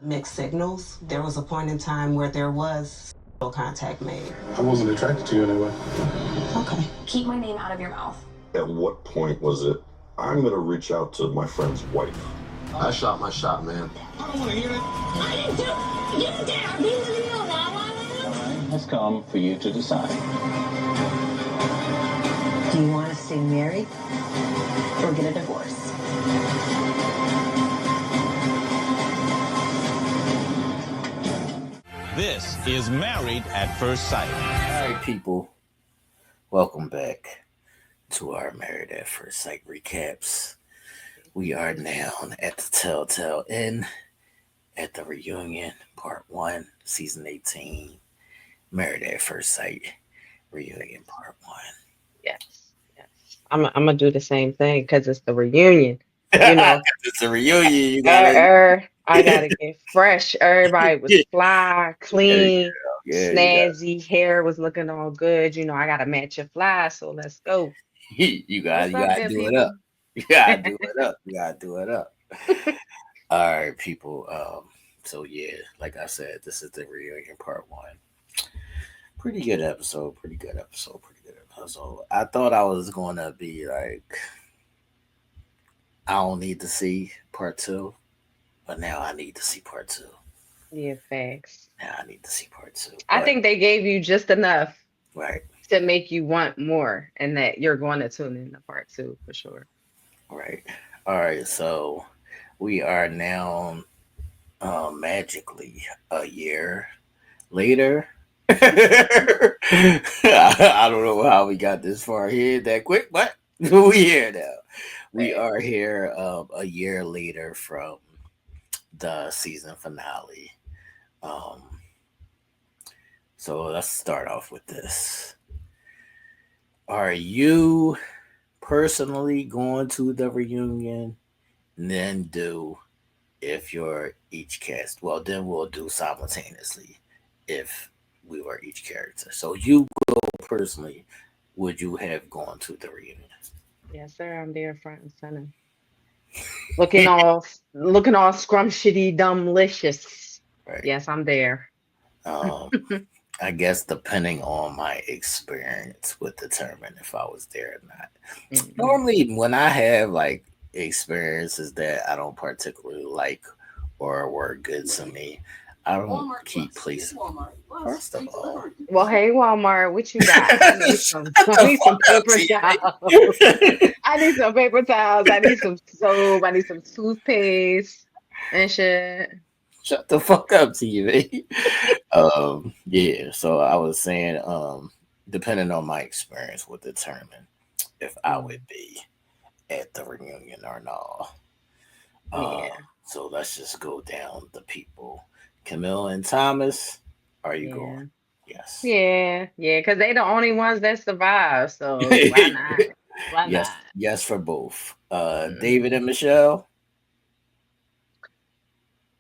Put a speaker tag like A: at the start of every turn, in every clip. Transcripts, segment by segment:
A: mixed signals. There was a point in time where there was no contact made.
B: I wasn't attracted to you anyway.
A: Okay.
C: Keep my name out of your mouth.
D: At what point was it, I'm going to reach out to my friend's wife?
E: I shot my shot, man.
B: I don't want to hear it.
C: I didn't do it. You did. I'll be with you now.
F: Time has come for you to decide.
G: Do you want to stay married or get a divorce?
H: This is Married at First Sight.
I: All right, people. Welcome back to our Married at First Sight recaps. We are now at the Telltale Inn at the reunion, part 1, season 18. Married at First Sight reunion, part 1.
J: Yes. I'm gonna do the same thing because it's the reunion. You know,
I: it's a reunion. You gotta.
J: I gotta get fresh. Everybody was fly, clean, snazzy. Hair was looking all good. You know, I gotta match your fly. So let's go.
I: You gotta do it up. You gotta do it up. All right, people. So yeah, like I said, this is the reunion part 1. Pretty good episode. I thought I was gonna be like, I don't need to see part 2, but now I need to see part 2.
J: Yeah, facts.
I: Now I need to see part 2.
J: I think they gave you just enough,
I: right,
J: to make you want more, and that you're going to tune in to part 2 for sure.
I: Right. All right. So we are now magically a year later. I don't know how we got this far here that quick, but we're here now. We are here a year later from the season finale. So let's start off with this. Are you personally going to the reunion? And then do if you're each cast. Well, then we'll do simultaneously if we were each character. So you go personally, would you have gone to the reunion?
J: Yes, sir. I'm there front and center. Looking all scrumptious, dumblicious.
I: Right.
J: Yes, I'm there.
I: I guess depending on my experience would determine if I was there or not. Mm-hmm. Normally when I have like experiences that I don't particularly like or were good to me, I don't keep places. First of all,
J: well, hey Walmart, what you got? I need some paper towels. I need some paper towels. I need some soap. I need some toothpaste and shit.
I: Shut the fuck up, TV. Yeah. So I was saying, depending on my experience, would determine if I would be at the reunion or not.
J: Yeah.
I: So let's just go down the people. Camille and Thomas, are you going? Yes.
J: Yeah, because they the only ones that survive. So why not?
I: Yes, for both. David and Michelle.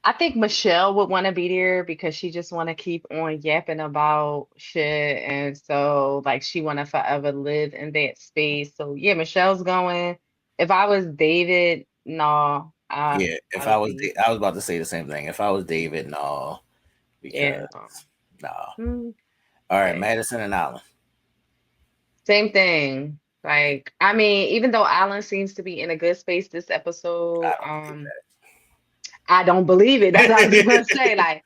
J: I think Michelle would want to be there because she just want to keep on yapping about shit, and so like she want to forever live in that space. So yeah, Michelle's going. If I was David, no.
I: If I was about to say the same thing. If I was David, no. Because no. All right, Madison and Alan.
J: Same thing. Like, I mean, even though Alan seems to be in a good space this episode, I don't believe it. That's what I was gonna say. Like,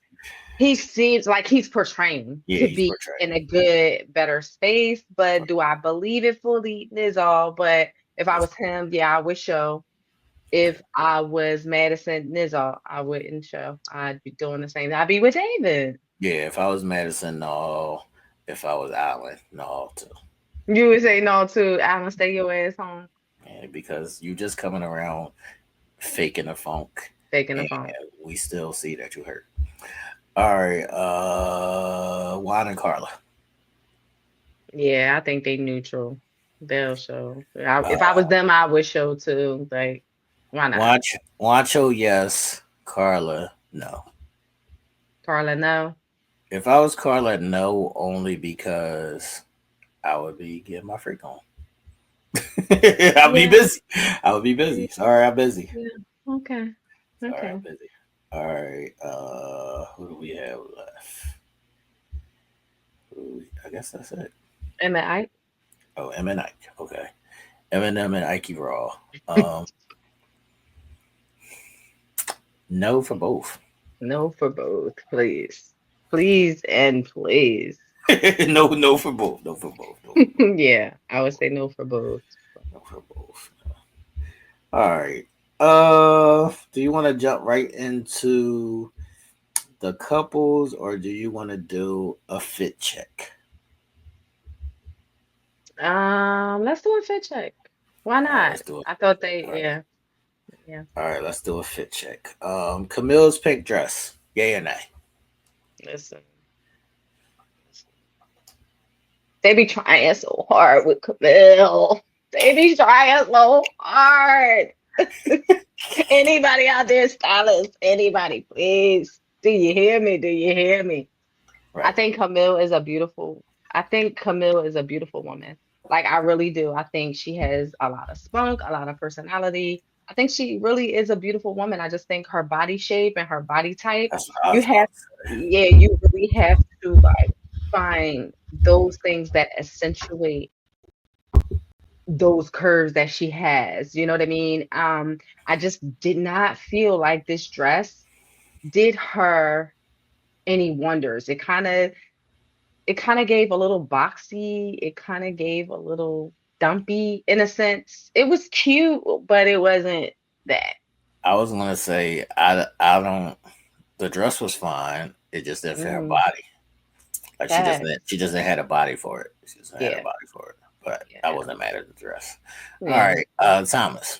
J: he seems like he's portraying to be in a good, better space. But do I believe it fully? Is all. But if I was him, I would show. If I was Madison Nizzle, I wouldn't show. I'd be doing the same. I'd be with David.
I: Yeah, if I was Madison, no. If I was Alan, no too.
J: You would say no to Alan, stay your ass home.
I: Yeah, because you just coming around faking the funk. We still see that you hurt. All right, Juan and Carla.
J: Yeah, I think they neutral. They'll show. If I was them, I would show too. Like, why not?
I: Wancho, yes. Carla, no.
J: Carla, no.
I: If I was Carla, no, only because I would be getting my freak on. I would be busy. Sorry, I'm busy.
J: Yeah. Okay.
I: Sorry, I'm busy. All right. Who do we have left? I guess that's it.
J: Am I?
I: Oh, M and Ike. Okay. Eminem and Ike Raw. Um, no for both.
J: No for both, please. Please and please.
I: No for both. No for both. No,
J: Yeah, I would say no for both.
I: no for both. All right. Do you want to jump right into the couples, or do you want to do a fit check?
J: Let's do a fit check. Why
I: All right,
J: not?
I: let's do it.
J: I thought they,
I: All right.
J: yeah.
I: All right, let's do a fit check. Camille's pink dress. Yay or nay?
J: Listen, they be trying so hard with Camille. They be trying so hard. Anybody out there, stylist? Anybody, please? Do you hear me? Do you hear me? I
I: Right.
J: think Camille is a beautiful. I think Camille is a beautiful woman. Like I really do. I think she has a lot of spunk, a lot of personality. I think she really is a beautiful woman. I just think her body shape and her body type,
I: That's what I
J: you
I: was about
J: have,
I: to say.
J: yeah, you really have to like find those things that accentuate those curves that she has. You know what I mean? I just did not feel like this dress did her any wonders. It kind of gave a little boxy. It kind of gave a little dumpy in a sense. It was cute, but it wasn't that.
I: I was gonna say I don't. The dress was fine. It just didn't fit her
J: Mm,
I: body. Like
J: that,
I: she just didn't had a body for it. She just had a
J: yeah,
I: body for it. But I
J: yeah,
I: wasn't mad at the dress. All
J: yeah.
I: right, Thomas.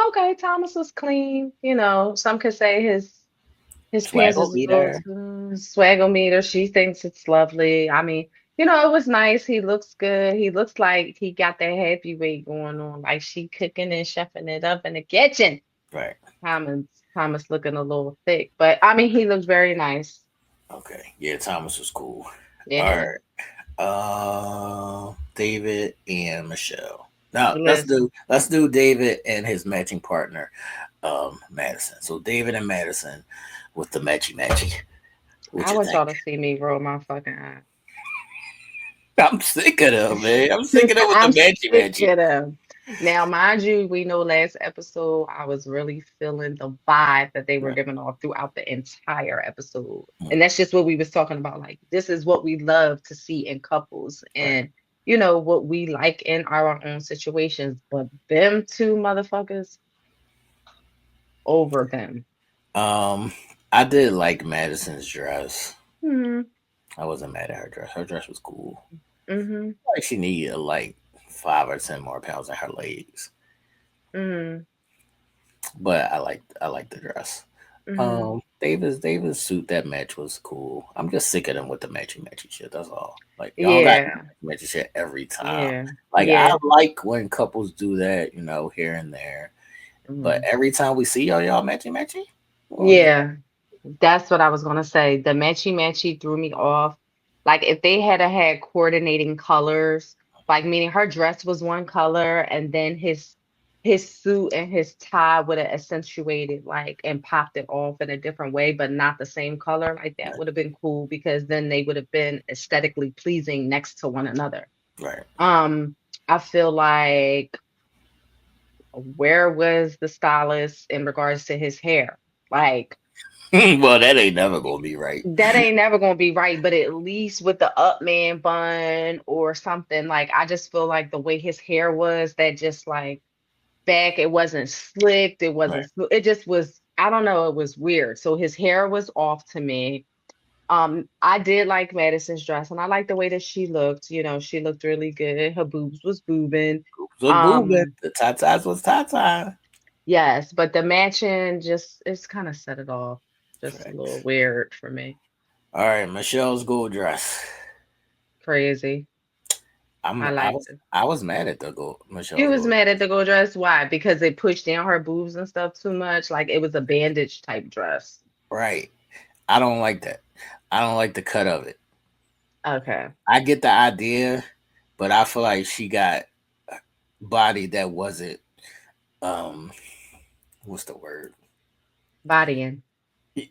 J: Okay, Thomas was clean. Some could say his pants
I: Swaggle
J: is a
I: be
J: little
I: there.
J: swagometer. She thinks it's lovely. I mean, it was nice. He looks good. He looks like he got that happy weight going on. Like she cooking and chefing it up in the kitchen.
I: Right.
J: Thomas Thomas looking a little thick, but I mean he looks very nice.
I: Okay. Yeah, Thomas was cool. All
J: Yeah.
I: right. David and Michelle. Now
J: Listen,
I: let's do David and his matching partner, Madison. So David and Madison with the matchy. What
J: I
I: you
J: want
I: think?
J: y'all to see me roll my fucking eye.
I: I'm sick of them, man. I'm sick of them with the
J: I'm sick
I: matchy.
J: of them. Now, mind you, we know last episode I was really feeling the vibe that they were
I: Right.
J: giving off throughout the entire episode.
I: Mm,
J: And that's just what we was talking about. Like, this is what we love to see in couples
I: right.
J: and what we like in our own situations. But them two motherfuckers over them.
I: Um, I did like Madison's dress.
J: Hmm.
I: I wasn't mad at her dress. Her dress was cool.
J: Mm-hmm.
I: Like she needed like 5 or 10 more pounds in her legs,
J: Mm-hmm.
I: but I like the dress.
J: Mm-hmm.
I: David's suit that match was cool. I'm just sick of them with the matchy shit. That's all. Like y'all got
J: Yeah.
I: matchy shit every time.
J: Yeah.
I: Like I
J: Yeah.
I: like when couples do that, here and there. But
J: Mm-hmm.
I: every time we see y'all matchy. Well,
J: Yeah. That's what I was gonna say. The matchy matchy threw me off. Like if they had coordinating colors, like meaning her dress was one color and then his suit and his tie would have accentuated like and popped it off in a different way, but not the same color. Like that would have been cool because then they would have been aesthetically pleasing next to one another.
I: right.
J: I feel like where was the stylist in regards to his hair? Like
I: Well, that ain't never gonna be right.
J: that ain't never gonna be right, but at least with the up man bun or something, like I just feel like the way his hair was, that just like back, it wasn't slicked, it
I: Right.
J: wasn't it just was, I don't know, it was weird. So his hair was off to me. I did like Madison's dress and I liked the way that she looked. She looked really good. Her boobs was boobing.
I: Look boobing.
J: Um,
I: The tatas was tata.
J: yes, but the matching just it's kind of set it off. Just a little
I: Correct.
J: weird for me.
I: All right, Michelle's gold dress.
J: Crazy.
I: I'm
J: I
I: I
J: liked
I: was
J: it.
I: I was mad at the gold
J: She
I: Michelle's
J: was
I: gold
J: mad
I: dress.
J: at the gold dress. Why? Because it pushed down her boobs and stuff too much. Like it was a bandage type dress.
I: Right. I don't like that. I don't like the cut of it.
J: Okay.
I: I get the idea, but I feel like she got a body that wasn't um what's the word?
J: Bodying.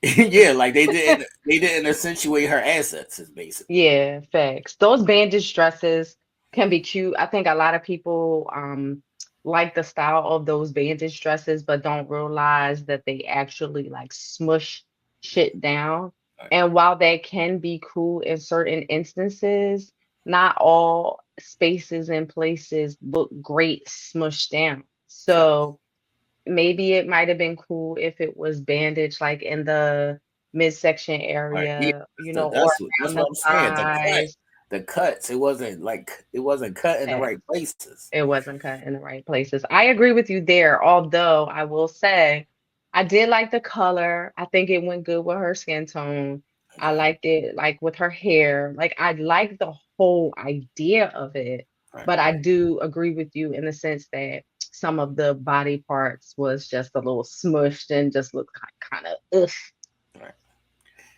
I: Yeah, like they didn't accentuate her assets, is basically.
J: Yeah, facts. Those bandage dresses can be cute. I think a lot of people like the style of those bandage dresses, but don't realize that they actually like smush shit down.
I: Right.
J: And while that can be cool in certain instances, not all spaces and places look great smushed down.
I: Facts.
J: So maybe it might have been cool if it was bandaged like in the midsection
I: Right. Yeah,
J: area, or
I: that's
J: around
I: what
J: the
I: I'm saying.
J: thighs.
I: The cuts, it wasn't cut in the right places.
J: It wasn't cut in the right places. I agree with you there, although I will say I did like the color. I think it went good with her skin tone. I
I: Okay.
J: liked it like with her hair. Like I like the whole idea of it,
I: Right.
J: but I do agree with you in the sense that some of the body parts was just a little smushed and just looked kind of ugh.
I: Right.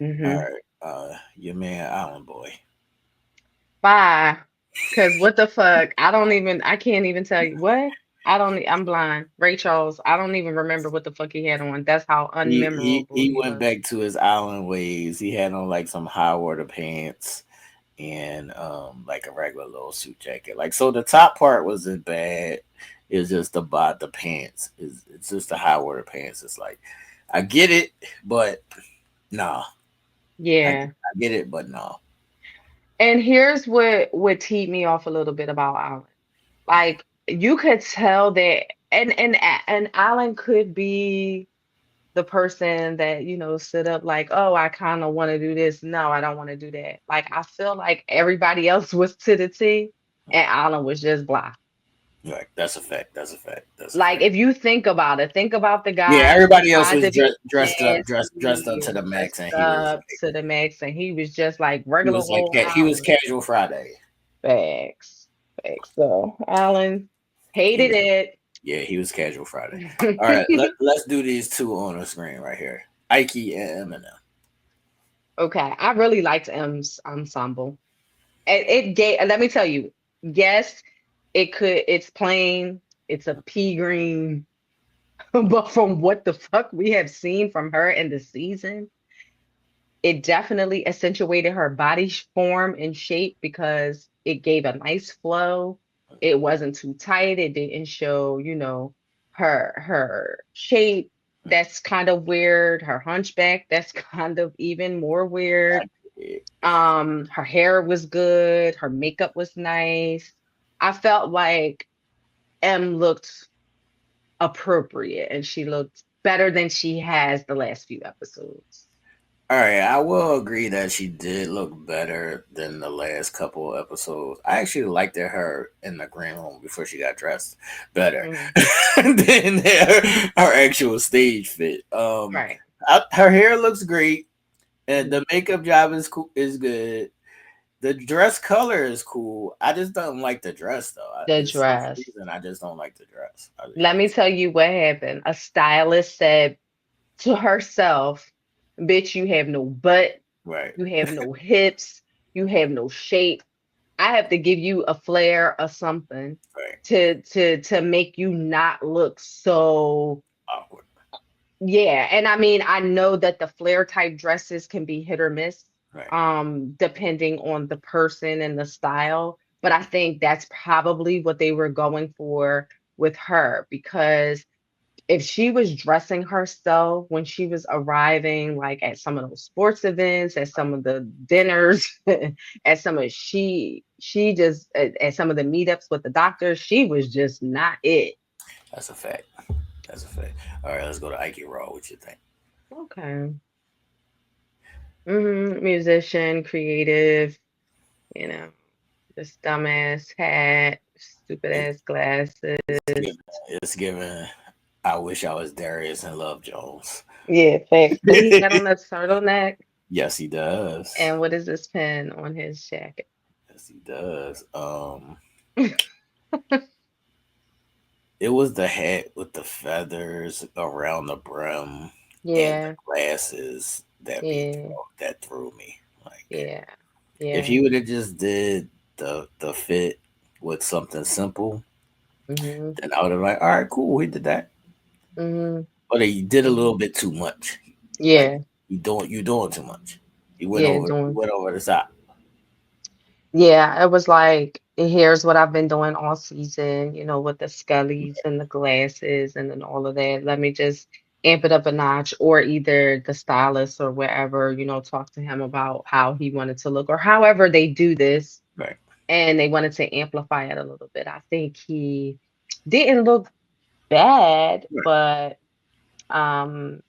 I: All
J: Hmm.
I: right. Your man Island Boy.
J: Bye. Cause what the fuck? I can't even tell you what. I'm blind. Ray Charles, I don't even remember what the fuck he had on. That's how unmemorable
I: He
J: he
I: went
J: was.
I: back to his island ways. He had on like some high water pants and like a regular little suit jacket. Like so the top part wasn't bad. It's just the pants. It's just the high water pants. It's like I get it, but nah.
J: Yeah.
I: I get it, but nah.
J: And here's what teed me off a little bit about Alan. Like you could tell that and Alan could be the person that, stood up like, oh, I kind of want to do this. No, I don't want to do that. Like I feel like everybody else was to the T and Alan was just blah.
I: Right. That's a fact. That's a fact. That's a
J: Like
I: fact.
J: if you think about it, think about the
I: Yeah,
J: guy who
I: everybody else
J: tried
I: was
J: to be
I: dressed up
J: fancy
I: to the
J: and
I: max,
J: dressed
I: and he was
J: up to the max, and he was just like
I: he
J: regular
I: was like
J: old
I: he was
J: Alan.
I: casual Friday.
J: Facts. Facts. So Alan hated
I: He
J: it.
I: Yeah, he was casual Friday. All right, let's do these two on the screen right here. Ike and Eminem.
J: Okay, I really liked M's ensemble. It gave. Let me tell you. Yes, it could. It's plain. It's a pea green. But from what the fuck we have seen from her in the season, it definitely accentuated her body form and shape because it gave a nice flow. It wasn't too tight. It didn't show, her shape. That's kind of weird. Her hunchback, that's kind of even more weird. Her hair was good. Her makeup was nice. I felt like M looked appropriate and she looked better than she has the last few episodes.
I: All right, I will agree that she did look better than the last couple of episodes. I actually liked her in the green room before she got dressed better
J: Mhm.
I: than her actual stage fit.
J: Right.
I: Her hair looks great, and
J: Mhm.
I: the makeup job is cool, is good. The dress color is cool. I just don't like the dress though.
J: The
I: It's some
J: dress.
I: reason I just don't like the dress.
J: Let me tell you what happened. A stylist said to herself, bitch, you have no butt,
I: Right.
J: you have no hips, you have no shape. I have to give you a flare or something
I: Right.
J: to make you not look so
I: Awkward.
J: yeah. And I mean, I know that the flare type dresses can be hit or miss,
I: Right.
J: depending on the person and the style. But I think that's probably what they were going for with her because if she was dressing herself when she was arriving, like at some of those sports events, at some of the dinners, at some of she just at some of the meetups with the doctor, she was just not it.
I: That's a fact. That's a fact. All right, let's go to Ike Raw. What you think?
J: Okay. Musician, creative, you know, this dumbass hat, stupid
I: It,
J: ass glasses.
I: it's given. It's given. I wish I was Darius and Love Jones.
J: Yeah, thanks. Do he got on a turtleneck?
I: Yes, he does.
J: And what is this pin on his jacket?
I: Yes, he does. It was the hat with the feathers around the brim and the
J: Yeah,
I: glasses
J: yeah,
I: that threw me. Like
J: yeah,
I: if
J: yeah.
I: he would have just did the fit with something simple,
J: Mm-hmm.
I: then I would have like, all right, cool, he did that.
J: Mm-hmm.
I: But he did a
J: Mm-hmm.
I: little bit too much. Like
J: Yeah.
I: you doing too much.
J: Yeah,
I: You
J: doing.
I: went over the top.
J: Yeah, it was like, here's what I've been doing all season, with the scullies and the glasses and then all of that. Let me just amp it up a notch, or either the stylist or wherever, talk to him about how he wanted to look, or however they do this,
I: Right.
J: and they wanted to amplify it a little bit. I think he didn't look bad,
I: Right.
J: but um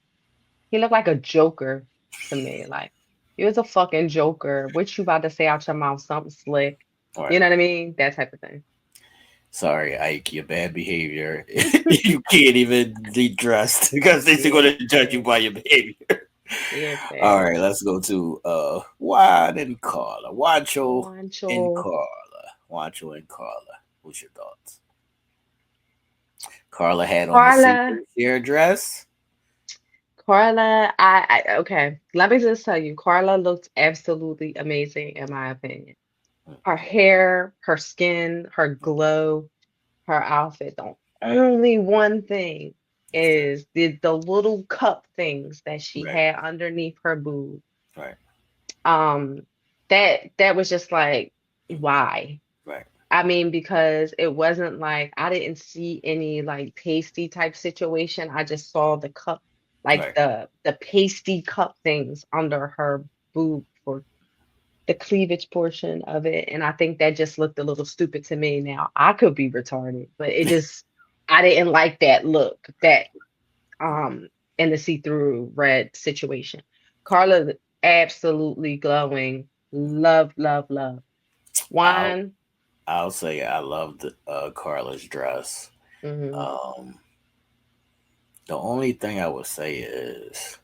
J: he looked like a joker to me. Like, he was a fucking joker. What you about to say out your mouth? Something slick.
I: All
J: You
I: right.
J: know what I mean? That type of thing.
I: Sorry, Ike, your bad behavior. You can't even be dressed because they're
J: Yeah,
I: going to judge you by
J: facts.
I: your behavior.
J: Yeah,
I: All right,
J: facts.
I: let's go to Juan and Carla.
J: Wancho.
I: Wancho and Carla. What's your thoughts? Carla had on the
J: Carla.
I: secret sheer dress.
J: Carla, okay. Let me just tell you, Carla looked absolutely amazing in my opinion. Her hair, her skin, her glow, her outfit. The only one thing
I: Okay.
J: is the little cup things that she
I: Right.
J: had underneath her boob.
I: Right.
J: Um, that was just like, why?
I: Right.
J: I mean, because it wasn't like, I didn't see any like pasty type situation. I just saw the cup, like
I: Right.
J: the pasty cup things under her boob for the cleavage portion of it. And I think that just looked a little stupid to me. Now, I could be retarded, but I didn't like that look, that um in the see-through red situation. Carla absolutely glowing. Love, love, love.
I: I'll
J: Wine.
I: I'll say I loved Carla's dress.
J: Hmm.
I: Um, the only thing I would say is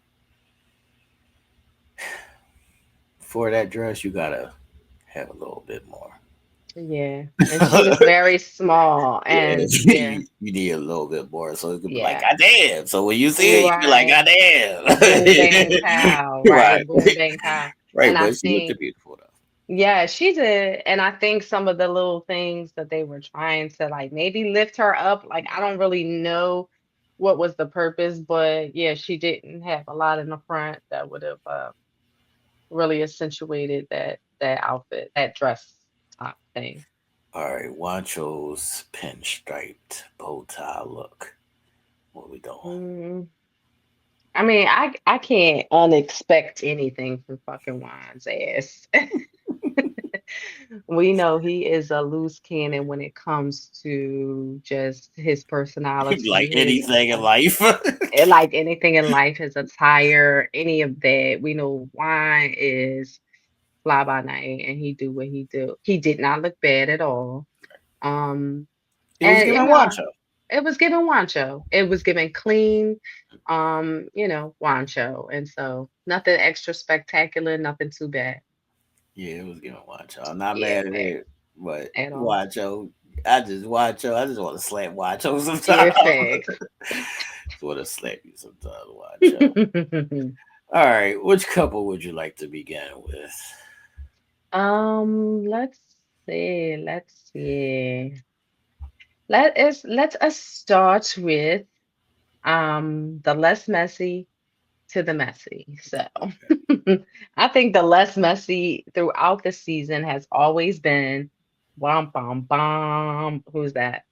I: for that dress, you gotta have a little bit more.
J: Yeah. And she was very small.
I: Yeah,
J: And yeah,
I: you need a little bit more, so it could be like,
J: yeah.
I: God damn. So when you see it, you be like,
J: Right.
I: God damn.
J: Boom, bang, pow.
I: Right,
J: Right. Boom, bang, pow.
I: right.
J: And I
I: But she looked
J: think,
I: beautiful though.
J: yeah, she did. And I think some of the little things that they were trying to like maybe lift her up, like, I don't really know what was the purpose, but yeah, she didn't have a lot in the front that would have really accentuated that outfit, that dress top thing.
I: All right, Wancho's pinstriped bow tie look. What we doing?
J: Mm, I mean, I can't unexpect anything from fucking Wine's ass. We know he is a loose cannon when it comes to just his
I: Like
J: personality, his
I: anything in life.
J: like anything in life, his attire, any of that. We know Wine is fly by night, and he do what he do. He did not look bad at all. Um,
I: It was
J: and
I: giving Wancho.
J: it was given Wancho. It was given clean, Wancho, and so nothing extra spectacular, nothing too bad.
I: Yeah, it was giving Wancho. I'm not
J: Yeah,
I: mad at
J: facts
I: it, but
J: at all.
I: Wancho, I just Wancho. I just want to slap Wancho
J: Yeah,
I: sometimes.
J: facts.
I: Just want to slap you sometimes, Wancho. All right, which couple would you like to begin with?
J: Let's see. Let's see. Let us start with the less messy to the messy. So I think the less messy throughout the season has always been bum bum bum. Who's that?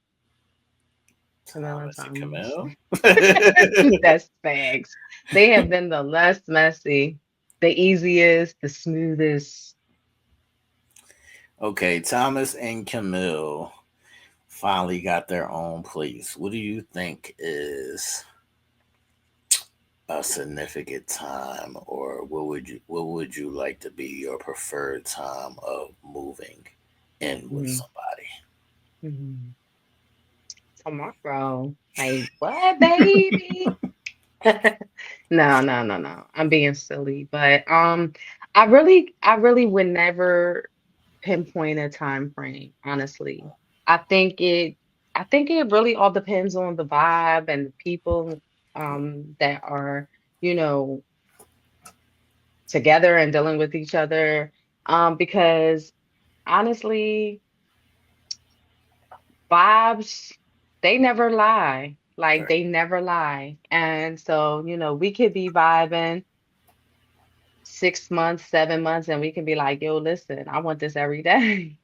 J: Camilla
I: Thomas and
J: Thomas.
I: Camille.
J: That's facts. They have been the less messy, the easiest, the smoothest.
I: Okay, Thomas and Camille finally got their own place. What do you think is a significant time, or what would you like to be your preferred time of moving in with
J: Mhm.
I: somebody?
J: Mhm. Tomorrow. Like, what, baby? No, no, no, no. I'm being silly, but I really would never pinpoint a time frame, honestly. I think it I think it really all depends on the vibe and the people that are, you know, together and dealing with each other. Because honestly, vibes, they never lie. Like,
I: Right.
J: they never lie. And so, we could be vibing. 6 months, 7 months, and we can be like, yo, listen, I want this every day.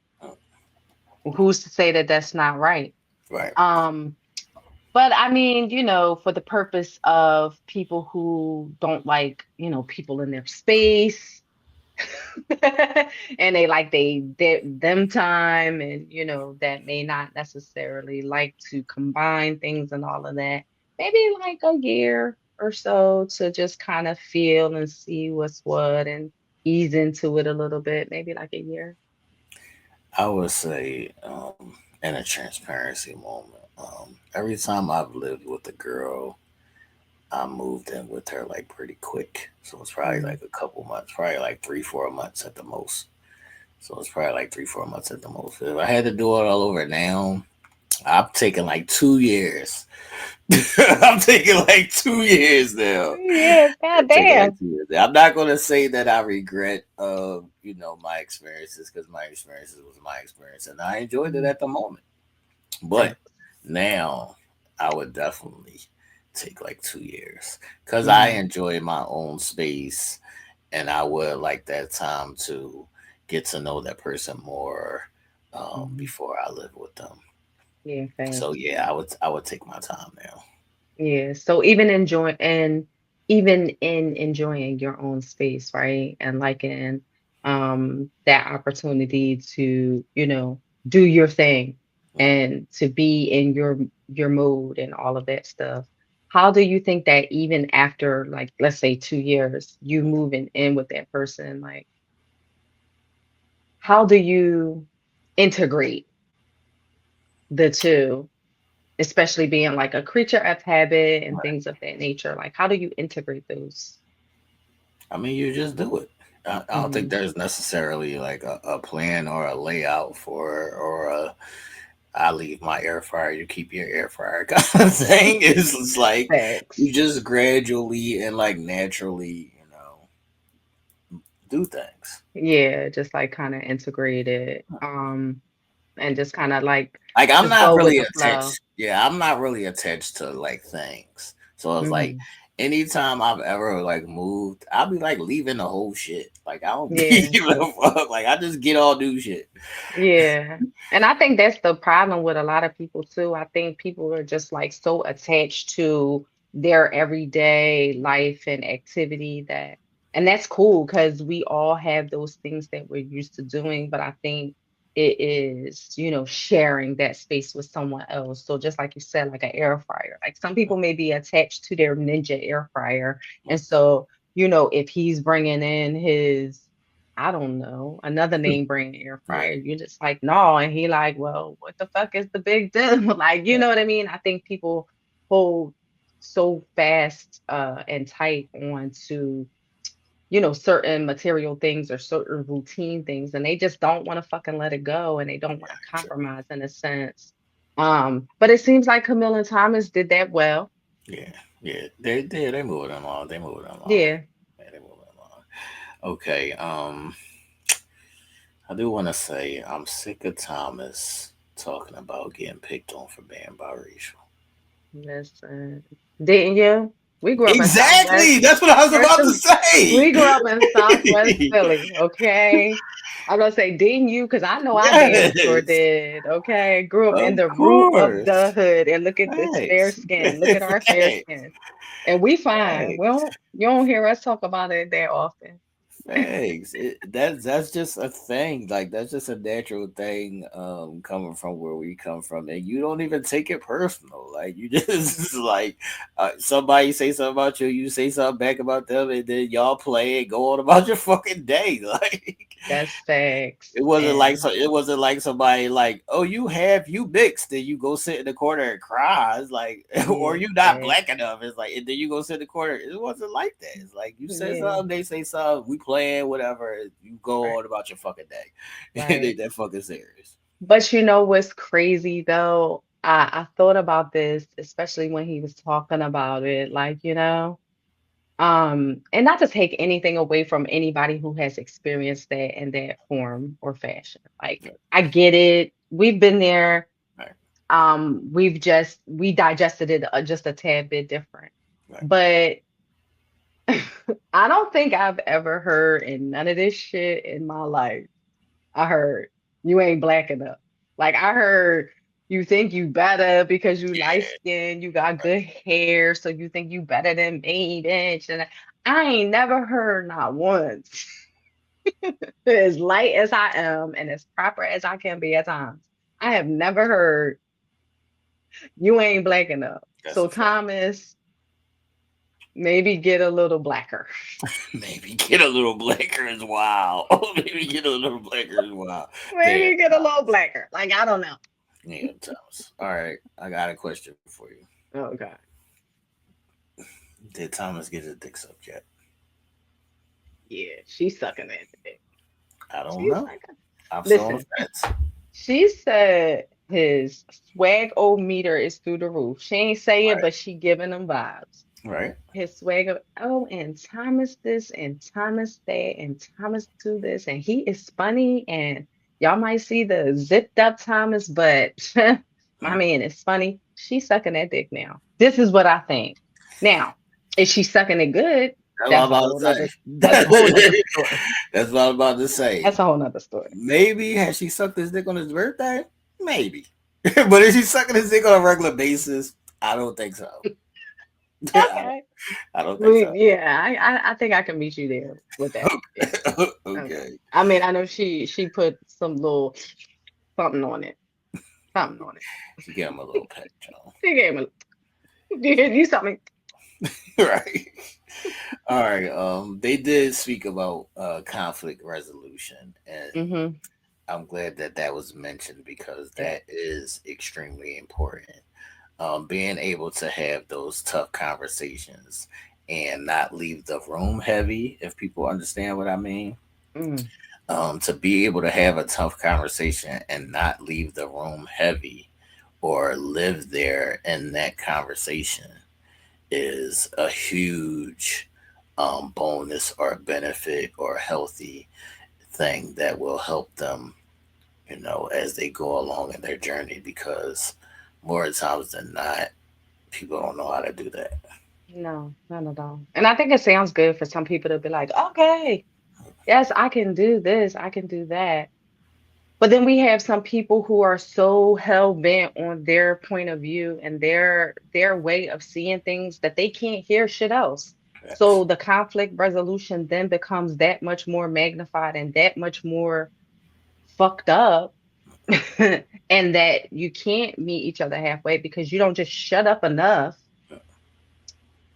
J: Who's to say that that's not right?
I: Right.
J: Um, but I mean, for the purpose of people who don't like, people in their space, and they like them time, and that may not necessarily like to combine things and all of that, maybe like a year or so to just kind of feel and see what's what and ease into it a little bit, maybe like a year.
I: I would say, in a transparency moment, every time I've lived with a girl, I moved in with her like pretty quick. So it's probably
J: Mm,
I: like a couple months, probably like 3, 4 months at the most. So it's probably like 3, 4 months at the most. If I had to do it all over now, I'm taking like 2 years. I'm taking like 2 years now.
J: yeah,
I: I'm taking like
J: goddamn.
I: 2 years. I'm not gonna say that I regret, my experiences because my experiences was my experience, and I enjoyed it
J: Mm,
I: at the moment. But
J: thanks.
I: now I would definitely take like 2 years because I
J: Mm,
I: enjoy my own space, and I would like that time to get to know that person more,
J: mhm.
I: before I live with them.
J: Yeah,
I: So
J: thanks.
I: yeah, I would take my time now.
J: Yeah, so even in enjoying your own space, right? And liking that opportunity to, do your thing
I: Mhm.
J: and to be in your mood and all of that stuff. How do you think that even after, like, let's say 2 years, you moving in with that person, like, how do you integrate the two? Especially being like a creature of habit and
I: Right.
J: things of that nature. Like, how do you integrate those?
I: I mean, you just do it. I don't think
J: Mhm.
I: there's necessarily like a plan or a layout for or a I leave my air fryer, you keep your air fryer kind of thing. It's just like you
J: Facts.
I: just gradually and like naturally, do things.
J: Yeah, just like kind of integrate it. And just kind of like
I: Like I'm
J: just
I: not
J: go with
I: really
J: the flow.
I: attached. Yeah, I'm not really attached to like things. So it's like
J: Hmm.
I: anytime I've ever like moved, I'll be like leaving the whole shit. Like I don't be
J: Yeah.
I: giving a fuck. Like I just get all new shit.
J: Yeah. And I think that's the problem with a lot of people too. I think people are just like so attached to their everyday life and activity and that's cool because we all have those things that we're used to doing. But I think it is, sharing that space with someone else. So just like you said, like an air fryer, like some people may be attached to their Ninja air fryer. And so, if he's bringing in his, I don't know, another name brand air
I: Yeah,
J: fryer. You're just like, no. And he like, well, what the fuck is the big deal? Like, you
I: yeah,
J: know what I mean? I think people hold so fast and tight on to, certain material things or certain routine things, and they just don't want to fucking let it go and they don't want to
I: true.
J: compromise in a sense. But it seems like Camille and Thomas did that well.
I: Yeah, yeah. They moving along. They moving along.
J: Yeah.
I: Yeah, they moving along. Okay. I do want to say I'm sick of Thomas talking about getting picked on for being biracial.
J: Listen, didn't you? We grew up in Southwest.
I: Exactly. That's what I was
J: First
I: about to
J: of
I: say.
J: we grew up in Southwest Philly, okay? I'm gonna say, didn't you? Because I know I damn sure
I: Yes,
J: did. Okay. Grew up in
I: of
J: the root of the
I: course.
J: hood and look at this fair
I: Thanks.
J: skin. Look at our fair
I: Thanks.
J: skin. And we fine.
I: Thanks.
J: You don't hear us talk about it that often.
I: Thanks. That's just a thing. Like that's just a natural thing, coming from where we come from, and you don't even take it personal. Like you just like somebody say something about you, you say something back about them, and then y'all play and go on about your fucking day. Like
J: That's facts.
I: it wasn't like
J: And
I: so. It wasn't like somebody like, oh, you mixed, and you go sit in the corner and cry. It's like, or
J: yeah,
I: you not
J: facts.
I: black enough. It's like, and then you go sit in the corner. It wasn't like that. It's like you say
J: Yeah,
I: something, they say something, we playing whatever. You go
J: right,
I: on about your fucking day. It
J: right.
I: ain't that fucking serious.
J: But you know what's crazy though? I thought about this, especially when he was talking about it, like, and not to take anything away from anybody who has experienced that in that form or fashion. Like,
I: Right,
J: I get it. We've been there.
I: right,
J: We digested it just a tad bit different.
I: right.
J: But I don't think I've ever heard in none of this shit in my life. I heard you ain't black enough. Like I heard you think you better because you light skin, you got good hair, so you think you better than me, bitch. And I ain't never heard not once. As light as I am and as proper as I can be at times. I have never heard you ain't black enough.
I: That's
J: So
I: a fact.
J: Thomas, maybe get a little blacker.
I: Maybe get a little blacker as well. Oh, maybe get a little blacker as well.
J: Maybe get a little blacker. Like I don't know.
I: Yeah, Thomas. All right, I got a question for you.
J: Oh God.
I: Did Thomas get his dick sucked yet?
J: Yeah, she's sucking that dick.
I: I don't
J: She's
I: know.
J: sucking.
I: I'm still on
J: Listen,
I: the fence.
J: she said his swag-o-meter is through the roof. She ain't say it,
I: Right.
J: but she giving them vibes.
I: Right.
J: His and Thomas this and Thomas that and Thomas do this and he is funny and y'all might see the zipped up Thomas, but my man is funny. She's sucking that dick now. This is what I think. Now, is she sucking it good?
I: That's what I'm about to say.
J: That's a whole nother story.
I: That's what I'm about to say.
J: That's a whole nother story.
I: Maybe has she sucked his dick on his birthday? Maybe. But is she sucking his dick on a regular basis? I don't think so.
J: Okay.
I: I don't think so.
J: Yeah, I think I can meet you there with that. Yeah.
I: Okay.
J: I mean, I know she put some little something on it. Something on it.
I: She gave him a little pet, Joe.
J: She gave him you something.
I: Right. All right. They did speak about conflict resolution, and I'm glad that was mentioned because that is extremely important. Being able to have those tough conversations and not leave the room heavy, if people understand what I mean. To be able to have a tough conversation and not leave the room heavy or live there in that conversation is a huge bonus or benefit or healthy thing that will help them, as they go along in their journey, because more times than not, people don't know how to do that.
J: No, not at all. And I think it sounds good for some people to be like, okay, yes, I can do this, I can do that. But then we have some people who are so hell bent on their point of view and their way of seeing things that they can't hear shit else.
I: Yes.
J: So the conflict resolution then becomes that much more magnified and that much more fucked up. And that you can't meet each other halfway because you don't just shut up enough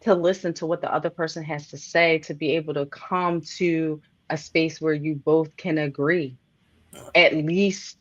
J: to listen to what the other person has to say to be able to come to a space where you both can agree, at least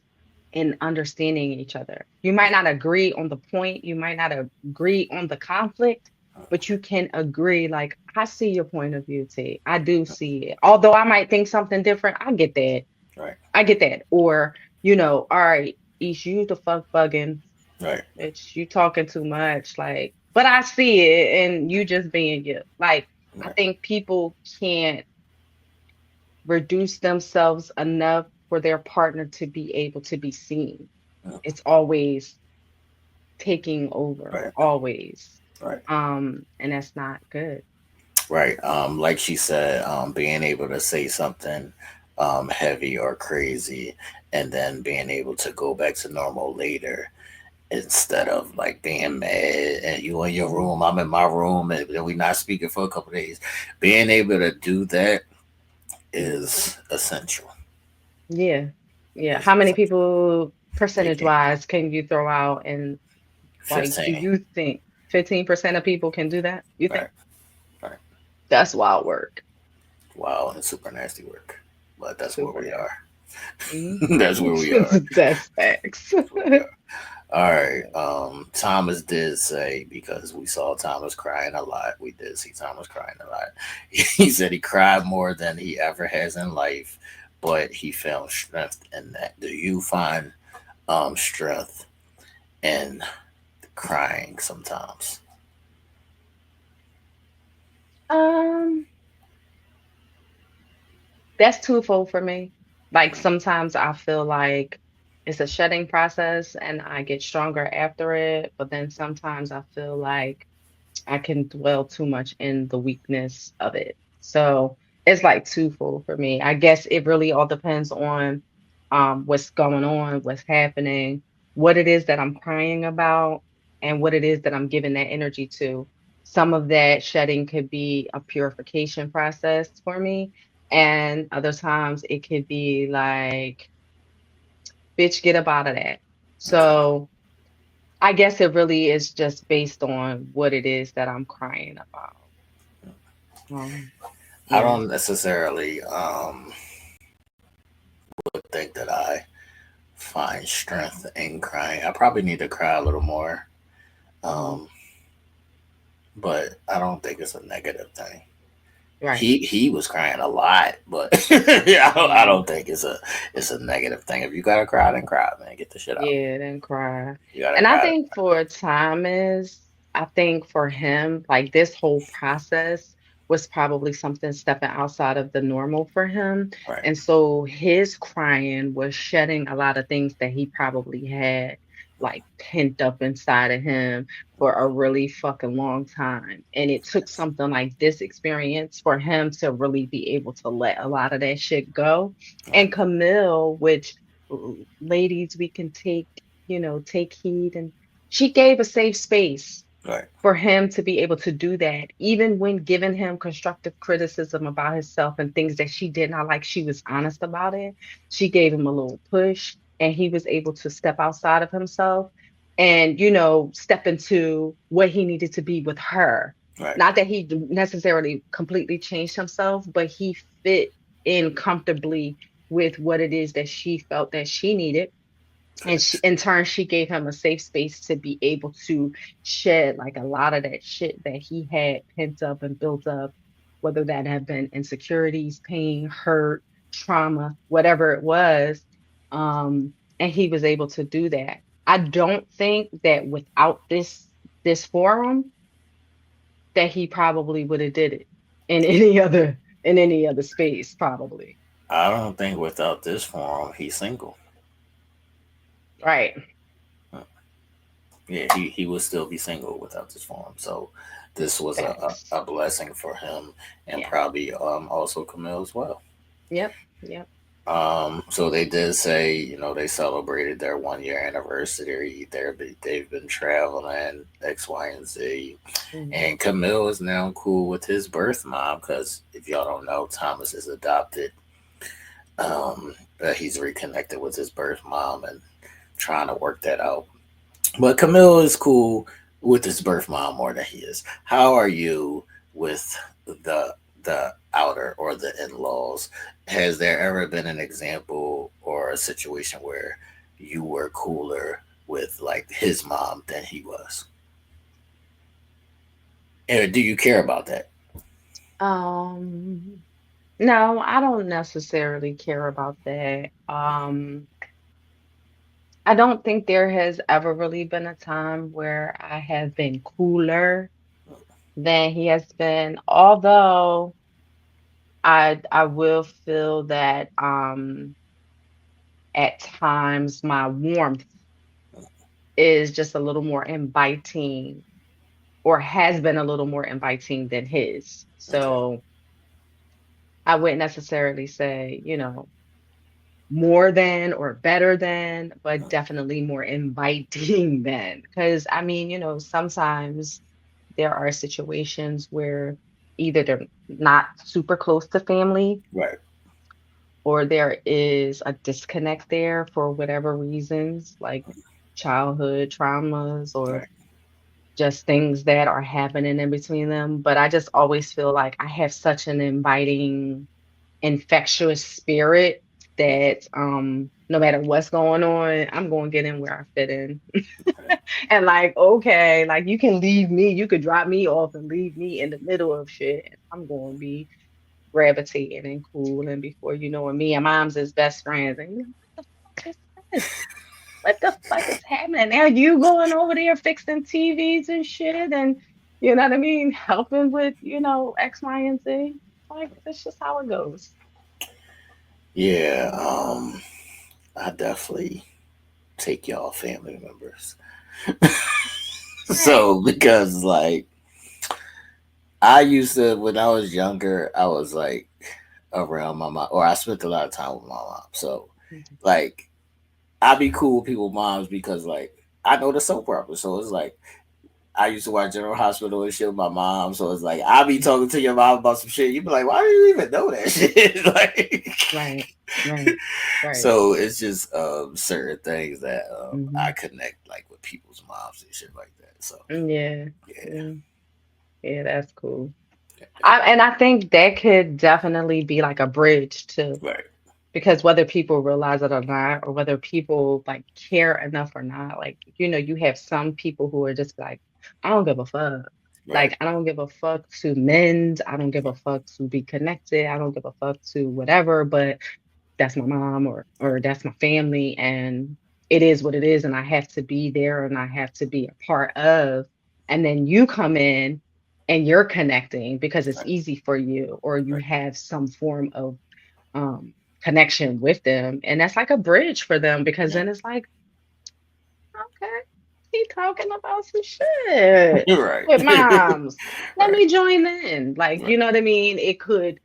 J: in understanding each other. You might not agree on the point, you might not agree on the conflict, but you can agree, like, I see your point of view, T. I do see it. Although I might think something different, I get that.
I: Right.
J: I get that. Or, all right, East, you the fuck bugging.
I: Right.
J: It's you talking too much. Like, but I see it and you just being you. Like,
I: Right.
J: I think people can't reduce themselves enough for their partner to be able to be seen. It's always taking over.
I: Right.
J: Always.
I: Right.
J: And that's not good.
I: Right. Like she said, being able to say something heavy or crazy and then being able to go back to normal later instead of like being mad and you in your room, I'm in my room, and we're not speaking for a couple of days. Being able to do that is essential.
J: Yeah. Yeah. How many people percentage wise can you throw out, and like,
I: 15.
J: do you think 15% of people can do that? You think?
I: Right.
J: That's wild work.
I: Wow, and super nasty work. But that's
J: Super
I: where we are.
J: Mhm.
I: That's where we are.
J: That's facts.
I: All right. Thomas did say, because we saw Thomas crying a lot. We did see Thomas crying a lot. He said he cried more than he ever has in life, but he found strength in that. Do you find strength in crying sometimes?
J: That's twofold for me. Like sometimes I feel like it's a shedding process and I get stronger after it, but then sometimes I feel like I can dwell too much in the weakness of it. So it's like twofold for me. I guess it really all depends on what's going on, what's happening, what it is that I'm crying about, and what it is that I'm giving that energy to. Some of that shedding could be a purification process for me, and other times it could be like, bitch, get up out of that.
I: Okay.
J: So I guess it really is just based on what it is that I'm crying about. Um,
I: I
J: yeah,
I: don't necessarily would think that I find strength in crying. I probably need to cry a little more. Um, but I don't think it's a negative thing.
J: right.
I: He was crying a lot, but yeah, I
J: Mm,
I: don't think it's a negative thing. If you gotta cry, then cry, man. Get the shit out.
J: yeah, then cry.
I: You gotta
J: And I
I: cry.
J: think for Thomas, I think for him, like this whole process was probably something stepping outside of the normal for him.
I: Right.
J: And so his crying was shedding a lot of things that he probably had like pent up inside of him for a really fucking long time. And it took something like this experience for him to really be able to let a lot of that shit go.
I: Right.
J: And Camille, which ladies, we can take, take heed. And she gave a safe space
I: Right.
J: for him to be able to do that, even when giving him constructive criticism about himself and things that she did not like, she was honest about it. She gave him a little push, and he was able to step outside of himself and, step into what he needed to be with her.
I: Right.
J: Not that he necessarily completely changed himself, but he fit in comfortably with what it is that she felt that she needed. And she,
I: Facts.
J: in turn, she gave him a safe space to be able to shed like a lot of that shit that he had pent up and built up, whether that had been insecurities, pain, hurt, trauma, whatever it was. And he was able to do that. I don't think that without this forum that he probably would have did it in any other space, probably.
I: I don't think without this forum he's single.
J: Right.
I: Yeah, he would still be single without this forum. So this was
J: Facts.
I: a blessing for him and
J: Yeah.
I: probably also Camille as well.
J: Yep. Yep.
I: So they did say, they celebrated their 1 year anniversary. They've been traveling X, Y, and Z,
J: Mhm.
I: and Camille is now cool with his birth mom because if y'all don't know, Thomas is adopted. He's reconnected with his birth mom and trying to work that out. But Camille is cool with his birth mom more than he is. How are you with the outer or the in-laws? Has there ever been an example or a situation where you were cooler with like his mom than he was? And do you care about that?
J: Um, no, I don't necessarily care about that. I don't think there has ever really been a time where I have been cooler than he has been, although I will feel that at times my warmth is just a little more inviting or has been a little more inviting than his.
I: Okay.
J: So I wouldn't necessarily say, more than or better than, but definitely more inviting than. Because I mean, sometimes there are situations where either they're not super close to family
I: Right.
J: or there is a disconnect there for whatever reasons, like childhood traumas or
I: Right.
J: just things that are happening in between them. But I just always feel like I have such an inviting infectious spirit that no matter what's going on, I'm going to get in where I fit in. And like, okay, like you can leave me, you could drop me off and leave me in the middle of shit. And I'm going to be gravitating and cool. And before you know it, me and mom's is best friends. And you're like, what the fuck is this? What the fuck is happening? Now you going over there fixing TVs and shit and you know what I mean? Helping with, X, Y, and Z. Like, that's just how it goes.
I: Yeah. I definitely take y'all family members.
J: Right.
I: So because like I used to when I was younger, I was like around my mom, or I spent a lot of time with my mom. So
J: Mhm.
I: like I be cool with people's moms because like I know the soap opera. So it's like I used to watch General Hospital and shit with my mom. So it's like I be talking to your mom about some shit. You be like, why do you even know that shit? Like,
J: Right, right, right.
I: so it's just certain things that I
J: Hmm.
I: connect like with people's moms and shit like that. So
J: Yeah,
I: yeah,
J: yeah, yeah, that's cool. And I think that could definitely be like a bridge too,
I: right,
J: because whether people realize it or not, or whether people like care enough or not, like, you have some people who are just like, I don't give a fuck.
I: right,
J: Like, I don't give a fuck to mend. I don't give a fuck to be connected. I don't give a fuck to whatever, but that's my mom or that's my family, and it is what it is, and I have to be there and I have to be a part of. And then you come in and you're connecting because it's
I: right,
J: easy for you, or you
I: right,
J: have some form of um connection with them, and that's like a bridge for them, because
I: right,
J: then it's like, okay, he talking about some shit
I: right,
J: with moms, let
I: right,
J: me join in, like,
I: right,
J: you know what I mean? It could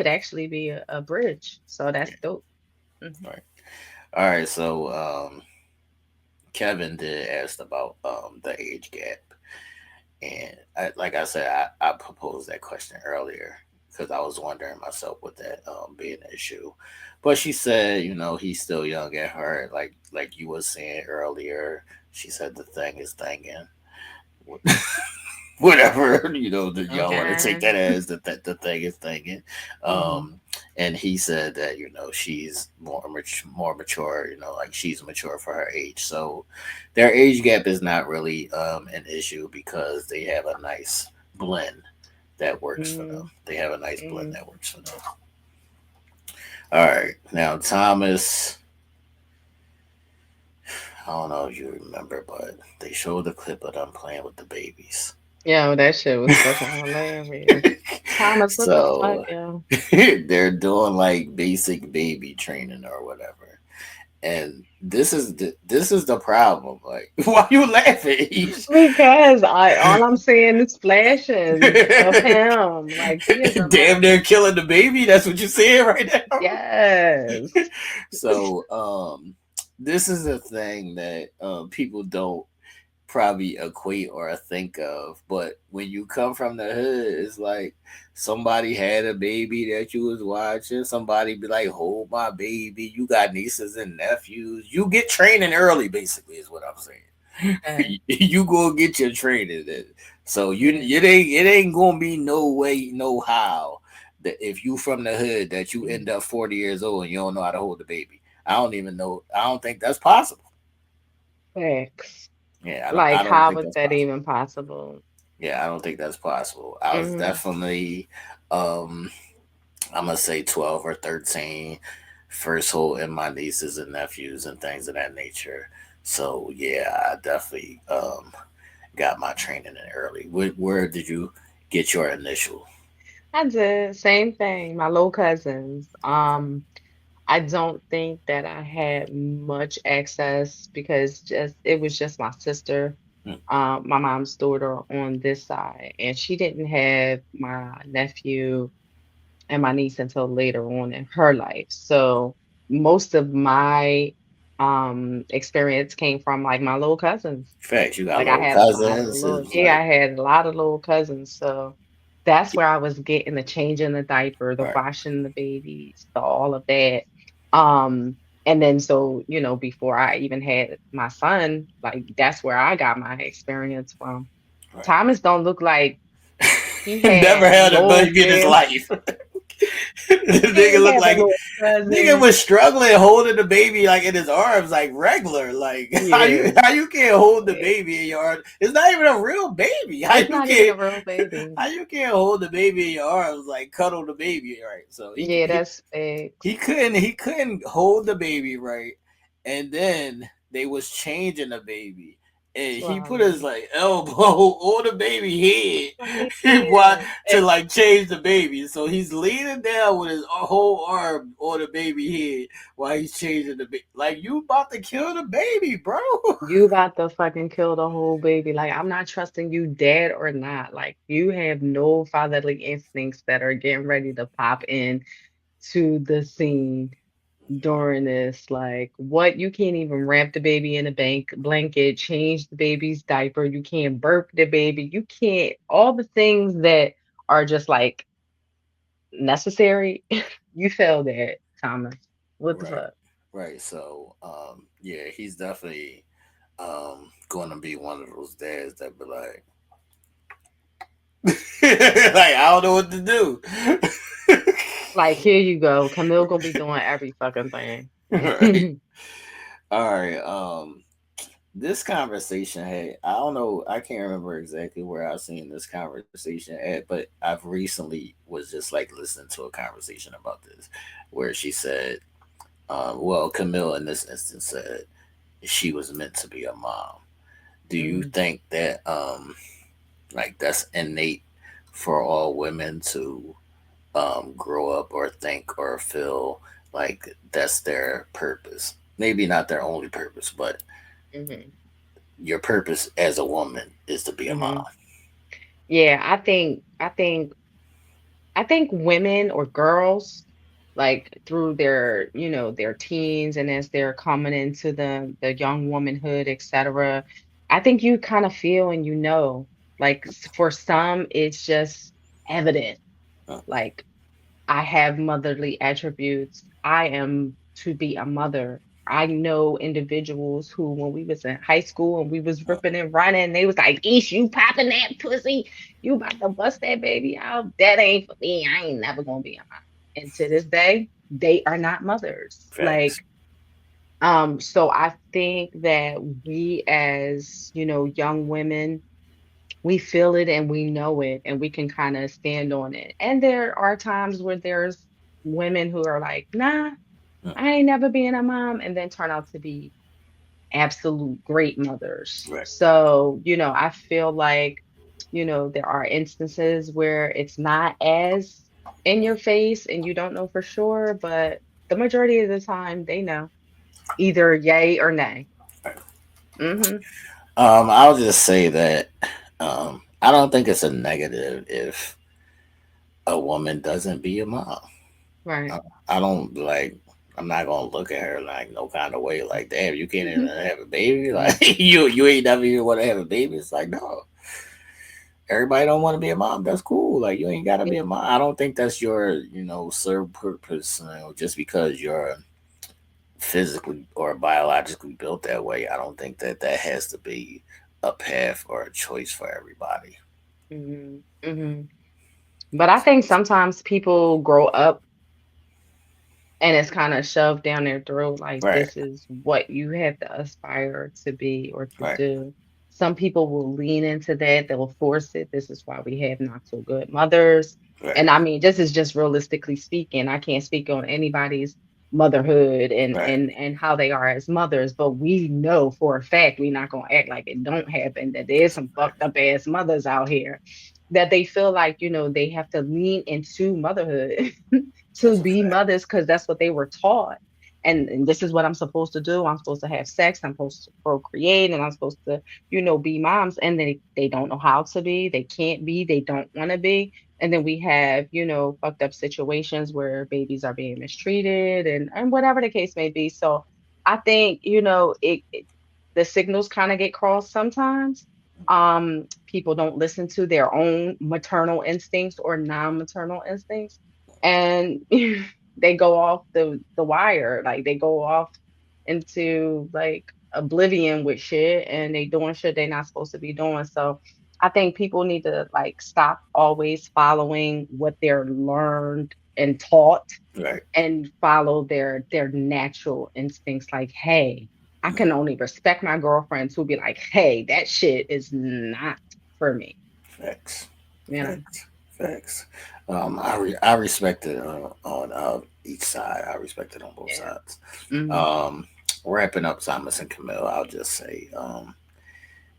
J: actually be a bridge, so that's dope. Mhm.
I: right. All right, so Kevin did ask about the age gap. And like I said, I proposed that question earlier because I was wondering myself with that being an issue. But she said, he's still young at heart, like you was saying earlier. She said the thing is thinking. Whatever that y'all want to take
J: Okay.
I: that as the thing is thinking.
J: Mhm.
I: And he said that she's more mature, like she's mature for her age, so their age gap is not really an issue because they have a nice blend that works for them.
J: Mhm.
I: They have a nice blend
J: Mhm.
I: that works for them. All right, now Thomas, I don't know if you remember, but they showed the clip of them playing with the babies.
J: Yo, that shit was fucking hilarious. Thomas, what the fuck,
I: So
J: yo?
I: they're doing like basic baby training or whatever. And this is the problem. Like, why you laughing?
J: Because all I'm seeing is flashes of him. Like, he is a
I: Damn,
J: mess.
I: they're killing the baby. That's what you're saying right now.
J: Yes.
I: So, this is a thing that people don't probably equate or think of. But when you come from the hood, it's like somebody had a baby that you was watching. Somebody be like, "Hold my baby." You got nieces and nephews. You get training early, basically, is what I'm
J: Yeah.
I: saying. You go get your training. So
J: Yeah.
I: it ain't gonna be no way, no how that if you from the hood that you
J: Mhm.
I: end up 40 years old and you don't know how to hold the baby. I don't even know. I don't think that's possible.
J: Facts.
I: Yeah, I
J: Like,
I: don't
J: how
I: think
J: is
I: that's
J: that
I: possible.
J: even possible?
I: Yeah, I don't think that's possible. I was
J: Hmm.
I: definitely, um, I'm gonna say 12 or 13, first holding my nieces and nephews and things of that nature. So yeah, I definitely got my training in early. Where did you get your initial?
J: I did same thing. My little cousins. I don't think that I had much access because just it was just my sister,
I: Hmm,
J: my mom's daughter on this side, and she didn't have my nephew and my niece until later on in her life. So most of my experience came from like my little cousins.
I: facts, you got
J: Like, I
I: little
J: had a lot of
I: cousins.
J: little,
I: It's
J: yeah,
I: like
J: I had a lot of little cousins. So that's where I was getting the changing the diaper, the
I: right,
J: washing the babies, all of that. Um, and then so, before I even had my son, like that's where I got my experience from.
I: right.
J: Thomas don't look like he
I: Never
J: had
I: had a
J: no
I: baby in his
J: family.
I: life. The
J: He
I: nigga
J: ain't
I: looked
J: have a
I: like
J: little
I: nigga
J: cousin.
I: was struggling holding the baby like in his arms like regular. Like how you
J: Yeah.
I: how you can't hold the
J: Yeah.
I: baby in your arms? It's not even a real baby. How
J: It's
I: you
J: not even
I: can't
J: a real baby.
I: how you can't hold the baby in your arms like cuddle the baby right? So he
J: Yeah,
I: he,
J: that's facts.
I: he couldn't hold the baby right, and then they was changing the baby. and he put his
J: Wow.
I: like elbow on the baby
J: Right
I: head while,
J: there.
I: to like change the baby. So he's leaning down with his whole arm on the baby head while he's changing the baby. Like, you about to kill the baby, bro.
J: You about to fucking kill the whole baby. Like, I'm not trusting you, dead or not. Like, you have no fatherly instincts that are getting ready to pop in to the scene during this. Like, what? You can't even wrap the baby in a blanket, change the baby's diaper. You can't burp the baby. You can't, all the things that are just like necessary. You failed at, Thomas. What the
I: Right,
J: fuck?
I: right. So, yeah, he's definitely going to be one of those dads that be like, like, I don't know what to do.
J: Like, here you go. Camille gonna be doing every fucking thing.
I: Right. All right. This conversation had, I don't know, I can't remember exactly where I seen this conversation at, but I've recently was just like listening to a conversation about this where she said, well, Camille in this instance said she was meant to be a mom. Do you
J: Mhm,
I: think that like that's innate for all women to grow up or think or feel like that's their purpose? Maybe not their only purpose, but
J: mhm,
I: your purpose as a woman is to be a mom.
J: mhm. Yeah, I think women or girls, like through their, their teens and as they're coming into the young womanhood, etc. I think you kind of feel and like for some, it's just evident.
I: Uh,
J: Like, I have motherly attributes. I am to be a mother. I know individuals who, when we was in high school and we was
I: uh,
J: ripping and running, they was like, "Ish, you popping that pussy? You about to bust that baby out? That ain't for me. I ain't never gonna be a mom." And to this day, they are not mothers.
I: Facts.
J: Like, so I think that we as, young women, we feel it and we know it and we can kind of stand on it. And there are times where there's women who are like, "Nah,
I: Uh,
J: I ain't never being a mom," and then turn out to be absolute great mothers.
I: right.
J: So, I feel like, there are instances where it's not as in your face and you don't know for sure, but the majority of the time they know either yay or nay.
I: Right.
J: Mm-hmm.
I: I'll just say that I don't think it's a negative if a woman doesn't be a mom.
J: Right.
I: I, I don't like. I'm not gonna look at her like no kind of way. Like, damn, you can't even
J: Mm-hmm.
I: have a baby. Like, you ain't never even want to have a baby. It's like, no, everybody don't want to be a mom. That's cool. Like, you ain't gotta be a mom. I don't think that's your sole purpose. Just because you're physically or biologically built that way, I don't think that that has to be a path or a choice for everybody.
J: Mm-hmm. Mm-hmm. But I think sometimes people grow up and it's kind of shoved down their throat like
I: Right,
J: this is what you have to aspire to be or to
I: right,
J: do. Some people will lean into that, they'll force it. This is why we have not so good mothers.
I: right,
J: And I mean, this is just realistically speaking. I can't speak on anybody's motherhood and
I: right,
J: and and how they are as mothers, but we know for a fact we're not gonna act like it don't happen, that there's some
I: right.
J: fucked up ass mothers out here that they feel like, they have to lean into motherhood to
I: That's a
J: be
I: fact.
J: mothers because that's what they were taught. And this is what I'm supposed to do. I'm supposed to have sex. I'm supposed to procreate, and I'm supposed to, be moms. And they don't know how to be. They can't be. They don't want to be. And then we have, fucked up situations where babies are being mistreated and whatever the case may be. So I think, the signals kind of get crossed sometimes. People don't listen to their own maternal instincts or non-maternal instincts, and they go off the wire, like they go off into like oblivion with shit, and they doing shit they're not supposed to be doing. So I think people need to like stop always following what they're learned and taught
I: Right.
J: and follow their natural instincts. Like, hey, I
I: Mm,
J: can only respect my girlfriends who be like, hey, that shit is not for me,
I: facts.
J: you know.
I: Facts. Facts. I respect it on each side. I respect it on both
J: Yeah.
I: sides.
J: Hmm.
I: Um, Wrapping up Thomas and Camille, I'll just say,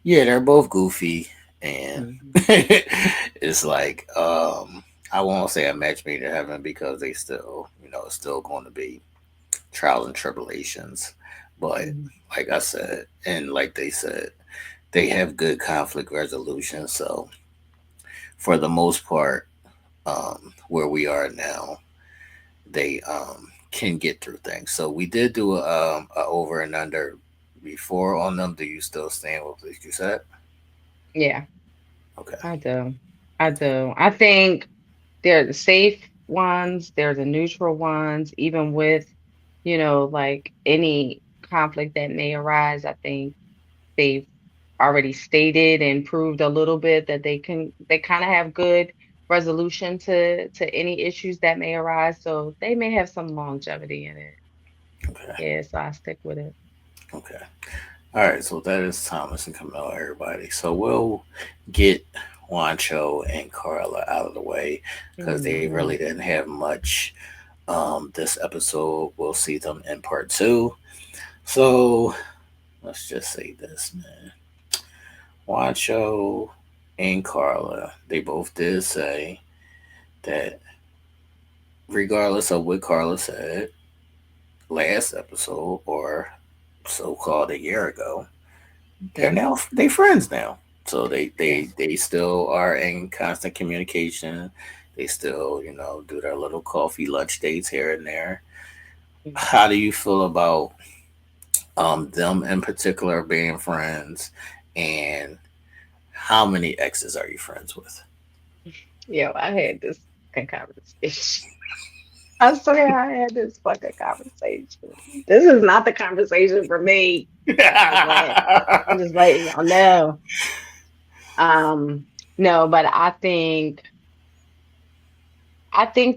I: Yeah, they're both goofy, and
J: Mhm.
I: it's like I won't say a match made in heaven because they still, it's still going to be trials and tribulations. But
J: Mhm.
I: like I said, and like they said, they have good conflict resolution. So for the most part, where we are now, they can get through things. So we did do a over and under before on them. Do you still stand with what you said?
J: Yeah,
I: Okay.
J: I do. I do. I think they're the safe ones, they're the neutral ones, even with, like any conflict that may arise. I think they've already stated and proved a little bit that they kind of have good resolution to any issues that may arise. So they may have some longevity in it.
I: Okay.
J: Yeah, so I stick with it.
I: Okay. All right. So that is Thomas and Camilla, everybody. So we'll get Juancho and Carla out of the way because they really
J: Mhm.
I: didn't have much this episode. We'll see them in part two. So let's just say this, man. Juancho and Carla, they both did say that regardless of what Carla said last episode or so called a year ago, they friends now. So
J: Yes.
I: they still are in constant communication. They still, do their little coffee lunch dates here and there.
J: Mhm.
I: How do you feel about them in particular being friends, and how many exes are you friends with?
J: Yo, I had this fucking conversation. I swear I had this fucking conversation. This is not the conversation for me. I'm just letting y'all know. Um, no, but I think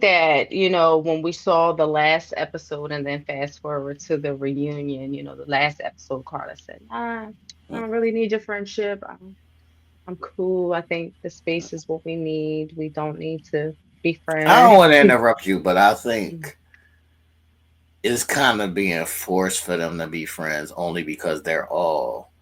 J: that, when we saw the last episode and then fast forward to the reunion, the last episode, Carla said, nah, I don't really need your friendship. I'm cool. I think the space is what we need. We don't need to be
I: I don't
J: friends.
I: want to interrupt you, but I think it's kind of being forced for them to be friends only because they're all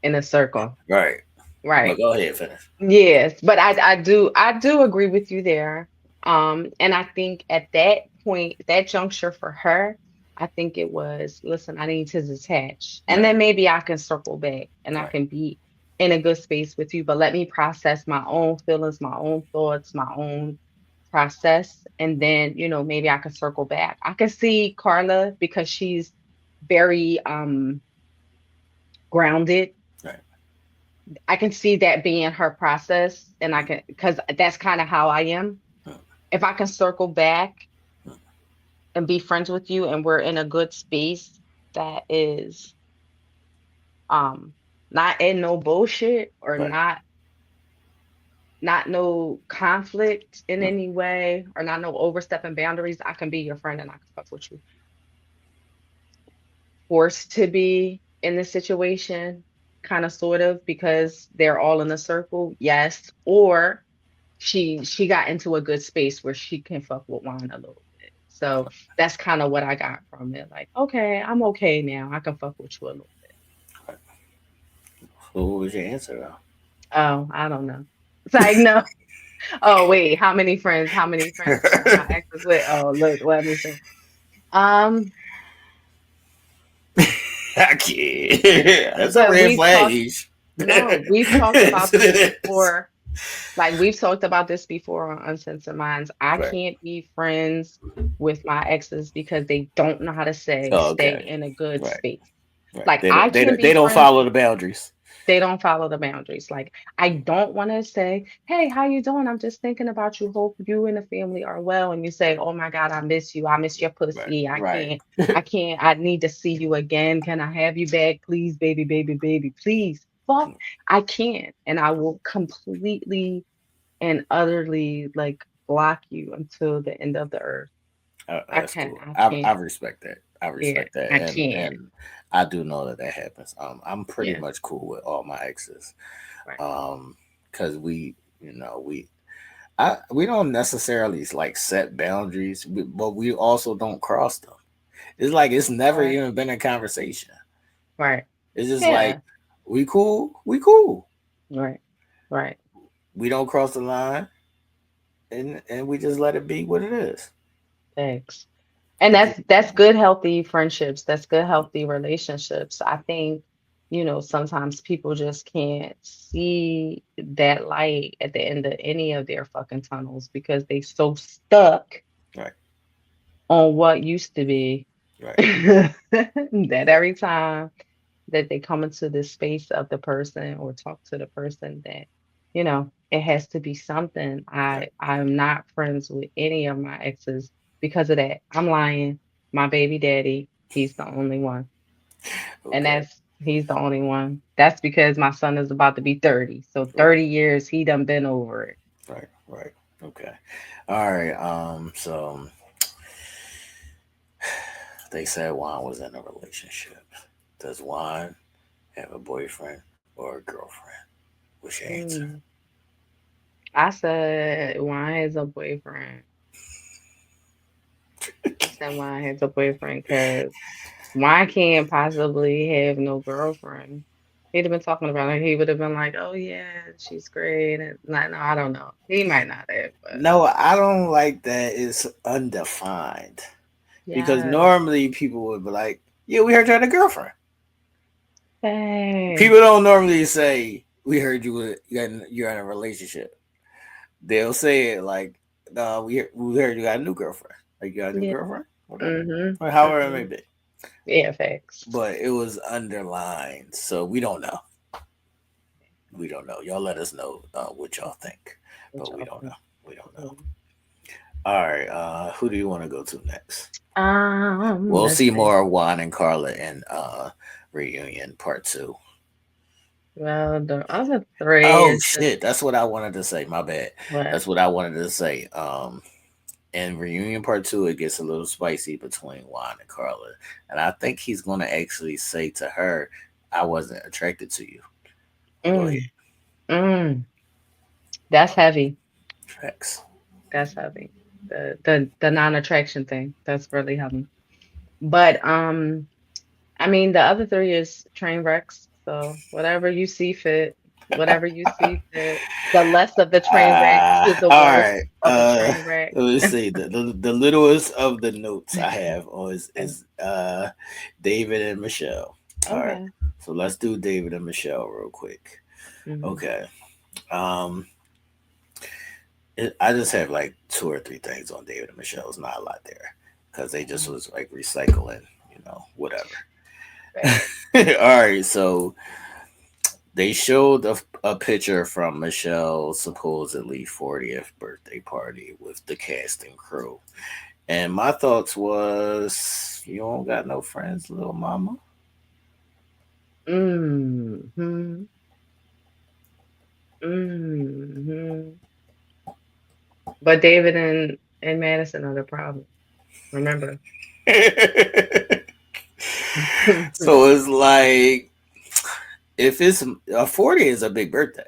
J: In a circle.
I: right. But
J: Right.
I: go ahead, finish.
J: Yes, but I do agree with you there. And I think at that point, that juncture for her, I think it was, listen, I need to detach. And
I: Right,
J: then maybe I can circle back and I
I: right,
J: can be in a good space with you, but let me process my own feelings, my own thoughts, my own process. And then, maybe I can circle back. I can see Carla because she's very grounded.
I: right.
J: I can see that being her process, and I can, because that's kind of how I am.
I: Hmm,
J: If I can circle back
I: hmm,
J: and be friends with you, and we're in a good space that is um not in no bullshit or
I: right.
J: not no conflict in
I: Hmm,
J: any way or not no overstepping boundaries, I can be your friend and I can fuck with you. Forced to be in this situation, kind of sort of, because they're all in a circle, yes. Or she got into a good space where she can fuck with wine a little bit. So that's kind of what I got from it. Like, okay, I'm okay now. I can fuck with you a little bit.
I: right. So what was your answer though?
J: Oh, I don't know. It's like, no. Oh, wait, how many friends? How many friends are my exes with? Oh, look, let me see. Um,
I: I can't. That's a
J: because
I: red
J: we've
I: flag,
J: talked,
I: Ish.
J: no, we've talked
I: Yes,
J: about this
I: it is.
J: before. Like we've talked about this before on Uncensored Minds. I
I: Right.
J: can't be friends with my exes because they don't know how to say
I: Oh,
J: stay
I: okay.
J: in a good
I: Right.
J: space.
I: Right.
J: Like I can't
I: They
J: be
I: don't
J: friends.
I: follow the boundaries.
J: They don't follow the boundaries. Like I don't want to say, "Hey, how you doing? I'm just thinking about you. Hope you and the family are well." And you say, "Oh my God, I miss you. I miss your
I: Right.
J: pussy. I
I: Right.
J: can't. I can't. I need to see you again. Can I have you back, please, baby, baby, baby, please?" Fuck, I can't, and I will completely and utterly like block you until the end of the earth. I
I: That's
J: can.
I: cool.
J: I
I: I
J: can't.
I: respect that. I
J: Yeah,
I: respect that,
J: I can't.
I: and I do know that that happens. I'm pretty
J: Yeah.
I: much cool with all my exes,
J: Right.
I: because we don't necessarily like set boundaries, but we also don't cross them. It's like it's never
J: Right.
I: even been a conversation.
J: Right.
I: It's just like
J: Yeah.
I: We cool. We cool.
J: Right. Right.
I: We don't cross the line, and we just let it be what it is.
J: Thanks. And that's good, healthy friendships. That's good, healthy relationships. I think, sometimes people just can't see that light at the end of any of their fucking tunnels because they so stuck
I: Right.
J: on what used to be
I: Right.
J: that every time that they come into this space of the person or talk to the person that, it has to be something.
I: Right.
J: I'm not friends with any of my exes because of that. I'm lying. My baby daddy, he's the only one. And
I: Okay.
J: he's the only one. That's because my son is about to be 30. So
I: Right.
J: 30 years he done been over it.
I: Right. Right. Okay. All right. So they said Juan was in a relationship. Does Juan have a boyfriend or a girlfriend? What's your answer?
J: Mm. I said, why is a boyfriend? I said, why has a boyfriend? Because why can't possibly have no girlfriend? He'd have been talking about it. He would have been like, "Oh yeah, she's great." And like, no, I don't know. He might not have, but
I: No, I don't like that it's undefined because
J: yeah.
I: normally people would be like, "Yeah, we heard you had a girlfriend."
J: Hey,
I: People don't normally say, "We heard you're in a relationship." They'll say it like, "No, we heard you got a new girlfriend. Like you got a new
J: yeah.
I: girlfriend, okay,
J: Mhm.
I: or however it may
J: Mhm.
I: be."
J: Yeah, facts.
I: But it was underlined, so we don't know. We don't know. Y'all let us know what y'all think,
J: What
I: but we
J: y'all
I: don't know.
J: think?
I: We don't know.
J: Mhm.
I: All right, who do you want to go to next? We'll
J: Let's
I: see
J: see.
I: more of Juan and Carla in reunion part two.
J: Well, the other three
I: Oh
J: is just
I: shit, that's what I wanted to say. My bad.
J: what?
I: That's what I wanted to say. In reunion part two, it gets a little spicy between Juan and Carla, and I think he's going to actually say to her, "I wasn't attracted to you." Go ahead.
J: Mm, mm. That's heavy.
I: Tracks.
J: That's heavy. The non-attraction thing. That's really heavy. But I mean, the other three is train wrecks. So whatever you see fit, whatever you see fit. The less of the train wreck to the
I: All
J: worst
I: right.
J: of the train wreck.
I: Let me see. The littlest of the notes I have is David and Michelle. All right.
J: Okay.
I: So let's do David and Michelle real quick.
J: Hmm.
I: Okay. Um, I just have like two or three things on David and Michelle. It's not a lot there because they just was like recycling, whatever.
J: Right.
I: All right. So they showed a picture from Michelle's supposedly 40th birthday party with the cast and crew. And my thoughts was, you don't got no friends, little mama.
J: Hmm. Hmm. But David and Madison are the problem. Remember.
I: So it's like, if it's a 40 is a big birthday.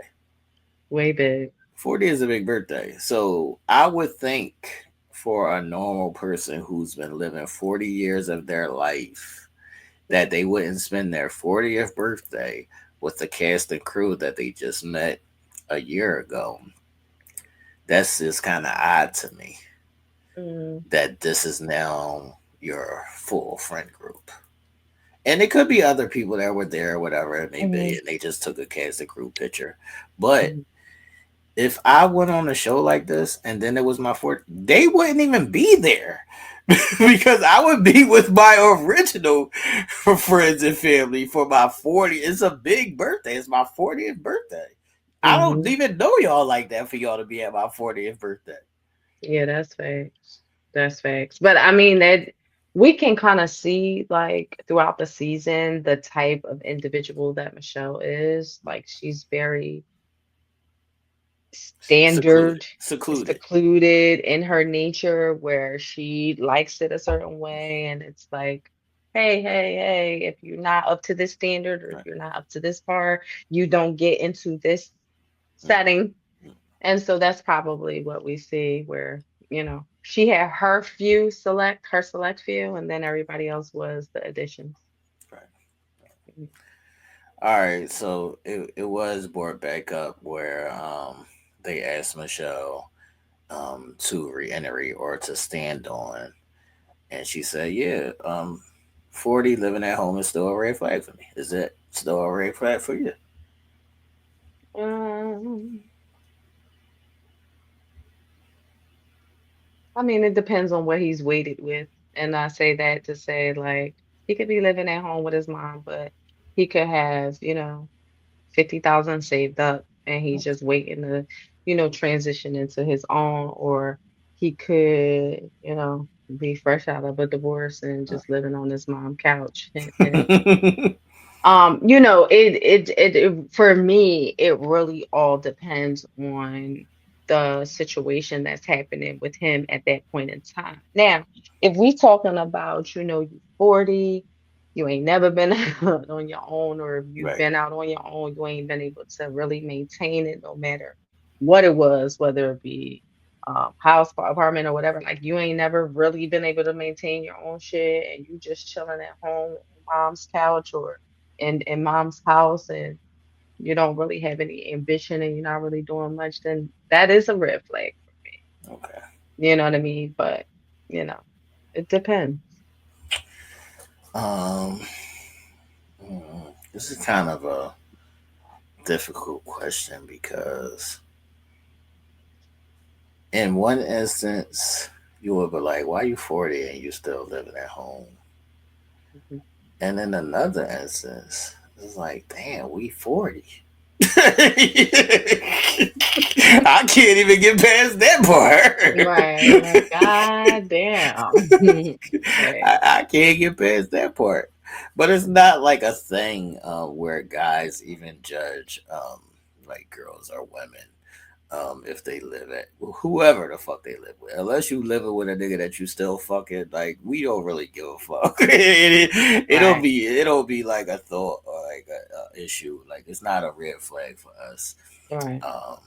J: Way big.
I: 40 is a big birthday. So I would think for a normal person who's been living 40 years of their life that they wouldn't spend their 40th birthday with the cast and crew that they just met a year ago. That's just kind of odd to me
J: Mm,
I: that this is now your full friend group. And it could be other people that were there, whatever it may be,
J: mhm,
I: and they just took a cast and crew picture. But
J: mhm,
I: if I went on a show like this and then it was my 40th, they wouldn't even be there because I would be with my original friends and family for my 40th. It's a big birthday. It's my 40th birthday. I don't
J: mhm.
I: even know y'all like that for y'all to be at my 40th birthday.
J: Yeah, that's facts. That's facts. But I mean that we can kind of see like throughout the season the type of individual that Michelle is. Like she's very
I: Secluded.
J: standard,
I: Secluded.
J: secluded in her nature where she likes it a certain way and it's like, hey, if you're not up to this standard or if
I: Right.
J: you're not up to this par, you don't get into this
I: Mm,
J: setting.
I: mm,
J: And so that's probably what we see where, she had her select few, and then everybody else was the additions.
I: right. All right, so it was brought back up where they asked Michelle to reiterate or to stand on, and she said, "Yeah, 40 living at home is still a red flag for me. Is that still a red flag for you?"
J: Um, I mean, it depends on what he's weighted with. And I say that to say, like, he could be living at home with his mom, but he could have, 50,000 saved up and he's just waiting to, transition into his own, or he could, be fresh out of a divorce and just living on his mom couch. And for me, it really all depends on the situation that's happening with him at that point in time. Now, if we talking about, you 40, you ain't never been out on your own, or if you've
I: Right.
J: been out on your own, you ain't been able to really maintain it no matter what it was, whether it be house, apartment, or whatever. Like you ain't never really been able to maintain your own shit, and you just chilling at home on mom's couch or in mom's house, and you don't really have any ambition and you're not really doing much, then that is a red flag for me.
I: Okay.
J: You know what I mean? But, you know, it depends.
I: Um, this is kind of a difficult question because in one instance you would be like, "Why you 40 and you still living at home?"
J: Mhm.
I: And in another instance, it's like, "Damn, we 40." I can't even get past that part.
J: Right. Like, God damn. Right.
I: I can't get past that part. But it's not like a thing where guys even judge like girls or women if they live at whoever the fuck they live with. Unless you living with a nigga that you still fucking, like, we don't really give a fuck.
J: Right.
I: It'll be like a thought or like a issue. Like it's not a red flag for us.
J: Right.
I: Um,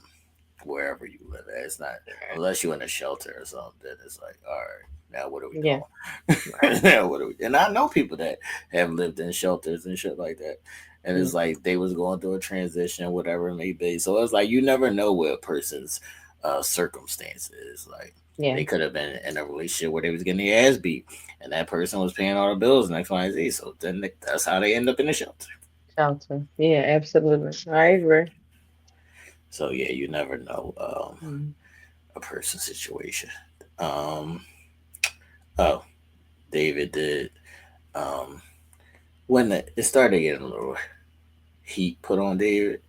I: Wherever you live at, it's not
J: Right.
I: unless you're in a shelter or something. It's like, all right, now what are we
J: Yeah. Right.
I: doing? Now what are we? And I know people that have lived in shelters and shit like that. And
J: Mm.
I: it's like they was going through a transition, whatever it may be. So it's like you never know what a person's circumstance is. Like
J: Yeah.
I: they could have been in a relationship where they was getting their ass beat, and that person was paying all the bills and X, Y, and Z. So then that's how they end up in the shelter.
J: Shelter. Yeah, absolutely. I agree.
I: So yeah, you never know
J: Mm.
I: a person's situation. Um, oh, David did. Um, when it started getting a little heat put on David,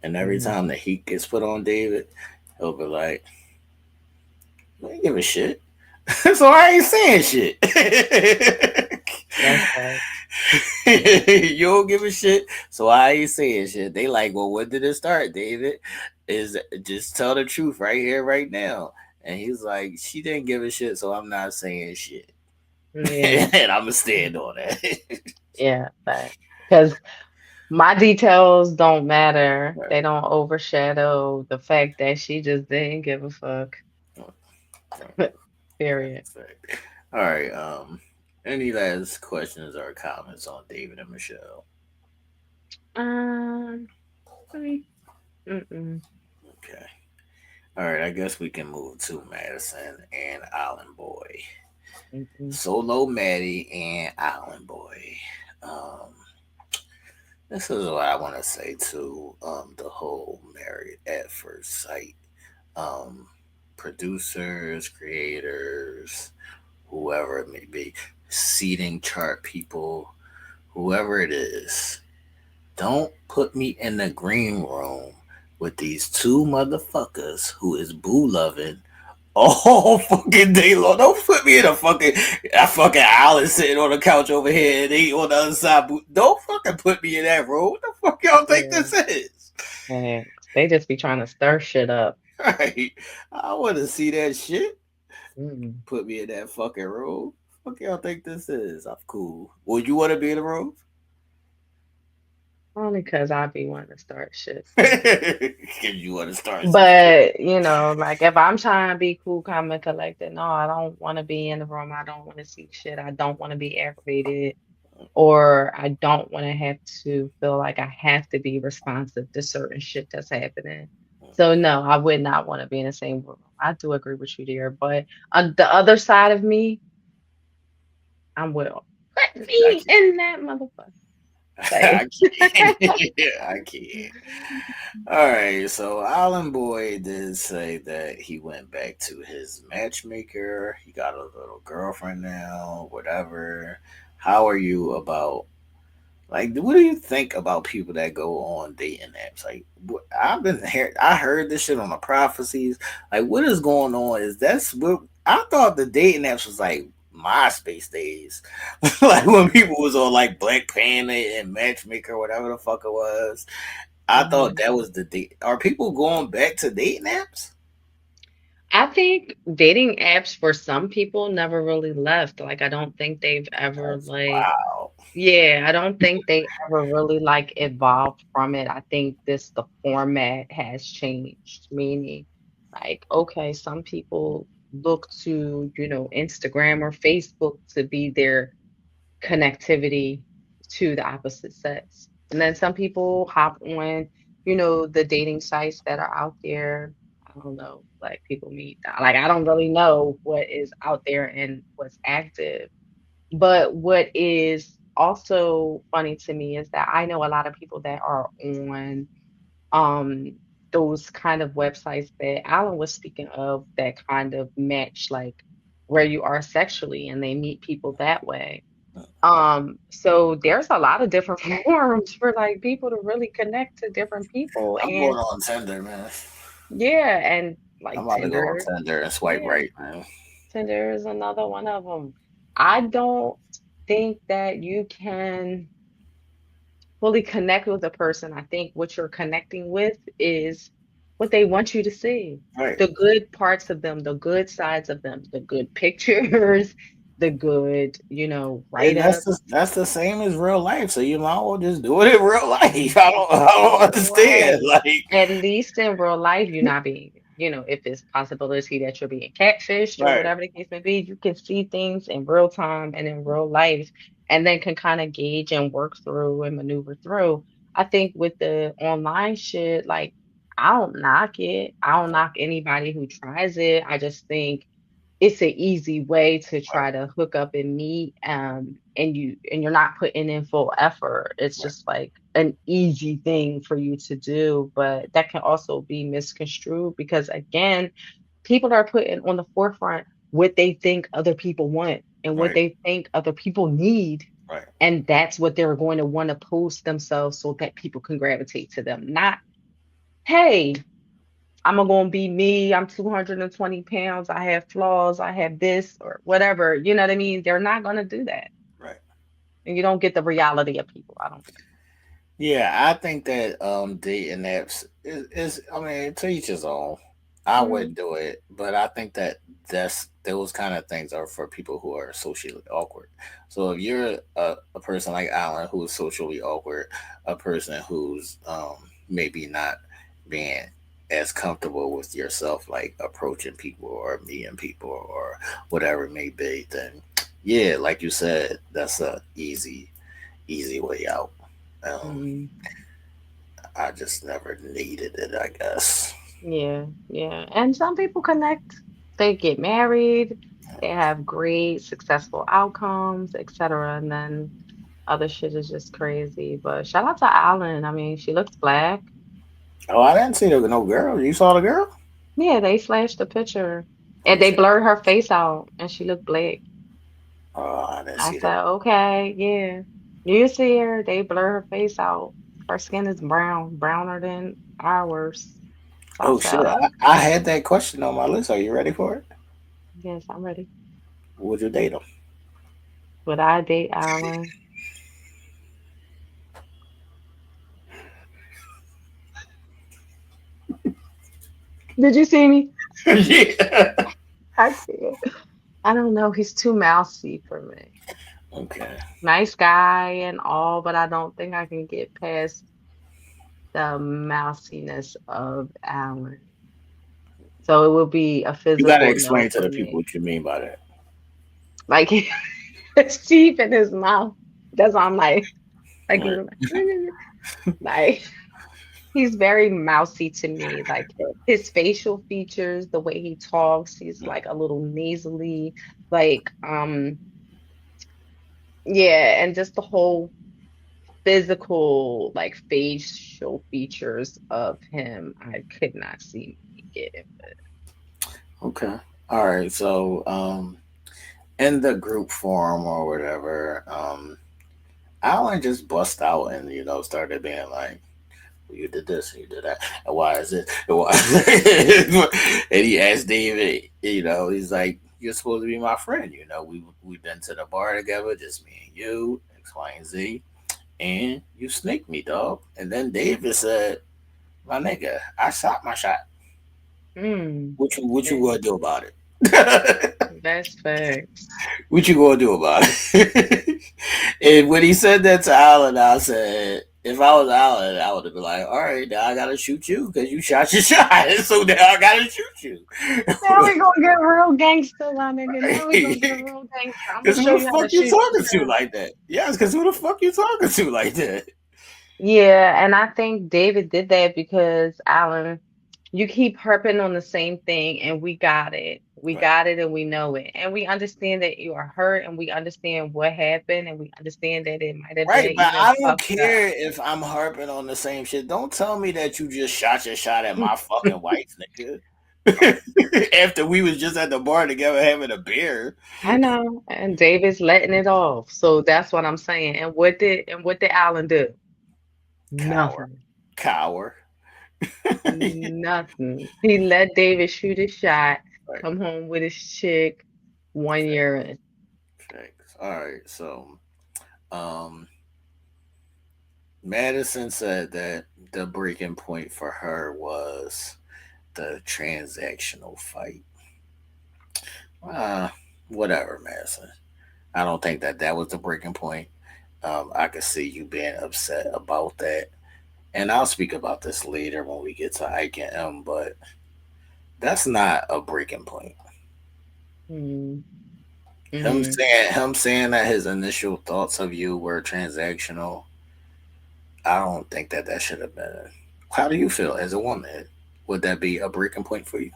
I: and every
J: Mhm.
I: time the heat gets put on David, he'll be like, "I ain't give a shit," so I ain't saying shit.
J: That's right.
I: You don't give a shit, so I ain't saying shit. They like, well, when did it start, David? Is just tell the truth right here, right now. And he's like, she didn't give a shit, so I'm not saying shit.
J: Yeah.
I: And I'm gonna stand on that.
J: Yeah. Because my details don't matter.
I: Right.
J: They don't overshadow the fact that she just didn't give a fuck. Period.
I: All right. Any last questions or comments on David and Michelle?
J: Um, really, mm-mm,
I: Okay. All right. I guess we can move to Madison and Island Boy.
J: mm-mm.
I: Solo Maddie and Island Boy. Um, this is what I want to say to the whole Married at First Sight. Um, Producers, creators, whoever it may be, seating chart people, whoever it is, don't put me in the green room with these two motherfuckers who is boo loving all fucking day long. Don't put me in a fucking island sitting on the couch over here and they on the other side. Don't fucking put me in that room. What the fuck y'all think
J: Yeah.
I: this is?
J: Thanks. They just be trying to stir shit up.
I: Right? I want to see that shit.
J: Mm.
I: Put me in that fucking room. Fuck y'all think this is? I'm cool. Would you want to be in the room?
J: Only because I be wanting to start shit too.
I: Because you want to start some shit.
J: But, like if I'm trying to be cool, calm, and collected, no, I don't want to be in the room. I don't want to see shit. I don't want to be aggravated. or I don't want to have to feel like I have to be responsive to certain shit that's happening. So no, I would not want to be in the same room. I do agree with you there, but on the other side of me, I'm will put
I: I
J: me
I: can't.
J: in that motherfucker. Like,
I: I can't. I can't. All right, so Island Boy did say that he went back to his matchmaker. He got a little girlfriend now, whatever. How are you about, like, what do you think about people that go on dating apps? Like, I've been here, I heard this shit on the prophecies. Like, what is going on? Is that's what I thought the dating apps was like MySpace days, like when people was on like Black Panther and Matchmaker, whatever the fuck it was. I thought
J: mhm.
I: that was the date. Are people going back to dating apps?
J: I think dating apps for some people never really left. Like, I don't think they've ever
I: That's
J: like,
I: wow.
J: yeah, I don't think they ever really like evolved from it. I think the format has changed, meaning like, okay, some people look to, Instagram or Facebook to be their connectivity to the opposite sex. And then some people hop on, the dating sites that are out there. I don't know, like people meet, like I don't really know what is out there and what's active. But what is also funny to me is that I know a lot of people that are on um those kind of websites that Alan was speaking of that kind of match like where you are sexually and they meet people that way. So there's a lot of different forums for like people to really connect to different people.
I: I'm
J: And
I: going on Tinder, man.
J: yeah, and
I: I'm
J: like
I: about to go on
J: Tinder,
I: Tinder and swipe
J: yeah,
I: right, man.
J: Tinder is another one of them. I don't think that you can fully connect with a person. I think what you're connecting with is what they want you to see.
I: Right.
J: The good parts of them, the good sides of them, the good pictures, the good,
I: And
J: write-ups.
I: that's the same as real life. So you might as well just do it in real life. I don't understand.
J: Right.
I: Like
J: At least in real life, you're not being, if it's possibility that you're being catfished or
I: right,
J: whatever the case may be, you can see things in real time and in real life, and then can kind of gauge and work through and maneuver through. I think with the online shit, like, I don't knock it. I don't knock anybody who tries it. I just think it's an easy way to
I: right,
J: try to hook up and meet and you're not putting in full effort. It's
I: right,
J: just like an easy thing for you to do, but that can also be misconstrued because again, people are putting on the forefront what they think other people want and what
I: right,
J: they think other people need,
I: right.
J: and that's what they're going to want to post themselves so that people can gravitate to them, not, hey, I'm gonna be me. I'm 220 pounds. I have flaws. I have this or whatever. You know what I mean? They're not gonna do that.
I: Right.
J: And you don't get the reality of people. I don't think.
I: Yeah, I think that dating apps is I mean, to each his own. I
J: Mm,
I: wouldn't do it, but I think that those kind of things are for people who are socially awkward. So if you're a person like Alan who is socially awkward, a person who's maybe not being as comfortable with yourself, like approaching people or meeting people or whatever it may be, then yeah, like you said, that's a easy way out. Um,
J: mm,
I: I just never needed it, I guess.
J: yeah, yeah. And some people connect. They get married. They have great, successful outcomes, etc. And then other shit is just crazy. But shout out to Alan. I mean, she looks black.
I: Oh, I didn't see no girl. You saw the girl?
J: Yeah, they flashed the picture
I: Let
J: and
I: me
J: they
I: check.
J: blurred her face out, and she looked black.
I: Oh, I didn't
J: I
I: see that.
J: said, okay, yeah. You see her, they blur her face out. Her skin is brown, browner than ours. So I
I: Oh
J: said,
I: shit!
J: oh,
I: I had that question on my list. Are you ready for it?
J: yes, I'm ready.
I: Would you date him?
J: Would I date Alan? Did you see me?
I: Yeah.
J: I can't. I don't know. He's too mousy for me.
I: Okay.
J: Nice guy and all, but I don't think I can get past the mousiness of Alan. So it will be a
I: You gotta
J: physical no
I: explain to
J: for
I: the people
J: me.
I: what you mean by that.
J: Like his teeth in his mouth. That's why I'm like,
I: Right.
J: like he's very mousy to me. Like his facial features, the way he talks, he's like a little nasally, like yeah, and just the whole physical, like facial features of him, I could not see me getting.
I: Okay. All right. So, in the group forum or whatever, Alan just bust out and started being like, well, "You did this, and you did that, and why is it? And why?" And he asked David, he's like, "You're supposed to be my friend. We've been to the bar together, just me and you, X, Y, and Z, and you snaked me, dog." And then David said, "My nigga, I shot my shot.
J: Mm,
I: What you
J: yeah,
I: gonna do about it?"
J: that's facts.
I: What you gonna do about it? And when he said that to Alan, I said, if I was Alan, I would have been like, all right, now I gotta shoot you because you shot your shot. So now I gotta shoot you.
J: Now we gonna get real gangster, my nigga. Now we gonna get real gangster. I'm gonna
I: Because
J: show
I: who the
J: you how to
I: fuck you
J: shoot
I: talking to
J: yourself.
I: like that? Yes, because who the fuck you talking to like that?
J: Yeah, and I think David did that because Alan, you keep harping on the same thing, and we got it. We
I: Right.
J: got it, and we know it. And we understand that you are hurt, and we understand what happened, and we understand that it might have
I: Right,
J: been
I: but
J: even
I: I don't
J: fucked up.
I: care if I'm harping on the same shit. Don't tell me that you just shot your shot at my fucking wife, nigga. After we was just at the bar together having a beer.
J: I know, and David's letting it off. So that's what I'm saying. And what did Alan do?
I: Coward.
J: Nothing.
I: Coward.
J: Nothing. He let David shoot his shot,
I: Right.
J: come home with his chick 1 year in.
I: Thanks. All right. So, um, Madison said that the breaking point for her was the transactional fight. Uh, Whatever, Madison. I don't think that was the breaking point. I could see you being upset about that. And I'll speak about this later when we get to Ike and M, but that's not a breaking point.
J: Mm,
I: Him
J: mm.
I: saying that his initial thoughts of you were transactional, I don't think that should have been. How do you feel as a woman? Would that be a breaking point for you?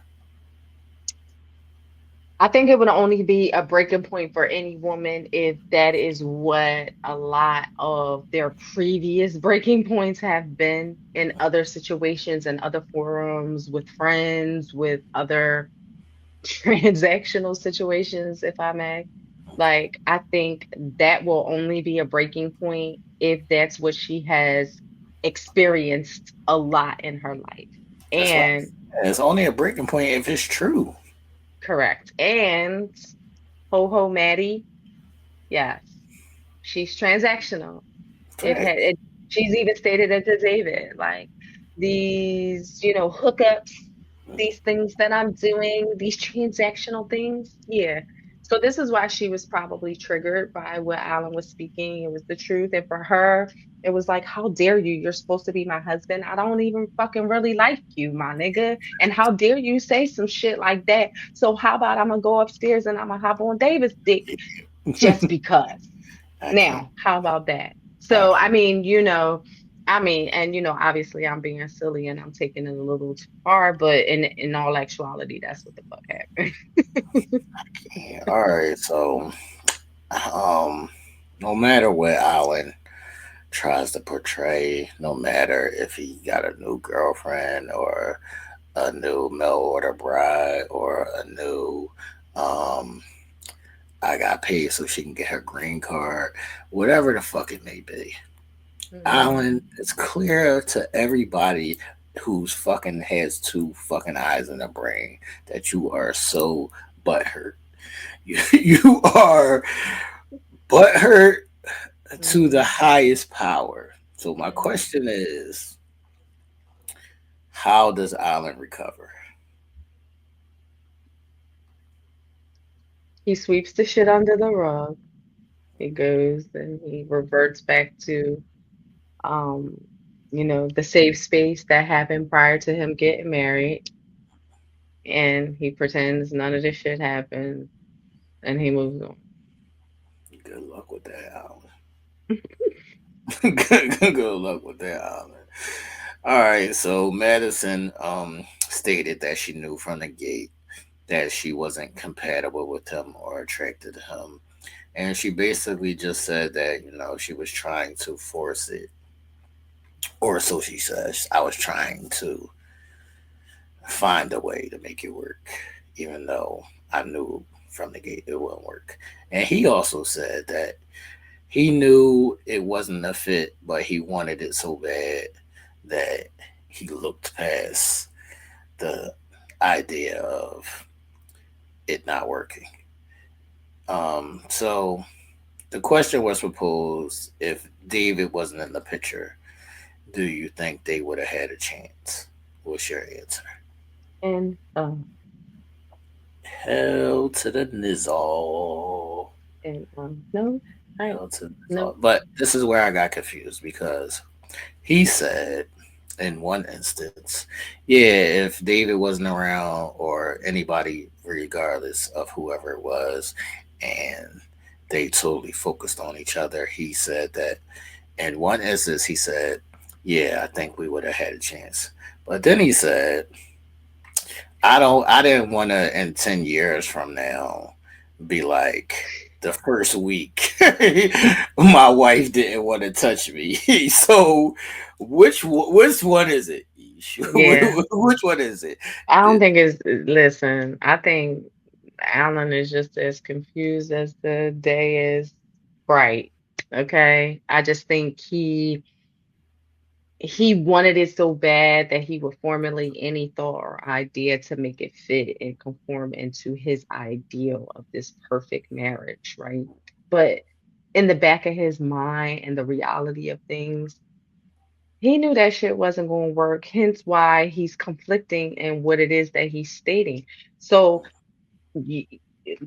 J: I think it would only be a breaking point for any woman if that is what a lot of their previous breaking points have been in other situations and other forums with friends, with other transactional situations, if I may. Like, I think that will only be a breaking point if that's what she has experienced a lot in her life.
I: That's what
J: And
I: it's only a breaking point if it's true.
J: correct. And ho ho Maddie, yes, she's transactional. It had
I: Facts.
J: she's even stated it to David, like these, hookups, these things that I'm doing, these transactional things. Yeah. So this is why she was probably triggered by what Alan was speaking. It was the truth. And for her, it was like, how dare you? You're supposed to be my husband. I don't even fucking really like you, my nigga. And how dare you say some shit like that? So how about I'm gonna go upstairs and I'm gonna hop on David's dick just because?
I: I can't.
J: Now, how about that?
I: I
J: So,
I: can't.
J: and obviously I'm being silly and I'm taking it a little too far, but in all actuality, that's what the fuck happened.
I: Yeah, all right. So, um, no matter what Alan tries to portray, no matter if he got a new girlfriend or a new mail order bride or a new um I got paid so she can get her green card, whatever the fuck it may be.
J: Mhm.
I: Alan, it's clear to everybody who's fucking has two fucking eyes in their brain that you are so butthurt. You are butthurt to the
J: Mhm.
I: highest power. So my
J: Mhm.
I: question is, how does Alan recover?
J: He sweeps the shit under the rug. He goes and he reverts back to um, the safe space that happened prior to him getting married, and he pretends none of this shit happened and he moves on.
I: Good luck with that, Alan. Good luck with that, Alan. All right, so Madison stated that she knew from the gate that she wasn't compatible with him or attracted to him. And she basically just said that, she was trying to force it. Or so she says. I was trying to find a way to make it work, even though I knew from the gate it wouldn't work. And he also said that he knew it wasn't a fit, but he wanted it so bad that he looked past the idea of it not working. So the question was proposed: if David wasn't in the picture, do you think they would have had a chance? What's your answer?
J: And
I: Hell to the nizzle.
J: no, I
I: Hell to the
J: no.
I: nizzle. But this is where I got confused because he said in one instance, yeah, if David wasn't around or anybody, regardless of whoever it was, and they totally focused on each other, he said that in one instance, he said, yeah, I think we would have had a chance. But then he said, I didn't want to in 10 years from now be like the first week my wife didn't want to touch me. So which one is it?
J: Yeah,
I: Which one is it?
J: I don't
I: Did,
J: think it's. Listen, I think Alan is just as confused as the day is bright. Okay, I just think he wanted it so bad that he would formulate any thought or idea to make it fit and conform into his ideal of this perfect marriage, right? But in the back of his mind and the reality of things, he knew that shit wasn't going to work, hence why he's conflicting in what it is that he's stating. So y-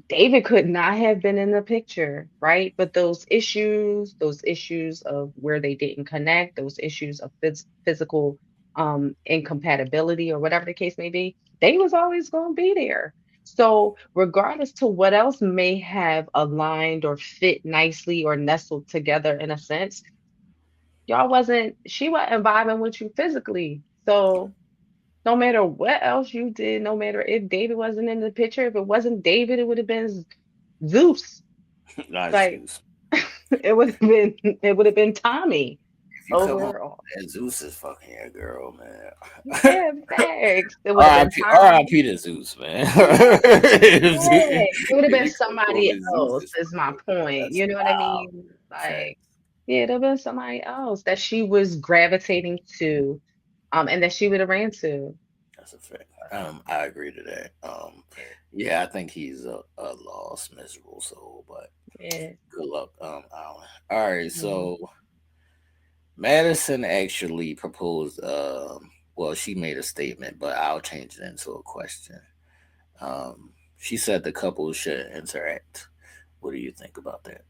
J: David could not have been in the picture, right? But those issues of where they didn't connect, those issues of physical incompatibility or whatever the case may be, they was always going to be there. So regardless to what else may have aligned or fit nicely or nestled together in a sense, she wasn't vibing with you physically. So no matter what else you did, no matter if David wasn't in the picture, if it wasn't David, it would have been Zeus.
I: not
J: Like
I: Zeus.
J: it would have been Tommy
I: If you come home,
J: over.
I: and Zeus is fucking your girl, man.
J: Yeah, facts. It would have been
I: R.I.P.
J: Tommy.
I: R.I.P. to Zeus, man.
J: Yeah,
I: if,
J: facts. It would have
I: if
J: been
I: you come home
J: somebody
I: and Zeus
J: else,
I: is
J: is my
I: fucking your girl,
J: point.
I: that's
J: You know what I
I: wow.
J: mean? Like,
I: Facts.
J: yeah, it'd have been somebody else that she was gravitating to, and that she would have ran to.
I: That's a fact. I agree to that. Yeah, I think he's a lost, miserable soul, but
J: Yeah.
I: good luck, Alan. All right,
J: Mhm.
I: so Madison actually proposed. Well, she made a statement, but I'll change it into a question. She said the couple should interact. What do you think about that?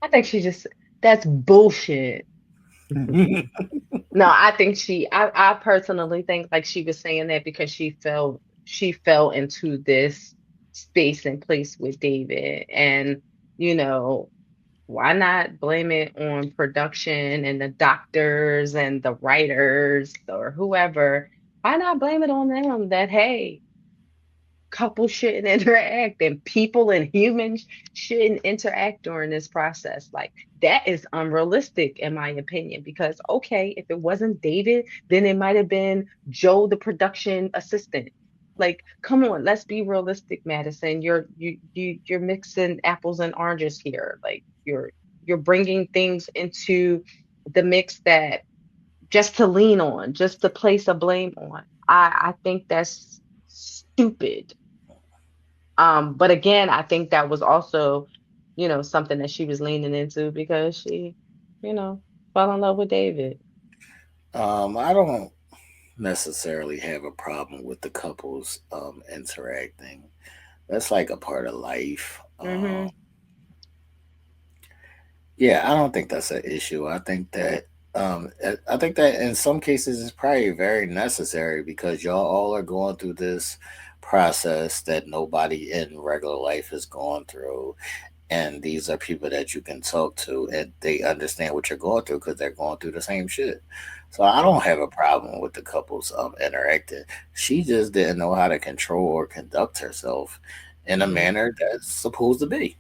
J: I think she just that's bullshit. No, I think I personally think like she was saying that because she fell into this space and place with David. And, you know, why not blame it on production and the doctors and the writers or whoever? Why not blame it on them that, hey, couples shouldn't interact and people and humans shouldn't interact during this process. Like that is unrealistic in my opinion because okay, if it wasn't David, then it might have been Joe the production assistant. Like come on, let's be realistic, Madison. You're mixing apples and oranges here. Like you're bringing things into the mix that just to lean on, just to place a blame on. I think that's stupid. But again, I think that was also, something that she was leaning into because she, you know, fell in love with David.
I: I don't necessarily have a problem with the couples interacting. That's like a part of life.
J: Mm-hmm.
I: Yeah, I don't think that's an issue. I think that in some cases it's probably very necessary because y'all all are going through this process that nobody in regular life is going through. And these are people that you can talk to and they understand what you're going through because they're going through the same shit. So I don't have a problem with the couples interacting. She just didn't know how to control or conduct herself in a
J: Mhm.
I: manner that's supposed to be.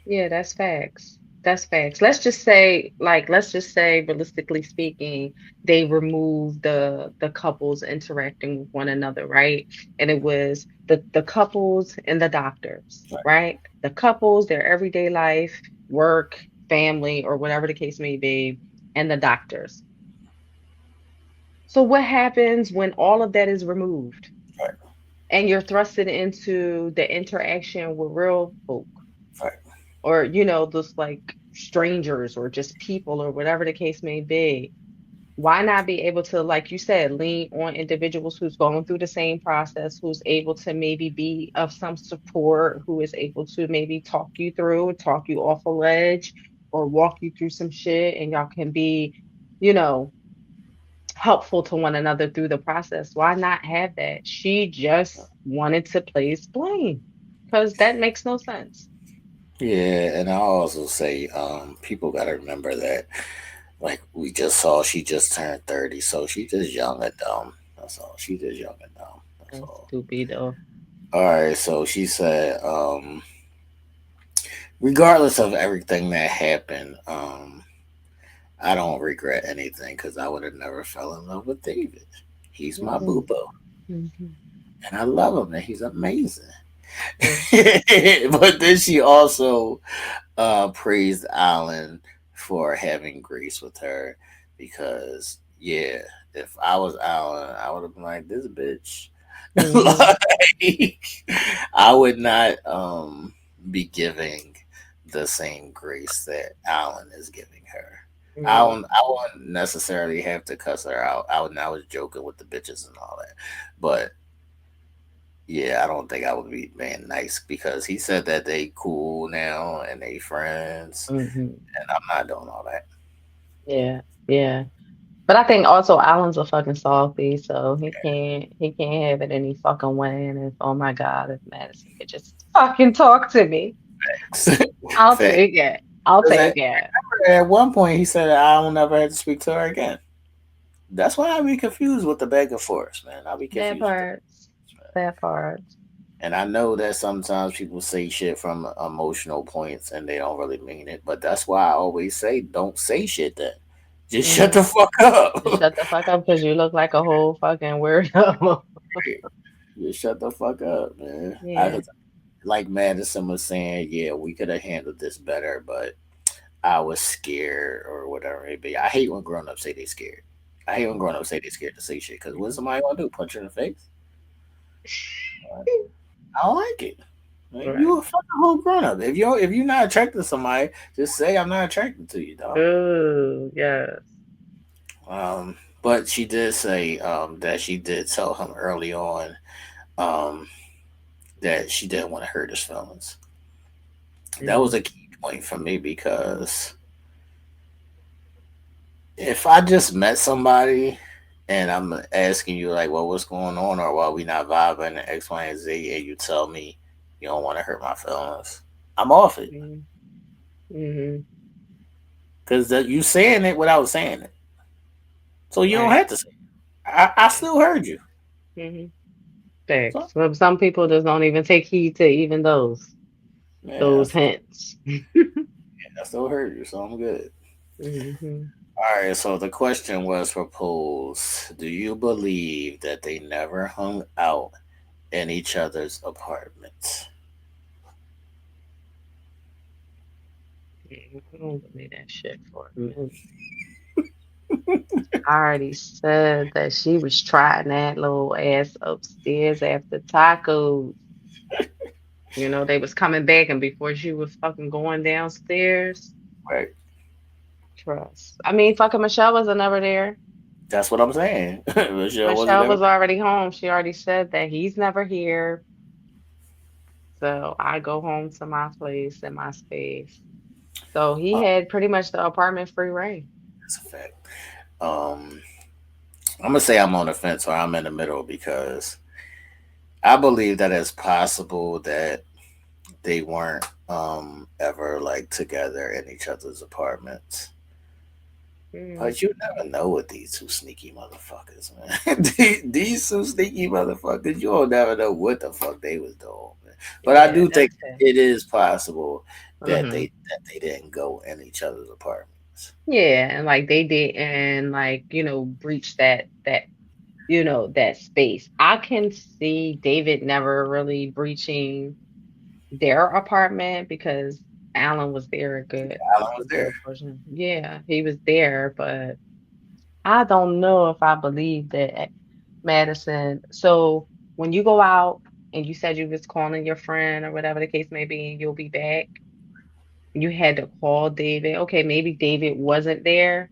J: Yeah, that's facts. That's facts. Let's just say, realistically speaking, they removed the couples interacting with one another, right? And it was the couples and the doctors,
I: Right,
J: right? The couples, their everyday life, work, family, or whatever the case may be, and the doctors. So what happens when all of that is removed
I: right,
J: and you're thrusted into the interaction with real folk?
I: right.
J: Or just like strangers or just people or whatever the case may be, why not be able to, like you said, lean on individuals who's going through the same process, who's able to maybe be of some support, who is able to maybe talk you off a ledge, or walk you through some shit, and y'all can be you know helpful to one another through the process. Why not have that? She just wanted to place blame, because that makes no sense.
I: Yeah, and I also say, people gotta remember that, like we just saw, she just turned 30, so she just young and dumb. That's all. She just young and dumb. That's
J: That's
I: all.
J: stupido.
I: All right, so she said, regardless of everything that happened, I don't regret anything because I would have never fell in love with David. He's my boo
J: Mhm.
I: boo,
J: Mhm.
I: and I love him, and he's amazing.
J: Yeah.
I: But then she also praised Alan for having grace with her because, yeah, if I was Alan, I would have been like, this bitch.
J: Mhm.
I: Like, I would not be giving the same grace that Alan is giving her.
J: Yeah.
I: I wouldn't necessarily have to cuss her out. I was joking with the bitches and all that. But yeah, I don't think I would be being nice because he said that they cool now and they friends,
J: Mhm.
I: and I'm not doing all that.
J: Yeah. Yeah. But I think also Alan's a fucking softie, so he can't have it any fucking way. And if, oh my God, if Madison could just fucking talk to me, I'll
I: Fact.
J: take it. I'll
I: 'Cause
J: take it.
I: at one point he said I will never have to speak to her again. That's why I be confused with the back and forth, man. I be
J: That
I: confused with the
J: part. That part.
I: and I know that sometimes people say shit from emotional points and they don't really mean it, but that's why I always say don't say shit then. Just shut
J: Mhm.
I: the fuck
J: Just
I: up.
J: shut the fuck up because you look like a whole fucking weirdo.
I: Just shut the fuck up, man.
J: Yeah.
I: Like Madison was saying, yeah, we could have handled this better, but I was scared or whatever it be. I hate when grown ups say they scared. I hate when grown ups say they scared to say shit because what's somebody gonna do? Punch you in the face? I don't like it. Like,
J: Right.
I: you a fucking whole grown up. If you're not attracted to somebody, just say I'm not attracted to you, dog.
J: Ooh, yes.
I: But she did say that she did tell him early on um, that she didn't want to hurt his feelings. That was
J: Mhm.
I: a key point for me because if I just met somebody and I'm asking you like, well, what's going on, or why we not vibing, and X, Y, and Z, and you tell me you don't want to hurt my feelings, I'm off it
J: Mhm. Mhm.
I: because you saying it without saying it, so you don't
J: Right.
I: have to say it. I still heard you,
J: Mhm.
I: so
J: Thanks. So some people just don't even take heed to even
I: yeah,
J: those hints.
I: I still heard you, so I'm good.
J: Mhm.
I: All right, so the question was proposed: do you believe that they never hung out in each other's apartments?
J: I don't believe that shit for a minute. I already said that she was trying that little ass upstairs after tacos. They was coming back, and before she was fucking going downstairs,
I: Right,
J: trust. I mean, fucking Michelle wasn't never there.
I: that's what I'm saying. Michelle wasn't
J: Michelle
I: there.
J: was already home. She already said that he's never here. So I go home to my place and my space. So he had pretty much the apartment free reign.
I: That's a fact. Um, I'm gonna say I'm on the fence or I'm in the middle because I believe that it's possible that they weren't ever like together in each other's apartments.
J: Mm,
I: But you never know with these two sneaky motherfuckers, man. These two sneaky motherfuckers, you don't never know what the fuck they was doing, man. But I
J: yeah,
I: do think
J: that's it.
I: it is possible
J: Hmm.
I: that they didn't go in each other's apartments.
J: Yeah, and like they did and like, breach that space. I can see David never really breaching their apartment because Alan was there
I: Alan
J: a
I: was there.
J: good portion. Yeah, he was there, but I don't know if I believe that Madison. So when you go out and you said you was calling your friend or whatever the case may be, and you'll be back, you had to call David. Okay, maybe David wasn't there,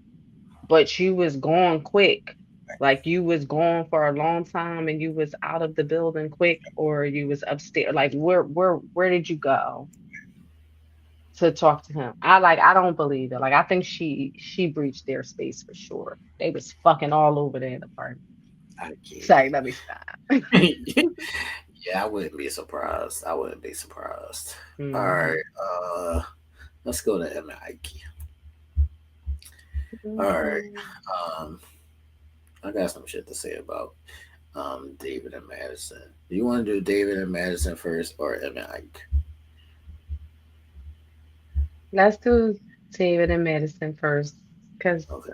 J: but you was gone quick. Like you was gone for a long time and you was out of the building quick, or you was upstairs. Like where did you go to talk to him? I don't believe it. Like I think she breached their space for sure. They was fucking all over there in the apartment.
I: I
J: Sorry, let me stop.
I: can't. Yeah, I wouldn't be surprised. I wouldn't be surprised. All right,
J: Hmm.
I: let's go to Emma Ike. All right,
J: Hmm.
I: um, I got some shit to say about David and Madison. Do you want to do David and Madison first or Emma Ike?
J: Let's do David and Madison first, because
I: Okay.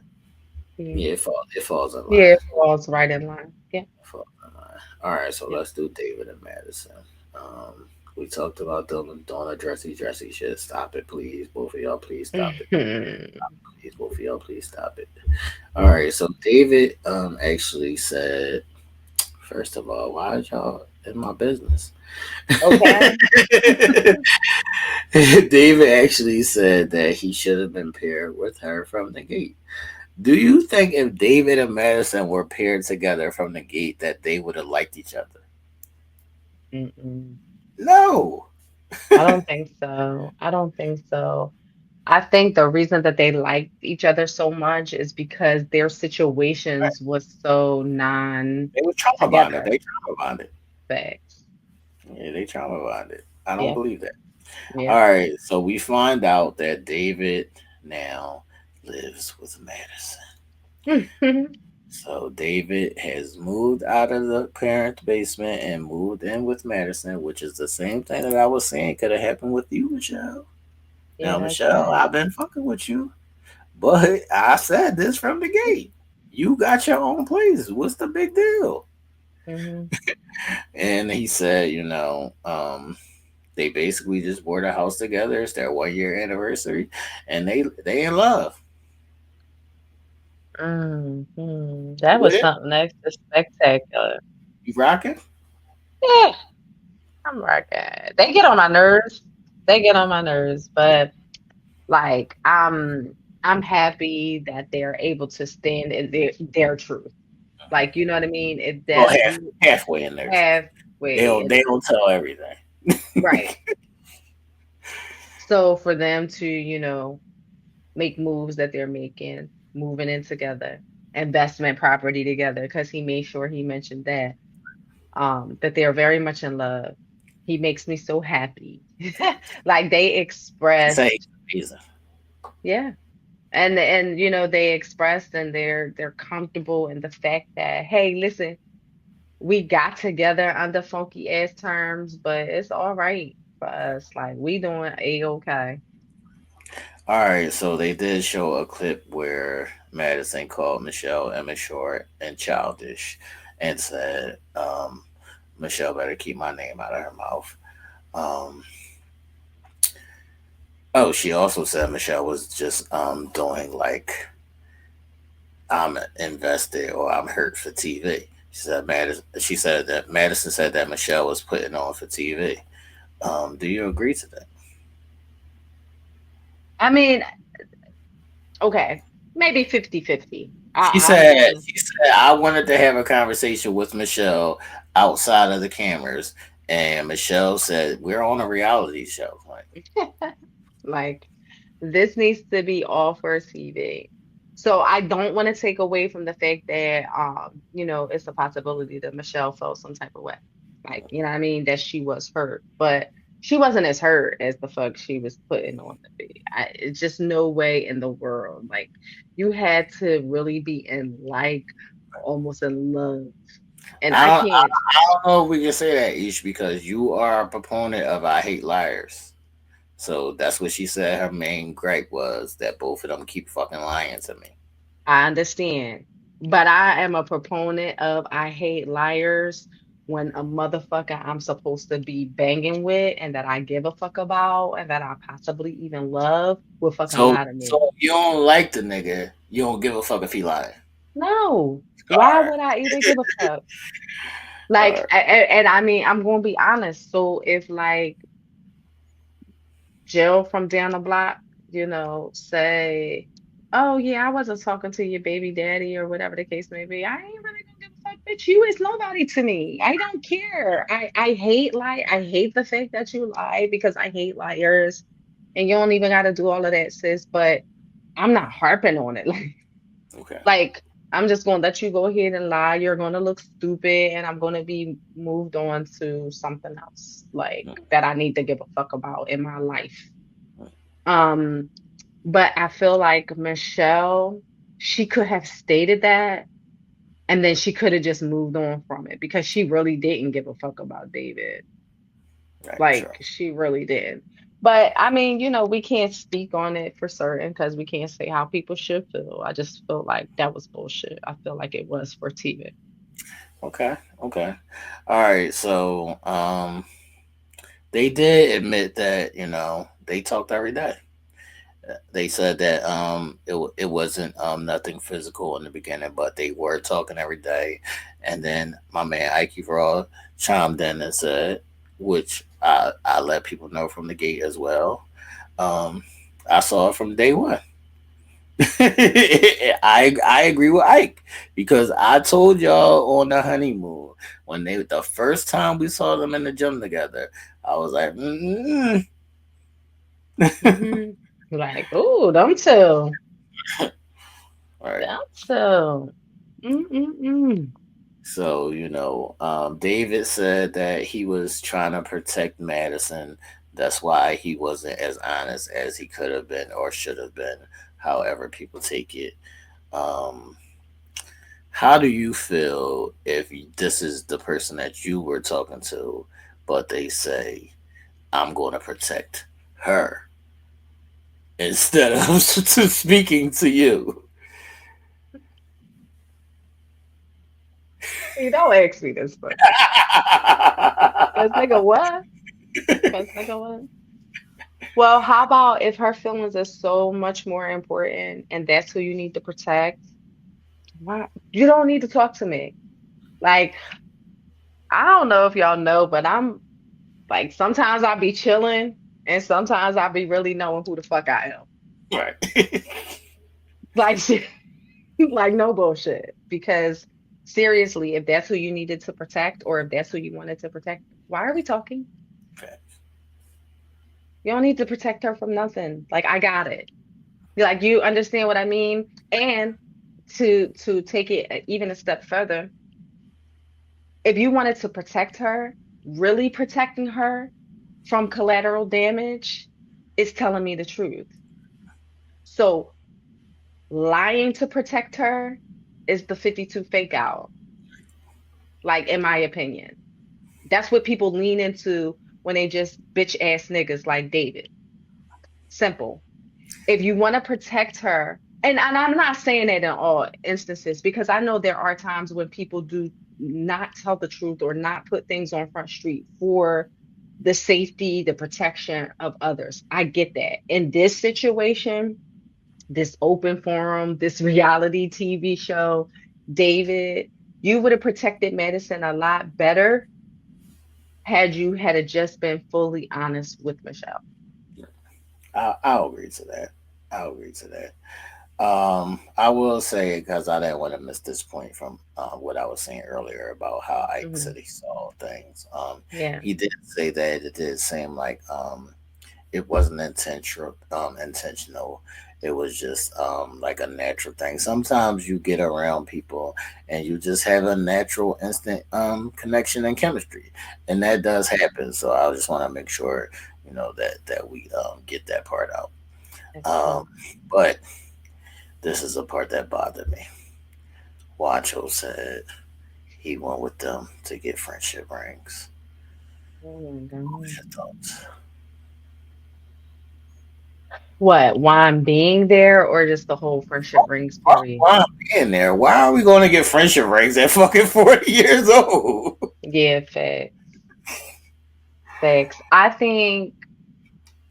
J: yeah,
I: Yeah, it falls in
J: yeah,
I: line.
J: it falls right in line. Yeah.
I: It falls in line. All right, so
J: Yeah.
I: let's do David and Madison. We talked about them doing a dressy shit. Stop it, please. Both of y'all, please stop it.
J: Mhm.
I: Please, both of y'all, please stop it. All right, so David actually said, first of all, why is y'all in my business?
J: Okay.
I: David actually said that he should have been paired with her from the gate. Do you think if David and Madison were paired together from the gate that they would have liked each other?
J: Mm-mm.
I: No.
J: I don't think so. I don't think so. I think the reason that they liked each other so much is because their situations was so
I: They were trauma bonded.
J: non-together.
I: They trauma bonded.
J: Facts.
I: Yeah, they trauma bonded. I don't
J: Yeah.
I: believe that. All
J: Yeah.
I: right, so we find out that David now lives with Madison. So David has moved out of the parent basement and moved in with Madison, which is the same thing that I was saying could have happened with you, Michelle.
J: Yeah,
I: Now,
J: that's
I: Michelle,
J: right.
I: I've been fucking with you, but I said this from the gate. You got your own place. What's the big deal?
J: Hmm.
I: And he said, they basically just bought a house together. It's their 1 year anniversary, and they in love.
J: That
I: You with
J: was
I: it?
J: something extra spectacular.
I: You rocking?
J: Yeah, I'm rocking. They get on my nerves. They get on my nerves, but like I'm happy that they're able to stand in their truth. Like, you know what I mean? It
I: Well,
J: that
I: halfway in there.
J: halfway
I: They
J: in
I: don't tell everything.
J: right. So for them to, make moves that they're making, moving in together, investment property together, because he made sure he mentioned that they are very much in love. He makes me so happy. Like they
I: He say
J: expressed,
I: he's amazing.
J: yeah. And they expressed and they're comfortable in the fact that, hey, listen, we got together under funky ass terms, but it's all right for us. Like we doing a-okay.
I: All right, so they did show a clip where Madison called Michelle immature and childish, and said, "Michelle better keep my name out of her mouth." Um, oh, she also said Michelle was just doing like I'm invested or I'm hurt for TV. She said that Madison said that Michelle was putting on for TV. Do you agree to that?
J: I mean, okay, maybe 50-50.
I: She
J: I
I: said
J: mean,
I: she said I wanted to have a conversation with Michelle outside of the cameras, and Michelle said we're on a reality show. Like,
J: like this needs to be all for TV. So I don't want to take away from the fact that it's a possibility that Michelle felt some type of way. Like, you know what I mean? That she was hurt, but she wasn't as hurt as the fuck she was putting on to be. It's just no way in the world. Like, you had to really be in like almost in love. And I can't.
I: I don't know if we can say that, Ish, because you are a proponent of I hate liars. So that's what she said her main gripe was, that both of them keep fucking lying to me.
J: I understand. But I am a proponent of I hate liars when a motherfucker I'm supposed to be banging with and that I give a fuck about and that I possibly even love will fucking
I: So
J: lie to me.
I: so you don't like the nigga, you don't give a fuck if he lying.
J: No.
I: All
J: Why
I: right.
J: would I even give a fuck?
I: All
J: Like,
I: right.
J: and I mean, I'm gonna be honest. So if like Jill from down the block, say, "Oh yeah, I wasn't talking to your baby daddy or whatever the case may be," I ain't really gonna give a fuck, bitch. You is nobody to me. I don't care. I hate lie. I hate the fact that you lie because I hate liars, and you don't even got to do all of that, sis. But I'm not harping on it.
I: Okay.
J: Like I'm just gonna let you go ahead and lie. You're gonna look stupid, and I'm gonna be moved on to something else, like that I need to give a fuck about in my life. Um, but I feel like Michelle, she could have stated that, and then she could have just moved on from it because she really didn't give a fuck about David.
I: Right,
J: Like
I: sure.
J: she really did. But I mean, we can't speak on it for certain because we can't say how people should feel. I just feel like that was bullshit. I feel like it was for TV.
I: Okay. Okay. All right. So they did admit that, they talked every day. They said that it wasn't nothing physical in the beginning, but they were talking every day. And then my man Ike Raw chimed in and said, which I let people know from the gate as well. Um, I saw it from day one. I agree with Ike because I told y'all on the honeymoon when the first time we saw them in the gym together, I was like,
J: Hmm. Like, oh, them two.
I: all right.
J: Them two. Mm-mm-mm.
I: So, David said that he was trying to protect Madison. That's why he wasn't as honest as he could have been or should have been, however people take it. Um, how do you feel if this is the person that you were talking to, but they say, I'm going to protect her instead of speaking to you?
J: You don't ask me this question. Cause nigga what? Cause nigga what? Well, how about if her feelings are so much more important and that's who you need to protect? Why you don't need to talk to me. Like, I don't know if y'all know, but I'm like sometimes I'll be chilling and sometimes I'll be really knowing who the fuck I am.
I: Right.
J: Like like no bullshit. Because seriously, if that's who you needed to protect or if that's who you wanted to protect, why are we talking? You don't need to protect her from nothing. Like I got it. Like you understand what I mean? And to take it even a step further, if you wanted to protect her, really protecting her from collateral damage is telling me the truth. So lying to protect her is the 52 fake out, like in my opinion. That's what people lean into when they just bitch ass niggas like David. Simple. If you want to protect her, and I'm not saying that in all instances, because I know there are times when people do not tell the truth or not put things on Front Street for the safety, the protection of others. I get that. In this situation, this open forum, this reality TV show, David, you would have protected Madison a lot better had you had just been fully honest with Michelle.
I: I'll agree to that. I'll agree to that. I will say because I didn't want to miss this point from what I was saying earlier about how Ike
J: Hmm.
I: said he saw things.
J: Yeah.
I: He did say that it did seem like it wasn't intentional. Intentional. It was just like a natural thing. Sometimes you get around people and you just have a natural instant connection and chemistry, and that does happen. So I just want to make sure that we get that part out. Um, but this is the part that bothered me. Wacho said he went with them to get friendship rings.
J: Oh my
I: What was
J: God.
I: your thoughts?
J: What? Why I'm being there, or just the whole friendship rings period?
I: Why being there? Why are we going to get friendship rings at fucking 40 years old?
J: Yeah, facts. Facts. I think.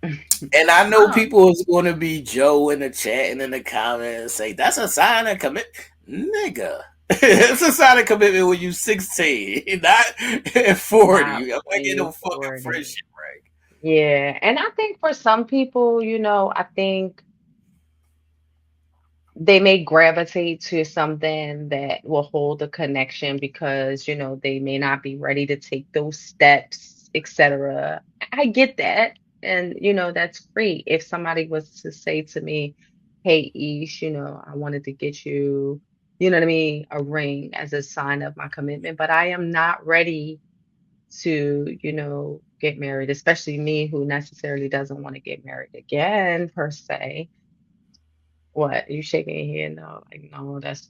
I: And I know
J: Oh,
I: people is going to be Joe in the chat and in the comments say that's a sign of commit, nigga. It's a sign of commitment when you 16, not at 40.
J: not
I: I'm not
J: when
I: getting
J: you
I: no fucking
J: 40.
I: friendship ring.
J: Yeah, and I think for some people, I think they may gravitate to something that will hold a connection because they may not be ready to take those steps, etc. I get that, and that's great. If somebody was to say to me, hey Ish, I wanted to get you, you know what I mean, a ring as a sign of my commitment, but I am not ready to get married, especially me who necessarily doesn't want to get married again per se. What? You shaking your head? No, like no, that's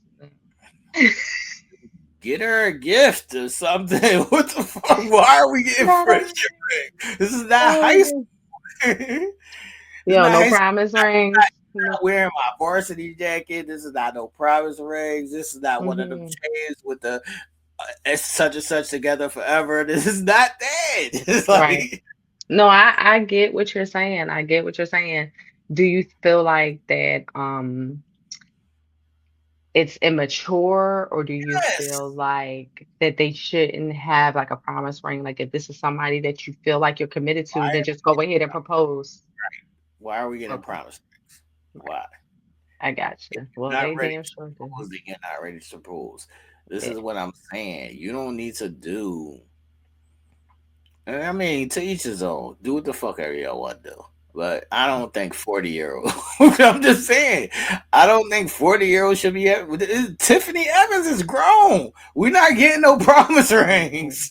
I: Get her a gift or something. What the fuck? Why are we getting friendship ring? This is not high school.
J: oh,
I: This is not
J: no
I: high school.
J: promise rings. No.
I: Not wearing my varsity jacket. This is not no promise rings. This is not one of them
J: Mhm.
I: chains with the it's such and such together forever. This is not that. It's
J: Right.
I: like
J: No, I get what you're saying. I get what you're saying. Do you feel like that it's immature, or do you
I: yes.
J: feel like that they shouldn't have like a promise ring? Like if this is somebody that you feel like you're committed to,
I: Why
J: then
I: are we
J: just go
I: getting
J: ahead and propose.
I: why are we getting
J: Okay.
I: promise rings?
J: Right.
I: Why?
J: I got
I: If
J: you.
I: you're
J: Well,
I: not
J: they
I: ready
J: damn
I: to
J: sure do.
I: propose, then you're not ready to propose. This
J: Yeah.
I: is what I'm saying. You don't need to do. I mean, to each his own. Do what the fuck ever y'all want to do. But I don't think 40-year-old. I'm just saying. I don't think 40-year-old should be. Tiffany Evans is grown. We're not getting no promise rings.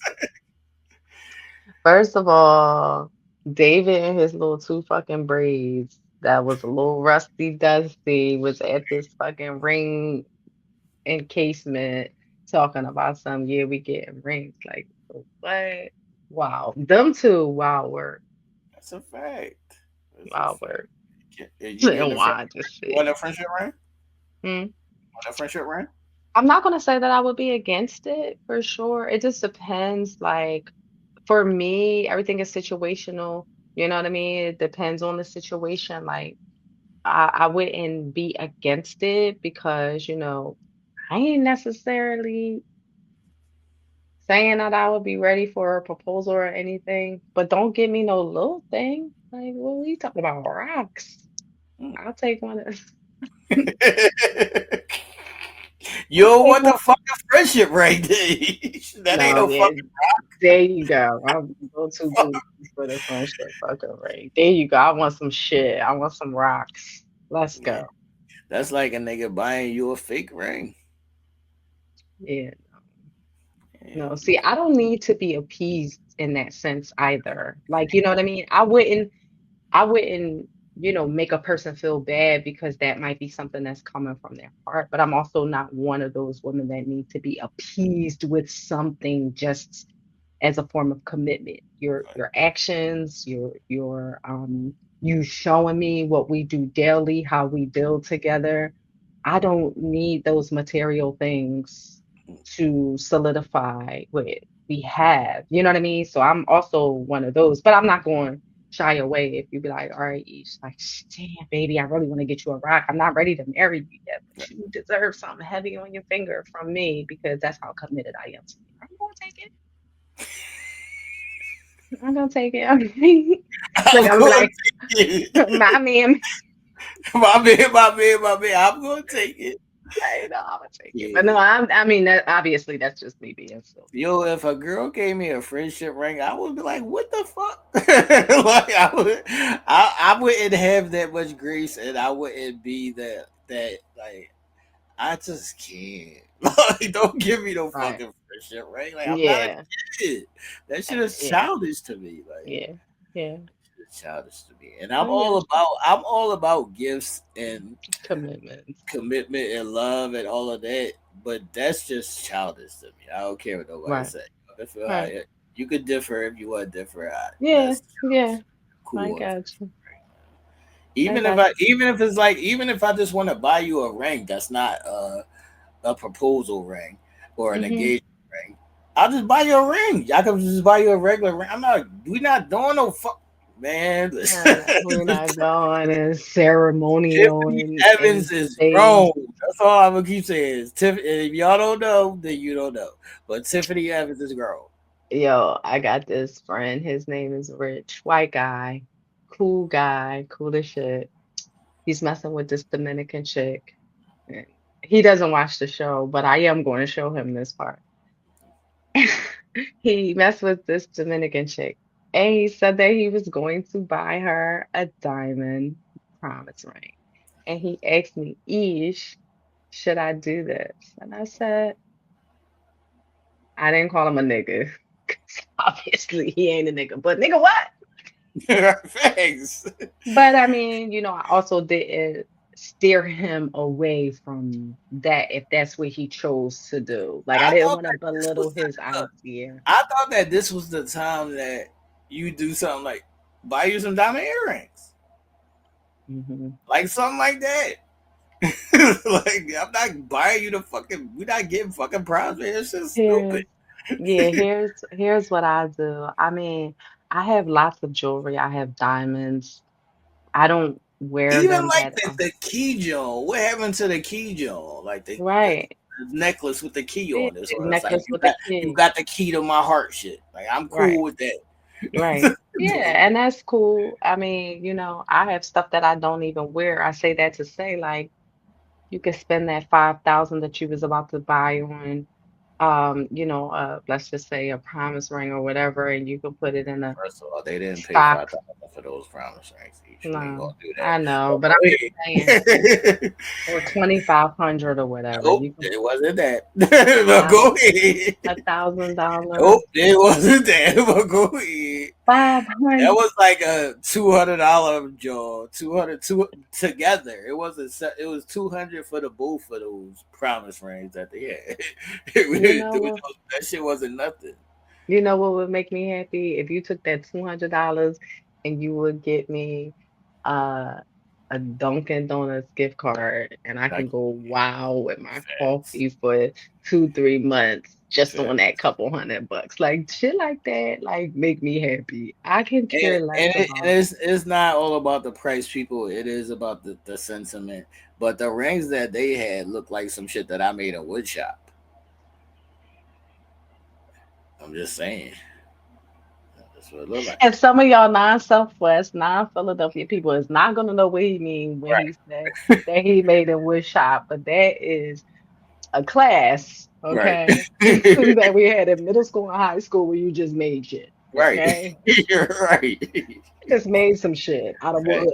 J: First of all, David and his little two fucking braids that was a little rusty dusty was at this fucking ring encasement talking about some, yeah, we getting rings. Like, what? Wow. Them two, wow work.
I: That's a fact. That's a
J: Wow
I: fact.
J: work.
I: You getting
J: And
I: a friend?
J: why this
I: You
J: shit?
I: want a friendship ring?
J: Hmm.
I: Want a friendship ring?
J: I'm not gonna say that I would be against it for sure. It just depends. Like for me, everything is situational. You know what I mean? It depends on the situation. Like I wouldn't be against it because, I ain't necessarily saying that I would be ready for a proposal or anything, but don't give me no little thing. Like, what are you talking about? Rocks.
I: Hmm.
J: I'll take one of
I: You
J: I'll
I: don't
J: take
I: want
J: one.
I: the fucking friendship ring, do you? That ain't
J: No,
I: no
J: yeah,
I: fucking
J: there you go. I'm go too goofy for the friendship fucking ring. There you go. I want some shit. I want some rocks. Let's
I: yeah.
J: go.
I: That's like a nigga buying you a fake ring.
J: Yeah.
I: Yeah.
J: No, see, I don't need to be appeased in that sense either. Like, you know what I mean? I wouldn't, make a person feel bad because that might be something that's coming from their heart. But I'm also not one of those women that need to be appeased with something just as a form of commitment. Your actions, you showing me what we do daily, how we build together. I don't need those material things to solidify what we have. You know what I mean? So I'm also one of those, but I'm not going shy away if you be like, all right, Ish, like, damn, baby, I really want to get you a rock. I'm not ready to marry you yet, but you deserve something heavy on your finger from me because that's how committed I am to you. I'm gonna take it. I'm gonna take it. Look,
I: I'm
J: I'm gonna be
I: going
J: like,
I: to take it.
J: my man,
I: My man, my man, my man. I'm going to take it.
J: I know I'm gonna take it,
I: Yeah.
J: but no, I mean, that obviously that's just me being silly.
I: Yo, if a girl gave me a friendship ring, I would be like, "What the fuck?" Like I wouldn't have that much grace, and I wouldn't be that like. I just can't. Like, don't give me no
J: Right?
I: fucking friendship ring. Like, I'm not a
J: Yeah,
I: kid. That shit is
J: yeah,
I: childish to me. Like,
J: yeah, yeah.
I: it's childish to me. And
J: I get you.
I: I'm all about gifts and
J: Commitments.
I: commitment and love and all of that. But that's just childish to me. I don't care what nobody
J: Right,
I: say. If
J: right.
I: you could differ if you want to differ.
J: Yeah,
I: That's
J: yeah.
I: childish.
J: I
I: Cool.
J: got you. I
I: Even if
J: got
I: I even if it's like even if I just want to buy you a ring that's not a proposal ring or an
J: you.
I: engagement ring, I'll just buy you a ring. I can just buy you a regular ring. We not doing no fuck, man.
J: We're not going as ceremonial
I: Tiffany
J: and
I: Evans is
J: stage.
I: grown. That's all I'm gonna keep saying. If y'all don't know, then you don't know. But Tiffany Evans is grown.
J: Yo, I got this friend. His name is Rich. White guy, cool as shit. He's messing with this Dominican chick. And he doesn't watch the show, but I am going to show him this part. He messed with this Dominican chick, and he said that he was going to buy her a diamond promise ring. And he asked me, Ish, should I do this? And I said, I didn't call him a nigga. 'Cause obviously, he ain't a nigga. But nigga, what?
I: Thanks.
J: But I mean, I also didn't steer him away from that if that's what he chose to do. Like, I
I: I
J: didn't
I: thought
J: want to
I: that this
J: belittle
I: was
J: his idea.
I: I thought that this was the time that you do something like buy you some diamond earrings,
J: Hmm.
I: like something like that. Like I'm not buying you the fucking. We're not getting fucking prizes. It's just stupid.
J: Here's, yeah, here's what I do. I mean, I have lots of jewelry. I have diamonds. I don't wear
I: Even
J: them
I: like
J: that
I: the key joint. What happened to the key joint? Like the
J: right.
I: necklace with the key
J: Yeah,
I: on it. So it's like
J: necklace with a
I: you
J: kid.
I: got the key to my heart. Shit. Like I'm
J: Right.
I: cool with that.
J: Right.
I: Like,
J: Yeah, and that's cool. I mean, I have stuff that I don't even wear. I say that to say like you could spend that 5,000 that you was about to buy on let's just say a promise ring or whatever, and you can put it in a
I: first of all, they didn't pay
J: stock.
I: 5,000 for those promise rings. Each we ain't
J: No,
I: gonna do that.
J: I know,
I: But
J: but I'm just saying,
I: go ahead.
J: or 2,500 or whatever.
I: Nope,
J: You can
I: it wasn't that.
J: a
I: But go
J: thousand,
I: ahead.
J: $1,000,
I: Nope, it wasn't that. But go ahead. That
J: 500.
I: was like a $200 job. 200 together. It wasn't. It was 200 for the both of those promise rings that they had.
J: You know what?
I: That shit wasn't nothing.
J: You know what would make me happy if you took that $200 and you would get me uh a Dunkin' Donuts gift card, and I can
I: Like
J: go wow with my
I: facts,
J: coffee for 2, 3 months just on that
I: facts.
J: couple $100. Like shit like that, like make me happy. I can care less
I: And
J: about
I: it's not all about the price, people. It is about the sentiment. But the rings that they had looked like some shit that I made in wood shop. I'm just saying. That's what it looked like.
J: and some of y'all non-Southwest, non-Philadelphia people is not gonna know what he mean when he said that he made a wood shop, but that is a class,
I: Right.
J: okay, that we had in middle school and high school where you just made shit,
I: Right.
J: okay?
I: You're right.
J: Just made some shit out of wood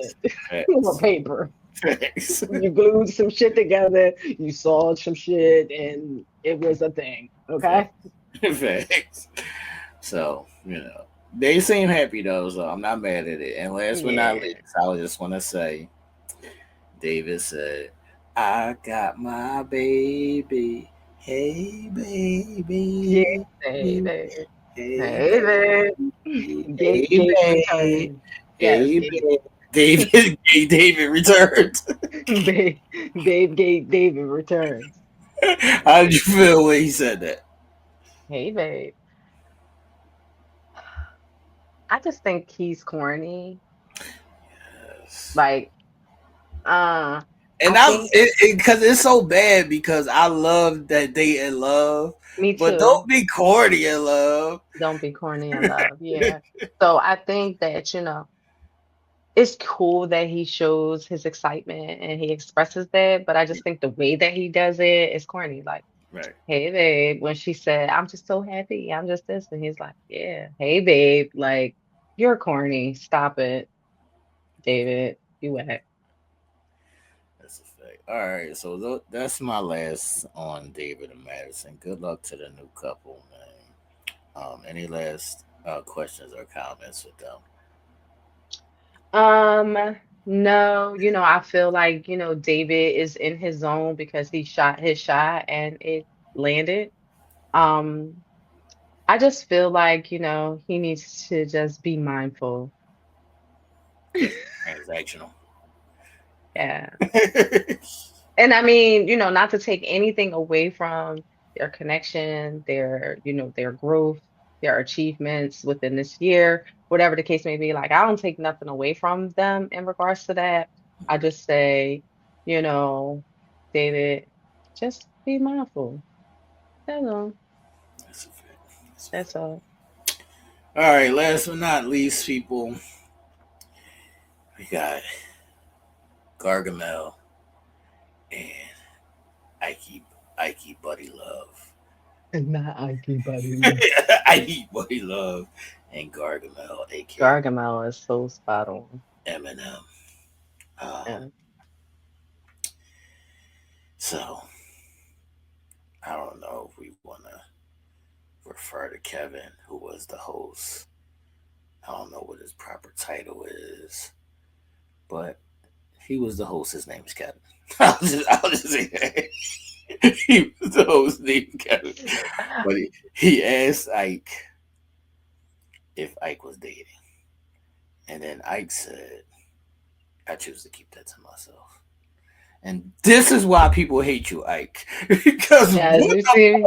I: Facts.
J: or
I: Facts.
J: paper.
I: Facts.
J: You glued some shit together, you sawed some shit, and it was a thing, okay?
I: Facts. So, they seem happy though, so I'm not mad at it. And last but not
J: Yeah.
I: least, I just want to say, David said, I got my baby. Hey,
J: Yeah,
I: baby.
J: baby.
I: Hey,
J: Hey, babe.
I: baby.
J: Gabe,
I: Hey,
J: Gabe
I: babe.
J: returns. Yes,
I: Hey,
J: Gabe.
I: babe. David returns.
J: Babe, David returns.
I: How did you feel when he said that?
J: Hey, babe. I just think he's corny.
I: Yes.
J: Like, uh,
I: And
J: I think
I: because it's so bad because I love that they in love,
J: me
I: but
J: too.
I: don't be corny in love.
J: Don't be corny in love. Yeah. So I think that, it's cool that he shows his excitement and he expresses that, but I just think the way that he does it is corny. Like,
I: Right.
J: hey babe, when she said, I'm just so happy, I'm just this, and he's like, yeah, hey babe, like, you're corny. Stop it, David. You whack.
I: That's a fact. All right, so that's my last on David and Madison. Good luck to the new couple, man. Any last questions or comments with them?
J: No, I feel like, David is in his zone because he shot his shot and it landed. Um, I just feel like, he needs to just be mindful.
I: Because transactional.
J: Yeah. And I mean, not to take anything away from their connection, their growth, their achievements within this year, whatever the case may be. Like, I don't take nothing away from them in regards to that. I just say, you know, David, just be mindful. That's all.
I: That's a fact. That's a
J: That's
I: fact.
J: all.
I: All right, last but not least, people, we got Gargamel and Ike, Ike Buddy Love.
J: Not Ike, buddy.
I: Ike Buddy Love and Gargamel, aka
J: Gargamel is so spot on.
I: Eminem. Um,
J: Yeah.
I: so I don't know if we want to refer to Kevin, who was the host. I don't know what his proper title is, but he was the host. His name is Kevin. I'll just say that. He was the host named Kevin. But he asked Ike if Ike was dating. And then Ike said, I choose to keep that to myself. And this is why people hate you, Ike. Because
J: Yeah,
I: what
J: you
I: the
J: see,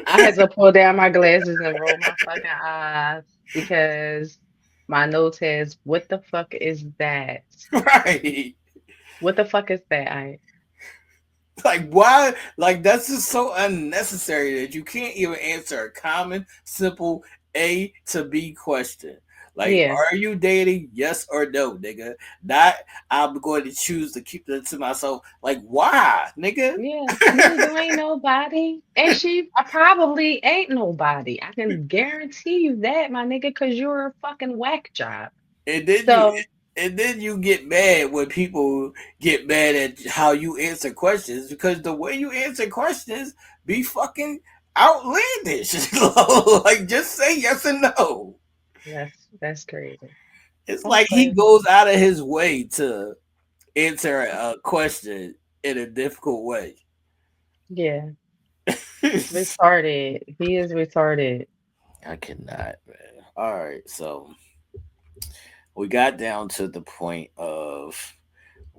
J: I had to pull down my glasses and roll my fucking eyes because my note says, "What the fuck is that?
I: right?
J: What the fuck is that?" I
I: Like why? Like that's just so unnecessary that you can't even answer a common, simple A to B question. Like,
J: Yeah,
I: are you dating? Yes or no, nigga. Not I'm going to choose to keep that to myself. Like, why, nigga?
J: yeah, nigga, you ain't nobody, and she probably ain't nobody. I can guarantee you that, my nigga, because you're a fucking whack job.
I: And then you
J: So
I: and then you get mad when people get mad at how you answer questions because the way you answer questions be fucking outlandish. Like just say yes and no.
J: that's crazy.
I: It's
J: Don't
I: like he
J: play.
I: goes out of his way to answer a question in a difficult way.
J: Yeah, retarded. He is retarded.
I: I cannot, man. All right, so we got down to the point of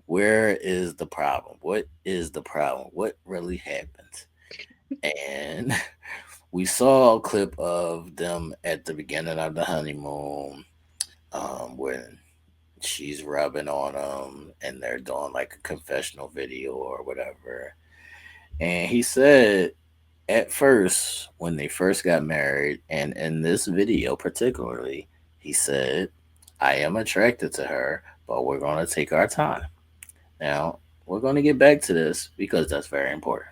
I: where is the problem? What is the problem? What really happened? And we saw a clip of them at the beginning of the honeymoon, when she's rubbing on him and they're doing like a confessional video or whatever. And he said at first, when they first got married, and in this video particularly, he said, I am attracted to her, but we're going to take our time. Now, we're going to get back to this because that's very important.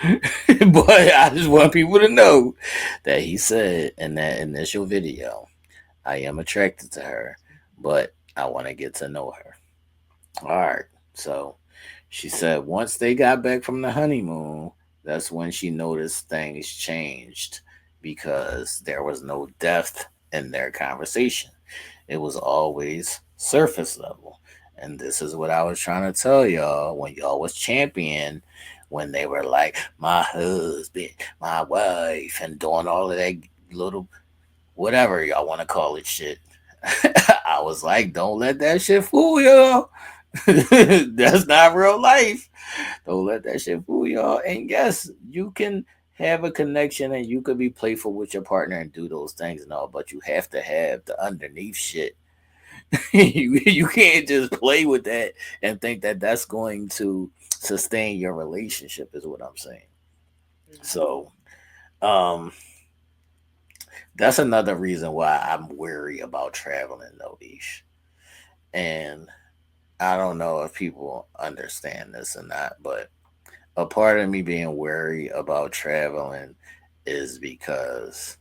I: But I just want people to know that he said in that initial video, I am attracted to her, but I want to get to know her. All right. So she said once they got back from the honeymoon, that's when she noticed things changed because there was no depth in their conversation. It was always surface level. And this is what I was trying to tell y'all when y'all was champion when they were like, my husband, my wife, and doing all of that little whatever y'all want to call it shit. I was like, don't let that shit fool y'all. That's not real life. Don't let that shit fool y'all. And yes, you can have a connection and you could be playful with your partner and do those things and all, but you have to have the underneath shit. You can't just play with that and think that that's going to sustain your relationship, is what I'm saying. So, um, that's another reason why I'm wary about traveling though, Ish. And I don't know if people understand this or not, but a part of me being wary about traveling is because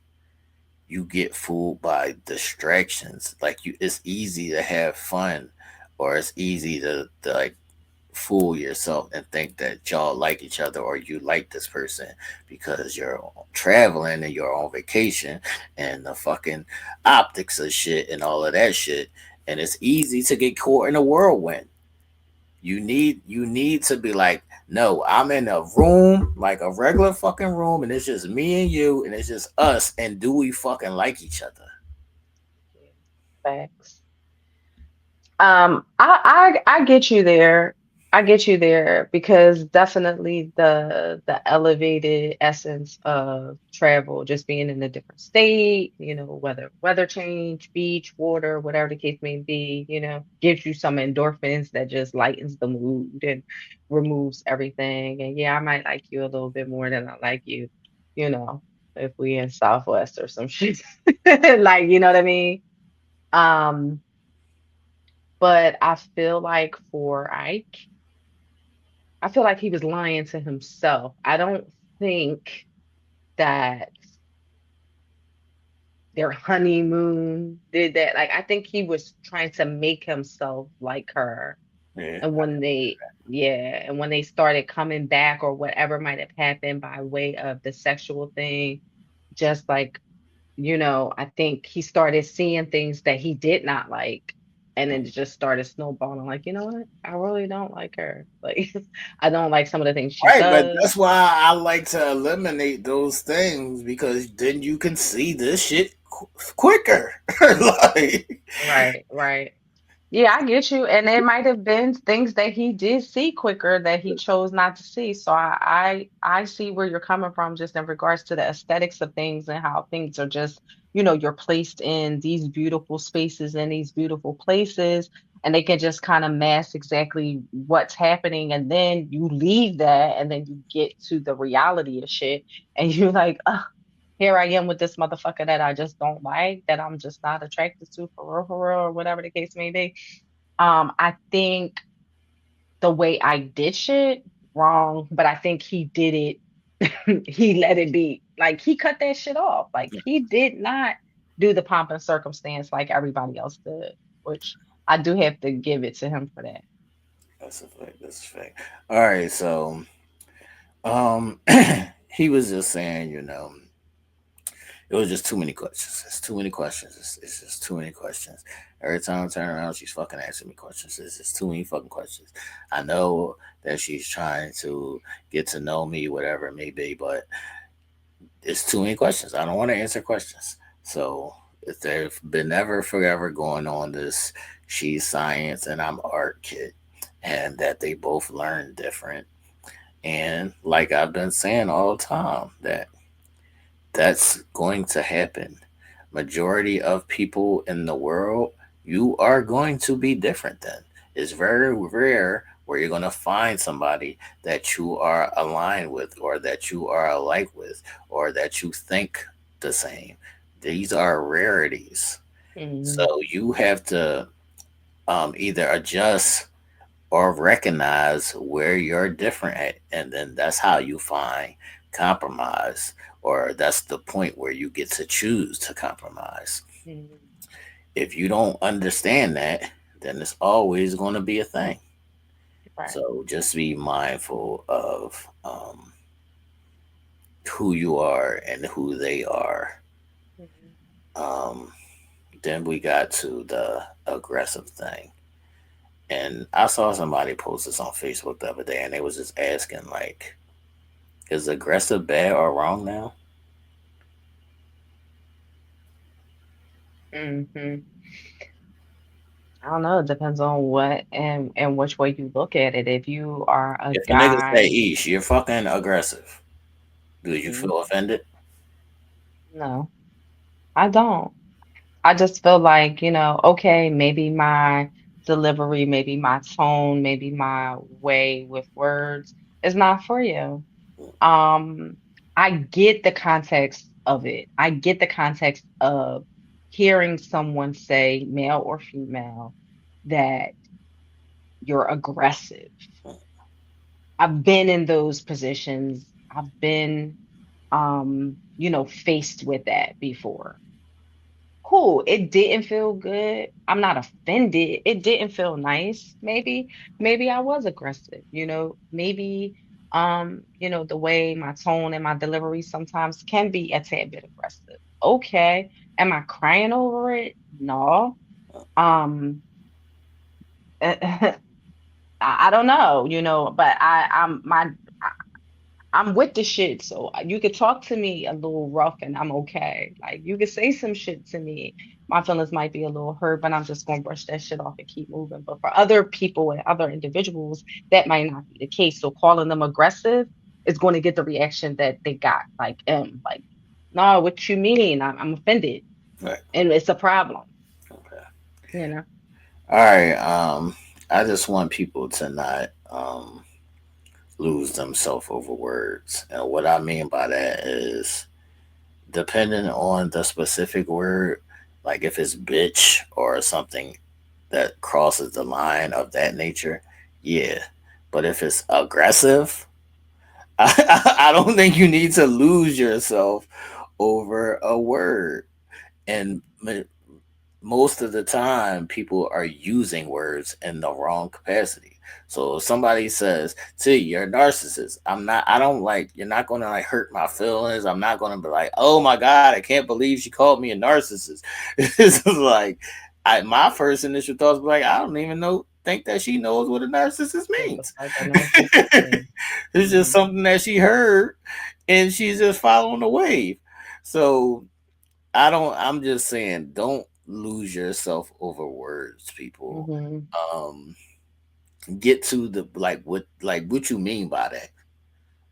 I: you get fooled by distractions. Like it's easy to have fun, or it's easy to like fool yourself and think that y'all like each other or you like this person because you're traveling and you're on vacation and the fucking optics of shit and all of that shit. And it's easy to get caught in a whirlwind. You need to be like, no, I'm in a room, like a regular fucking room, and it's just me and you, and it's just us, and do we fucking like each other?
J: Facts. I get you there. I get you there because definitely the elevated essence of travel, just being in a different state, whether weather change, beach, water, whatever the case may be, gives you some endorphins that just lightens the mood and removes everything. And yeah, I might like you a little bit more than I like you, you know, if we in Southwest or some shit. Like, you know what I mean? Um, but I feel like for Ike, I feel like he was lying to himself. I don't think that their honeymoon did that. Like, I think he was trying to make himself like her.
I: Yeah.
J: And yeah, and when they started coming back or whatever might have happened by way of the sexual thing, just like I think he started seeing things that he did not like. And then it just started snowballing. Like, you know what? I really don't like her. Like, I don't like some of the things she
I: Right, but
J: does.
I: that's why I like to eliminate those things because then you can see this shit quicker. Like,
J: Right, right. Yeah, I get you. And it might have been things that he did see quicker that he chose not to see. So I see where you're coming from just in regards to the aesthetics of things and how things are just, you're placed in these beautiful spaces and these beautiful places, and they can just kind of mask exactly what's happening. And then you leave that and then you get to the reality of shit and you're like, oh, here I am with this motherfucker that I just don't like, that I'm just not attracted to for real, or whatever the case may be. I think the way I did shit wrong, but I think he did it. He let it be. Like he cut that shit off. Like he did not do the pomp and circumstance like everybody else did, which I do have to give it to him for that.
I: that's a fact. That's a fact. All right, so um, he was just saying, it was just too many questions. It's too many questions. It's just too many questions. Every time I turn around, she's fucking asking me questions. It's just too many fucking questions. I know that she's trying to get to know me, whatever it may be, but it's too many questions. I don't want to answer questions. So if they've been ever forever going on this, she's science and I'm art kid, and that they both learn different. And like I've been saying all the time, that's going to happen. Majority of people in the world, you are going to be different then. It's very rare where you're going to find somebody that you are aligned with or that you are alike with or that you think the same. These are rarities.
J: Mhm.
I: So you have to either adjust or recognize where you're different at. And then that's how you find compromise, or that's the point where you get to choose to compromise.
J: Mhm.
I: If you don't understand that, then it's always going to be a thing.
J: Right.
I: So just be mindful of who you are and who they are.
J: Mhm.
I: Um, then we got to the aggressive thing. And I saw somebody post this on Facebook the other day, and they was just asking, like, is aggressive bad or wrong now?
J: Mhm. I don't know. It depends on what and which way you look at it. If you are a
I: If a nigga say,
J: guy,
I: Esh, you're fucking aggressive, do you
J: Mhm.
I: feel offended?
J: No, I don't. I just feel like, okay, maybe my delivery, maybe my tone, maybe my way with words is not for you. Um, I get the context of it. I get the context of hearing someone say, male or female, that you're aggressive. I've been in those positions. I've been, faced with that before. Cool. It didn't feel good. I'm not offended. It didn't feel nice. Maybe I was aggressive, maybe the way my tone and my delivery sometimes can be a tad bit aggressive. Okay. Am I crying over it? No. Um I don't know, but I'm with the shit, so you could talk to me a little rough and I'm okay. Like you could say some shit to me. My feelings might be a little hurt, but I'm just gonna brush that shit off and keep moving. But for other people and other individuals, that might not be the case. So calling them aggressive is going to get the reaction that they got. Like, no, what you mean? I'm offended,
I: Right.
J: and it's a problem.
I: Okay.
J: You know.
I: All right. I just want people to not lose themselves over words, and what I mean by that is depending on the specific word, like if it's bitch or something that crosses the line of that nature, yeah. But if it's aggressive, I don't think you need to lose yourself over a word. And most of the time people are using words in the wrong capacity. So if somebody says, "See, you're a narcissist," I don't like, you're not gonna like hurt my feelings. I'm not gonna be like, "Oh my God, I can't believe she called me a narcissist." It's like my first initial thoughts were like, I don't even think that she knows what a narcissist
J: What the
I: means.
J: fuck a narcissist is.
I: It's just
J: Mhm.
I: something that she heard and she's just following the wave. So I'm just saying, don't lose yourself over words, people.
J: Mhm.
I: Um, get to the what you mean by that.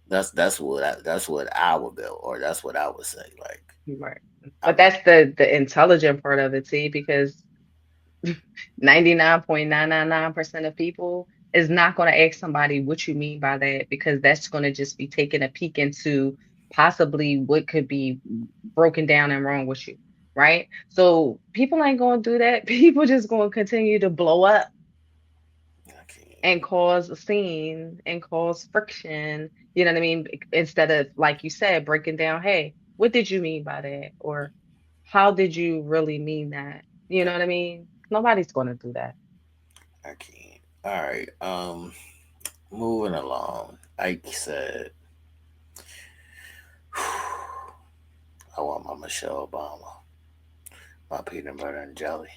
I: That's what I would go, or that's what I would say. Like,
J: Right. But
I: I'm not.
J: that's the intelligent part of it, see, because 99.999% of people is not going to ask somebody what you mean by that, because that's going to just be taking a peek into possibly what could be broken down and wrong with you, right? So people ain't going to do that. People just going to continue to blow up
I: I can't.
J: and cause a scene and cause friction. You know what I mean? Instead of, like you said, breaking down, hey, what did you mean by that? Or how did you really mean that? You know what I mean? Nobody's going to do that.
I: I can't. All right. Moving along. Ike said, "I want my Michelle Obama, my peanut butter and jelly."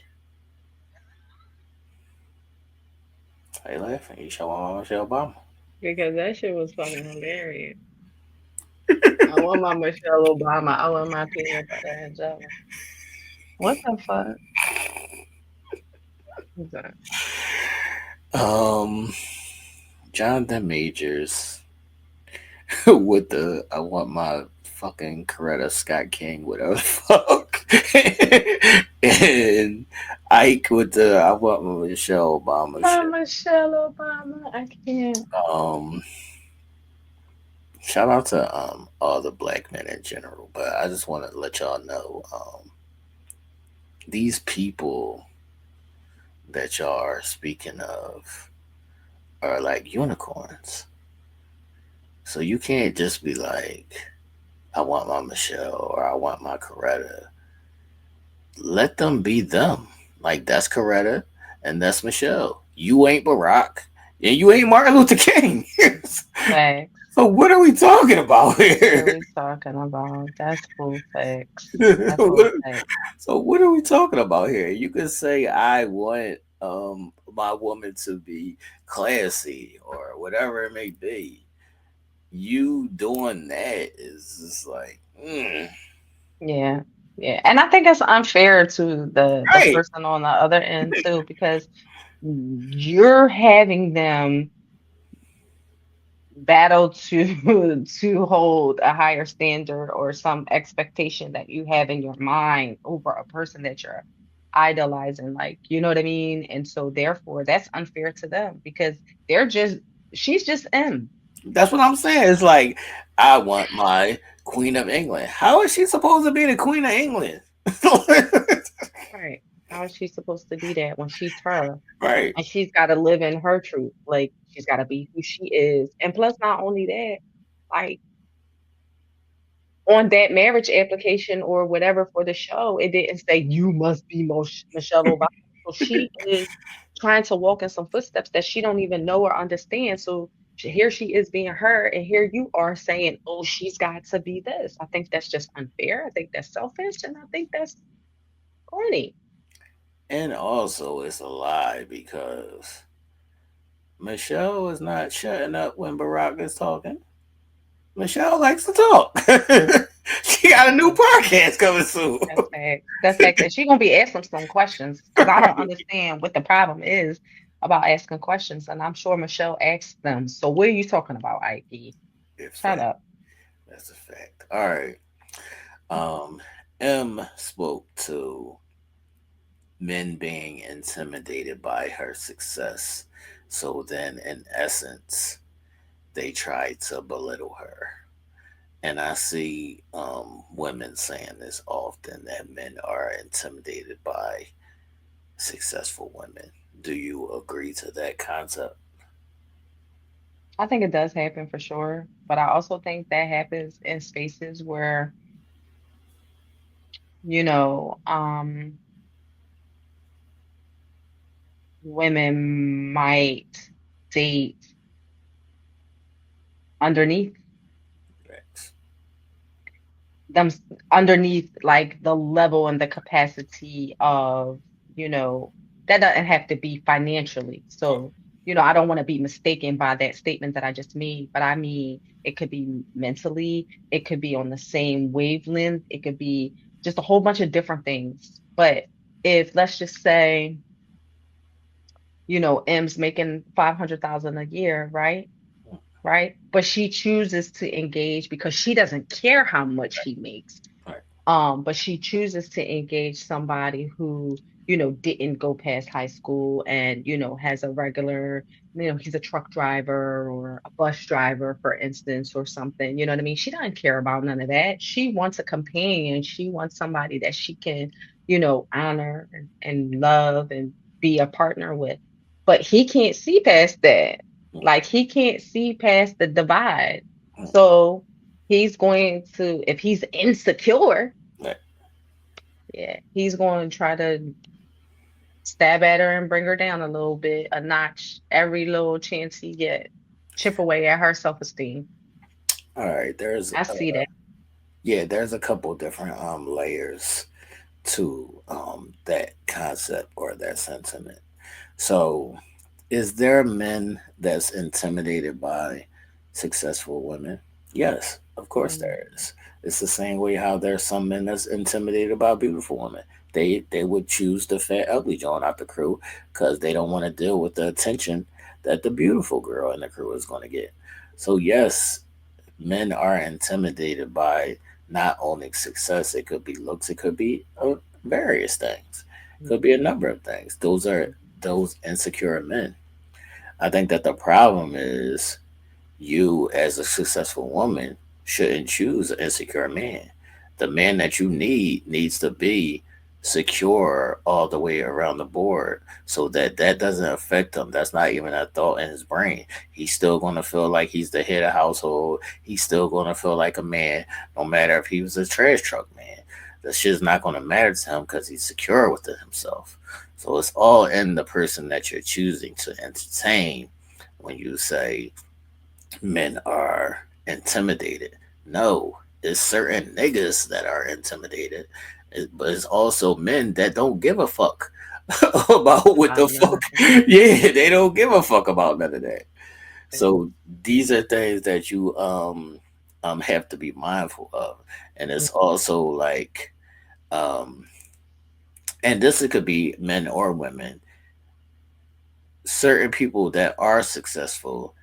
I: Are you laughing? You sure want my Michelle Obama?
J: Because that shit was fucking hilarious. I want my Michelle Obama. I want my peanut butter and jelly. What the fuck is that?
I: Um, Jonathan Majors with the "I want my fucking Coretta Scott King, whatever the fuck," and Ike with the "I want my Michelle Obama"
J: My
I: shit.
J: Michelle Obama. I can't.
I: Um, Shout out to all the black men in general, but I just want to let y'all know, these people that y'all are speaking of are like unicorns. So you can't just be like, "I want my Michelle" or "I want my Coretta." Let them be them. Like, that's Coretta and that's Michelle. You ain't Barack and you ain't Martin Luther King.
J: Facts.
I: So what are we talking about
J: What are
I: here?
J: we talking about? That's full facts. That's full
I: What-
J: facts.
I: so what are we talking about here? You could say, "I want my woman to be classy," or whatever it may be. You doing that is just like,
J: Yeah. Yeah. And I think it's unfair to the
I: right.
J: person on the other end too, because you're having them battle to to hold a higher standard or some expectation that you have in your mind over a person that you're idolizing, like, you know what I mean? And so therefore that's unfair to them because they're just she's just M.
I: That's what I'm saying. It's like, "I want my Queen of England." How is she supposed to be the Queen of England?
J: Right. How is she supposed to be that when she's her?
I: Right.
J: And she's got to live in her truth. Like, she's got to be who she is. And plus, not only that, like, on that marriage application or whatever for the show, it didn't say you must be Michelle Obama. So she is trying to walk in some footsteps that she don't even know or understand. So here she is being her, and here you are saying, "Oh, she's got to be this." I think that's just unfair. I think that's selfish, and I think that's corny.
I: And also, it's a lie because Michelle is not shutting up when Barack is talking. Michelle likes to talk. She got a new podcast coming soon.
J: That's fact. That's fact. And she gonna be asking some questions because I don't understand what the problem is about asking questions, and I'm sure Michelle asked them. So what are you talking about, Ike?
I: It's
J: Shut
I: fact.
J: up.
I: That's a fact. All right. M spoke to men being intimidated by her success. So then, in essence, they try to belittle her. And I see women saying this often that men are intimidated by successful women. Do you agree to that concept?
J: I think it does happen for sure, but I also think that happens in spaces where, you know, women might date underneath
I: Correct.
J: them, underneath like the level and the capacity of, you know, that doesn't have to be financially. So, I don't want to be mistaken by that statement that I just made, but I mean, it could be mentally, it could be on the same wavelength, it could be just a whole bunch of different things. But if let's just say, M's making 500,000 a year, right? Right? But she chooses to engage because she doesn't care how much he makes.
I: Right.
J: But she chooses to engage somebody who, didn't go past high school and, has a regular, he's a truck driver or a bus driver, for instance, or something. You know what I mean? She doesn't care about none of that. She wants a companion. She wants somebody that she can, honor and love and be a partner with. But he can't see past that. Like, he can't see past the divide. So he's going to, if he's insecure,
I: Right.
J: yeah, he's going to try to stab at her and bring her down a little bit, a notch, every little chance he get, chip away at her self-esteem.
I: All right.
J: I see that.
I: Yeah, there's a couple different layers to that concept or that sentiment. So, is there men that's intimidated by successful women? Yes, of course
J: Mm,
I: there is. It's the same way how there's some men that's intimidated by beautiful women. They would choose the fat ugly joint out the crew because they don't want to deal with the attention that the beautiful girl in the crew is going to get. So yes, men are intimidated by not only success. It could be looks. It could be various things. It could be a
J: mhm,
I: number of things. Those are those insecure men. I think that the problem is you, as a successful woman, shouldn't choose an insecure man. The man that you need needs to be secure all the way around the board so that that doesn't affect him. That's not even a thought in his brain. He's still going to feel like he's the head of household. He's still going to feel like a man, no matter if he was a trash truck man. That shit's not going to matter to him because he's secure within himself. So it's all in the person that you're choosing to entertain when you say men are intimidated. No, it's certain niggas that are intimidated, but it's also men that don't give a fuck about what the
J: about none
I: fuck.
J: of it.
I: Yeah, they don't give a fuck about none of that. So these are things that you have to be mindful of, and it's also like um, and this it could be men or women. Certain people that are successful,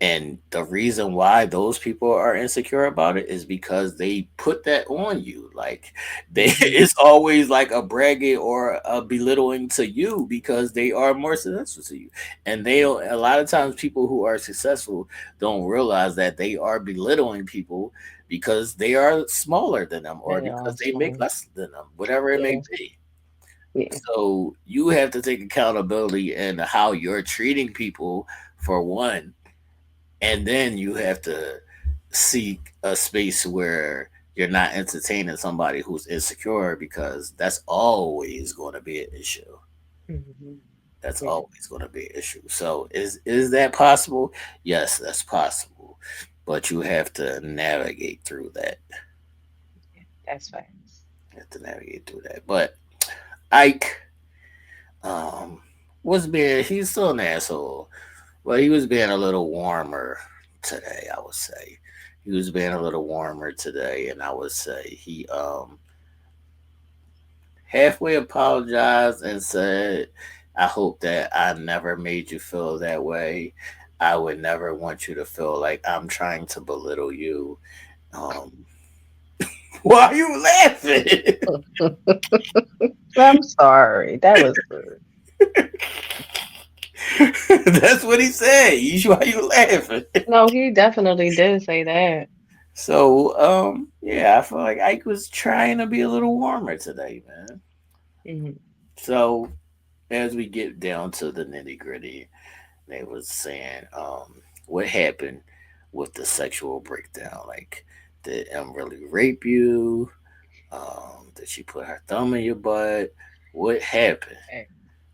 I: and the reason why those people are insecure about it is because they put that on you. Like they
J: Mhm.
I: it's always like a bragging or a belittling to you because they are more successful to you. And they don't, a lot of times people who are successful don't realize that they are belittling people because they are smaller than them or
J: They
I: because
J: are
I: they make
J: small.
I: less than them, whatever it may
J: Yeah.
I: be.
J: Yeah.
I: So you have to take accountability in how you're treating people for one, and then you have to seek a space where you're not entertaining somebody who's insecure because that's always going to be an issue.
J: Hmm.
I: That's
J: Yeah.
I: always going to be an issue. So is that possible? Yes, that's possible. But you have to navigate through that.
J: That's facts.
I: You have to navigate through that. But Ike um was being he's still an asshole. But he was being a little warmer today, I would say. He was being a little warmer today, and I would say he halfway apologized and said, I hope that I never made you feel that way. I would never want you to feel like I'm trying to belittle you. Um, why are you laughing?
J: I'm sorry. That was rude.
I: That's what he said. Why you laughing?
J: No, he definitely did say that.
I: So, yeah, I feel like Ike was trying to be a little warmer today, man.
J: Hmm.
I: So, as we get down to the nitty gritty, they was saying, what happened with the sexual breakdown? Like, did M really rape you? Did she put her thumb in your butt? What happened?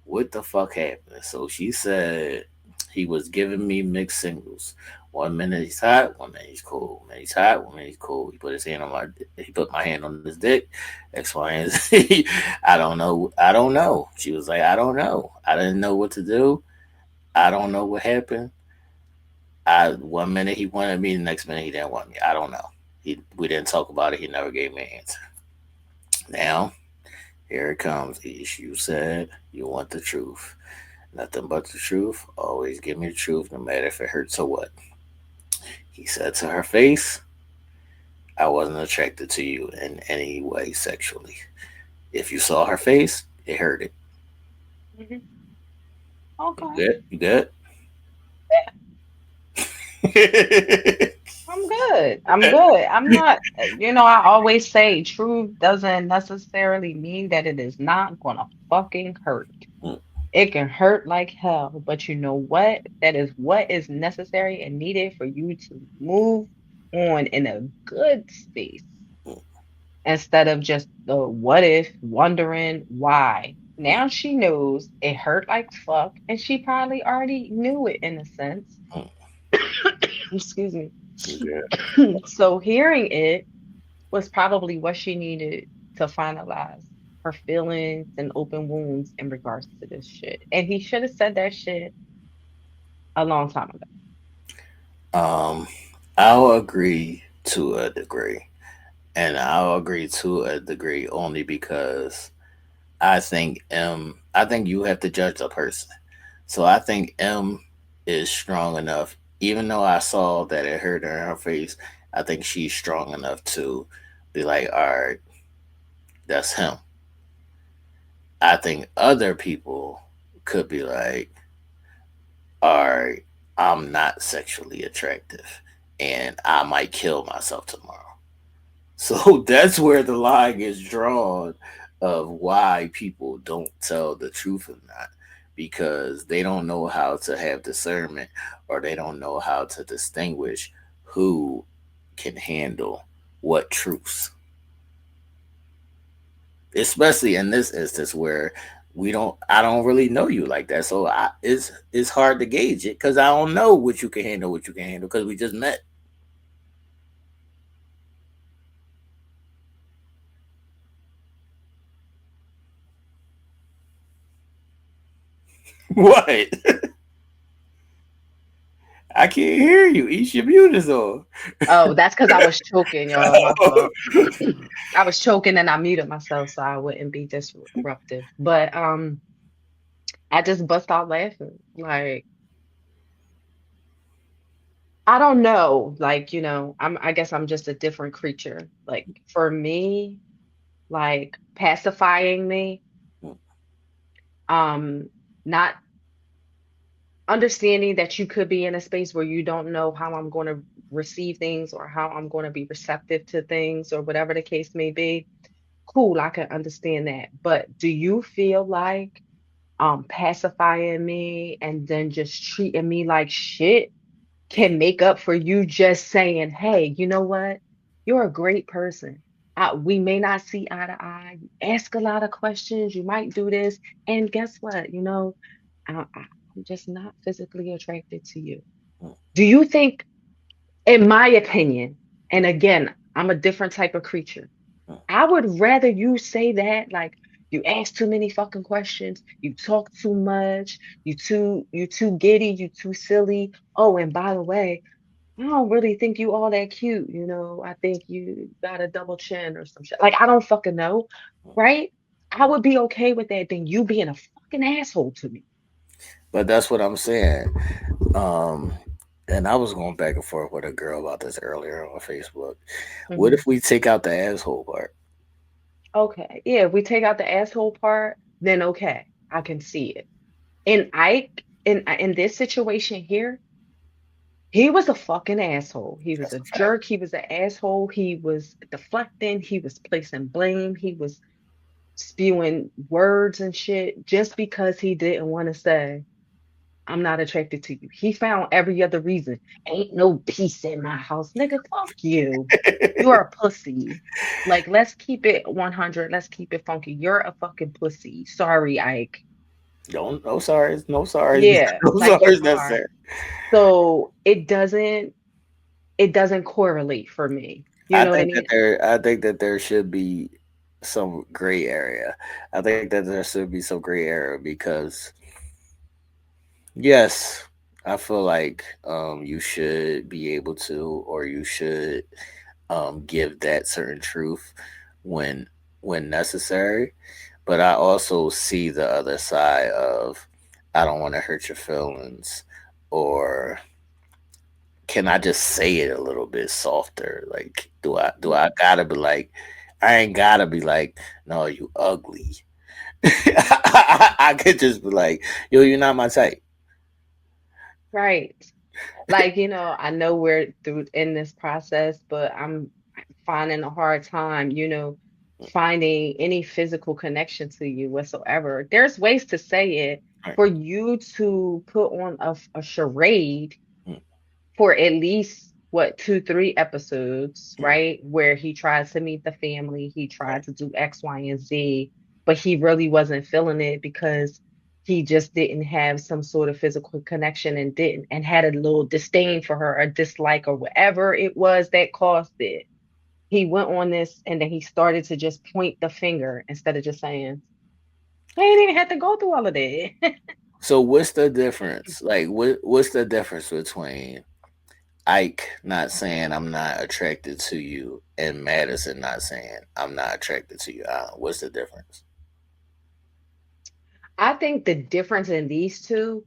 I: What the fuck happened? So she said he was giving me mixed signals. One minute he's hot, one minute he's cold. One minute he's hot, one minute he's cold. He put my hand on his dick. X, Y, and Z. I don't know. I don't know. She was like, I don't know. I didn't know what to do. I don't know what happened. I one minute he wanted me, the next minute he didn't want me. I don't know. We didn't talk about it. He never gave me an answer. Now here it comes. Ish, you said you want the truth. Nothing but the truth. Always give me the truth, no matter if it hurts or what. He said to her face, I wasn't attracted to you in any way sexually. If you saw her face, it hurted.
J: Hmm.
I: You
J: Okay.
I: good? You good?
J: I'm good. I'm good. I'm not, I always say truth doesn't necessarily mean that it is not gonna fucking hurt. It can hurt like hell, but you know what? That is what is necessary and needed for you to move on in a good space instead of just the what if, wondering why. Now she knows it hurt like fuck, and she probably already knew it in a sense. Excuse me.
I: You good?
J: So hearing it was probably what she needed to finalize her feelings and open wounds in regards to this shit. And he should have said that shit a long time ago.
I: Um, I'll agree to a degree. And I'll agree to a degree only because I think you have to judge the person. So I think M is strong enough, even though I saw that it hurt her in her face, I think she's strong enough to be like, all right, that's him. I think other people could be like, all right, I'm not sexually attractive and I might kill myself tomorrow. So that's where the line is drawn of why people don't tell the truth or not because they don't know how to have discernment or they don't know how to distinguish who can handle what truths. Especially in this instance where I don't really know you like that. So it's hard to gauge it because I don't know what you can handle because we just met. What? I can't hear you. Each your mute is on.
J: Oh, that's because I was choking, y'all. My fault. I was choking and I muted myself so I wouldn't be disruptive. But I just bust out laughing. Like, I don't know. Like, I guess I'm just a different creature. Like for me, like pacifying me, um, not understanding that you could be in a space where you don't know how I'm going to receive things or how I'm going to be receptive to things or whatever the case may be. cool, I can understand that. But do you feel like pacifying me and then just treating me like shit can make up for you just saying, hey, you know what? You're a great person. We may not see eye to eye. You ask a lot of questions. You might do this. And guess what? I'm just not physically attracted to you. Do you think, in my opinion, and again, I'm a different type of creature. I would rather you say that, like, you ask too many fucking questions, you talk too much, you too giddy, you too silly. Oh, and by the way, I don't really think you all that cute, I think you got a double chin or some shit. Like, I don't fucking know, right? I would be okay with that than you being a fucking asshole to me.
I: But that's what I'm saying. Um, and I was going back and forth with a girl about this earlier on Facebook. What
J: Mhm.
I: if we take out the asshole part?
J: Okay. Yeah, if we take out the asshole part, then okay, I can see it. In Ike, in this situation here, he was a fucking asshole. He was
I: That's
J: a
I: a fact.
J: jerk. He was an asshole. He was deflecting. He was placing blame. He was spewing words and shit just because he didn't want to say, I'm not attracted to you. He found every other reason. Ain't no peace in my house. Nigga, fuck you. You are a pussy. Like, let's keep it 100. Let's keep it funky. You're a fucking pussy. Sorry, Ike.
I: Don't no sorries, no sorries,
J: Yeah,
I: no
J: like you
I: sorries
J: are.
I: necessary.
J: So it doesn't correlate for me. You know what I mean?
I: I think that there should be some gray area. I think that there should be some gray area because yes, I feel like you should be able to, or you should give that certain truth when necessary. But I also see the other side of I don't want to hurt your feelings, or can I just say it a little bit softer? Like, do I gotta be like, I ain't gotta be like, no, you ugly. I could just be like, yo, you're not my type.
J: Right. Like, I know we're through in this process, but I'm finding a hard time, finding any physical connection to you whatsoever. There's ways to say it
I: Right.
J: for you to put on a charade
I: Mm,
J: for at least what 2, 3 episodes,
I: mm,
J: right? Where he tries to meet the family, he
I: right.
J: tried to do X, Y, and Z, but he really wasn't feeling it because he just didn't have some sort of physical connection and didn't and had a little disdain for her or dislike or whatever it was that caused it. He went on this and then he started to just point the finger instead of just saying, I ain't even had to go through all of that.
I: So what's the difference? Like, what's the difference between Ike not saying I'm not attracted to you and Madison not saying I'm not attracted to you? What's the difference?
J: I think the difference in these two,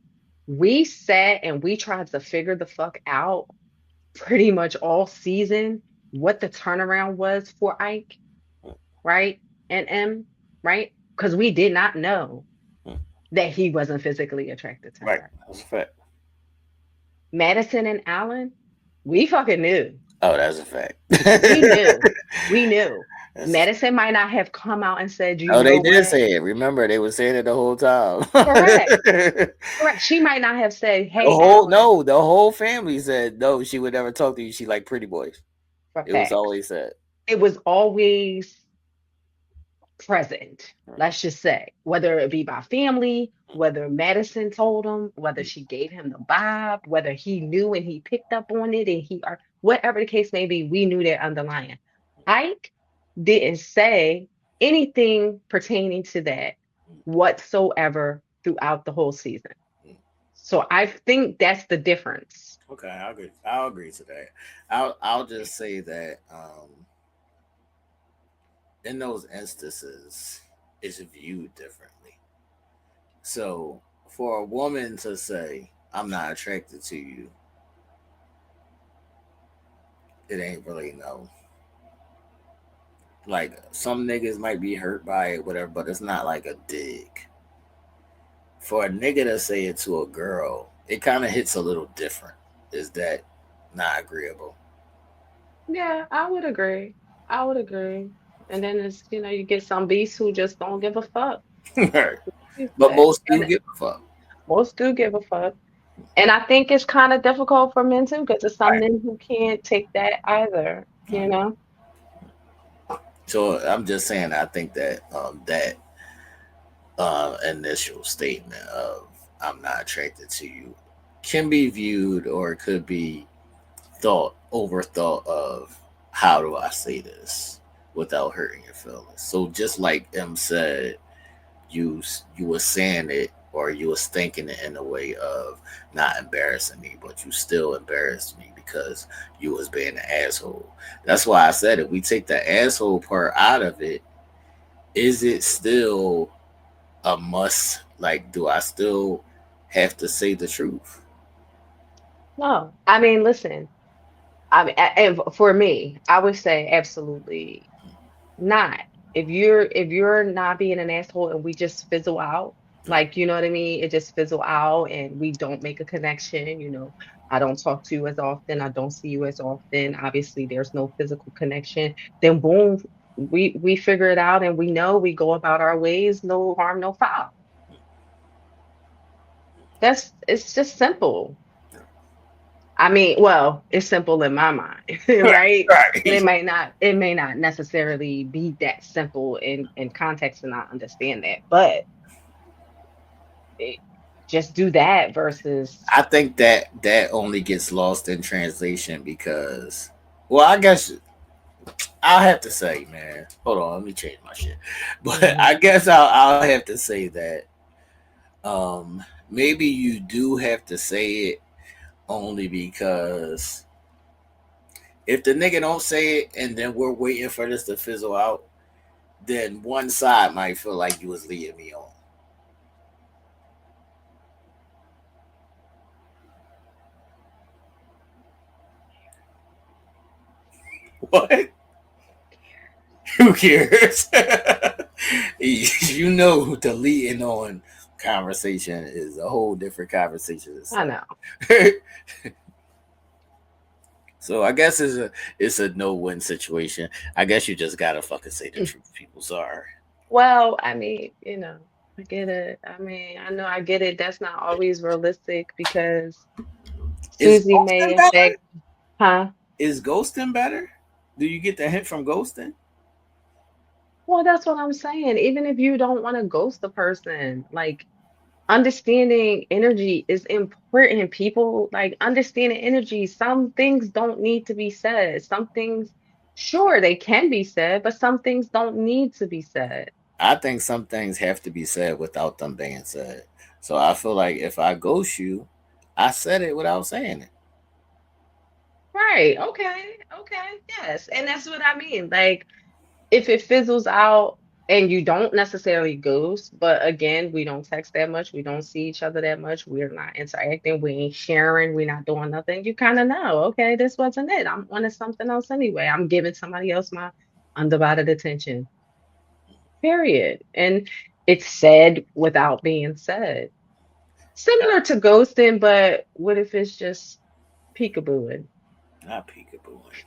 J: we sat and we tried to figure the fuck out pretty much all season what the turnaround was for Ike, right? And M, right? Because we did not know
I: Mm,
J: that he wasn't physically attracted to
I: right.
J: her.
I: That's a fact.
J: Madison and Alan, we fucking knew.
I: Oh, that's a fact.
J: We knew. We knew.
I: That's a fact.
J: Madison might not have come out and said, you
I: Oh,
J: know
I: they did
J: what?
I: say it. Remember, they were saying it the whole time.
J: Correct. Correct. She might not have said,
I: The
J: hey,
I: whole
J: Alan,
I: no, the whole family said no. She would never talk to you. She like pretty boys.
J: for
I: It was
J: facts.
I: always said.
J: It was always present, let's just say, whether it be by family, whether Madison told him, whether she gave him the vibe, whether he knew and he picked up on it and or whatever the case may be, we knew that underlying. Ike didn't say anything pertaining to that whatsoever throughout the whole season. So I think that's the difference.
I: Okay, I'll agree. I'll agree to that. I'll just say that in those instances, it's viewed differently. So for a woman to say, "I'm not attracted to you," it ain't really no. Like some niggas might be hurt by it, whatever, but it's not like a dig. For a nigga to say it to a girl, it kind of hits a little different. Is that not agreeable?
J: Yeah, I would agree. I would agree. And then it's, you get some beasts who just don't give a fuck.
I: Right.
J: You
I: But
J: say.
I: most do
J: And
I: give a fuck.
J: most do give a fuck. And I think it's kind of difficult for men too, because there's some
I: Right.
J: men who can't take that either, you
I: Right.
J: know?
I: So I'm just saying, I think that that initial statement of "I'm not attracted to you" can be viewed, or it could be overthought of, how do I say this without hurting your feelings? So just like M said, you were saying it, or you was thinking it in a way of not embarrassing me, but you still embarrassed me because you was being an asshole. That's why I said, if we take the asshole part out of it, is it still a must? Like, do I still have to say the truth?
J: No, I mean, listen, and for me, I would say absolutely not. If you're not being an asshole and we just fizzle out, like, you know what I mean? It just fizzle out and we don't make a connection, I don't talk to you as often, I don't see you as often. Obviously, there's no physical connection. Then boom, we figure it out and we know we go about our ways, no harm, no foul. It's just simple. I mean, well, it's simple in my mind, right? But
I: Right.
J: it may not necessarily be that simple in context, and I understand that. But it, just do that versus
I: I think that that only gets lost in translation because, well, I guess I'll have to say, man. Hold on, let me change my shit. But
J: Mhm.
I: I guess I'll have to say that maybe you do have to say it only because if the nigga don't say it and then we're waiting for this to fizzle out, then one side might feel like you was leading me on. What? Who cares? You know, the leading on conversation is a whole different conversation
J: I
I: itself.
J: know.
I: So I guess it's a no win situation. I guess you just gotta fucking say the truth. People, sorry.
J: Well, I mean, I get it. I mean, I know I get it. That's not always realistic because
I: Is
J: Susie may
I: ghosting
J: in
I: better?
J: fact, huh?
I: Is ghosting better? Do you get the hint from ghosting?
J: Well, that's what I'm saying. Even if you don't want to ghost the person, like understanding energy is important. People like understanding energy. Some things don't need to be said. Some things, sure, they can be said, but some things don't need to be said.
I: I think some things have to be said without them being said. So I feel like if I ghost you, I said it without saying it.
J: Right. Okay. Okay. Yes. And that's what I mean. Like, if it fizzles out and you don't necessarily ghost, but again, we don't text that much, we don't see each other that much, we're not interacting, we ain't sharing, we're not doing nothing, you kind of know, okay, this wasn't it. I'm wanting something else anyway. I'm giving somebody else my undivided attention. Period. And it's said without being said. Similar to ghosting, but what if it's just peekabooing?
I: Not peekabooing.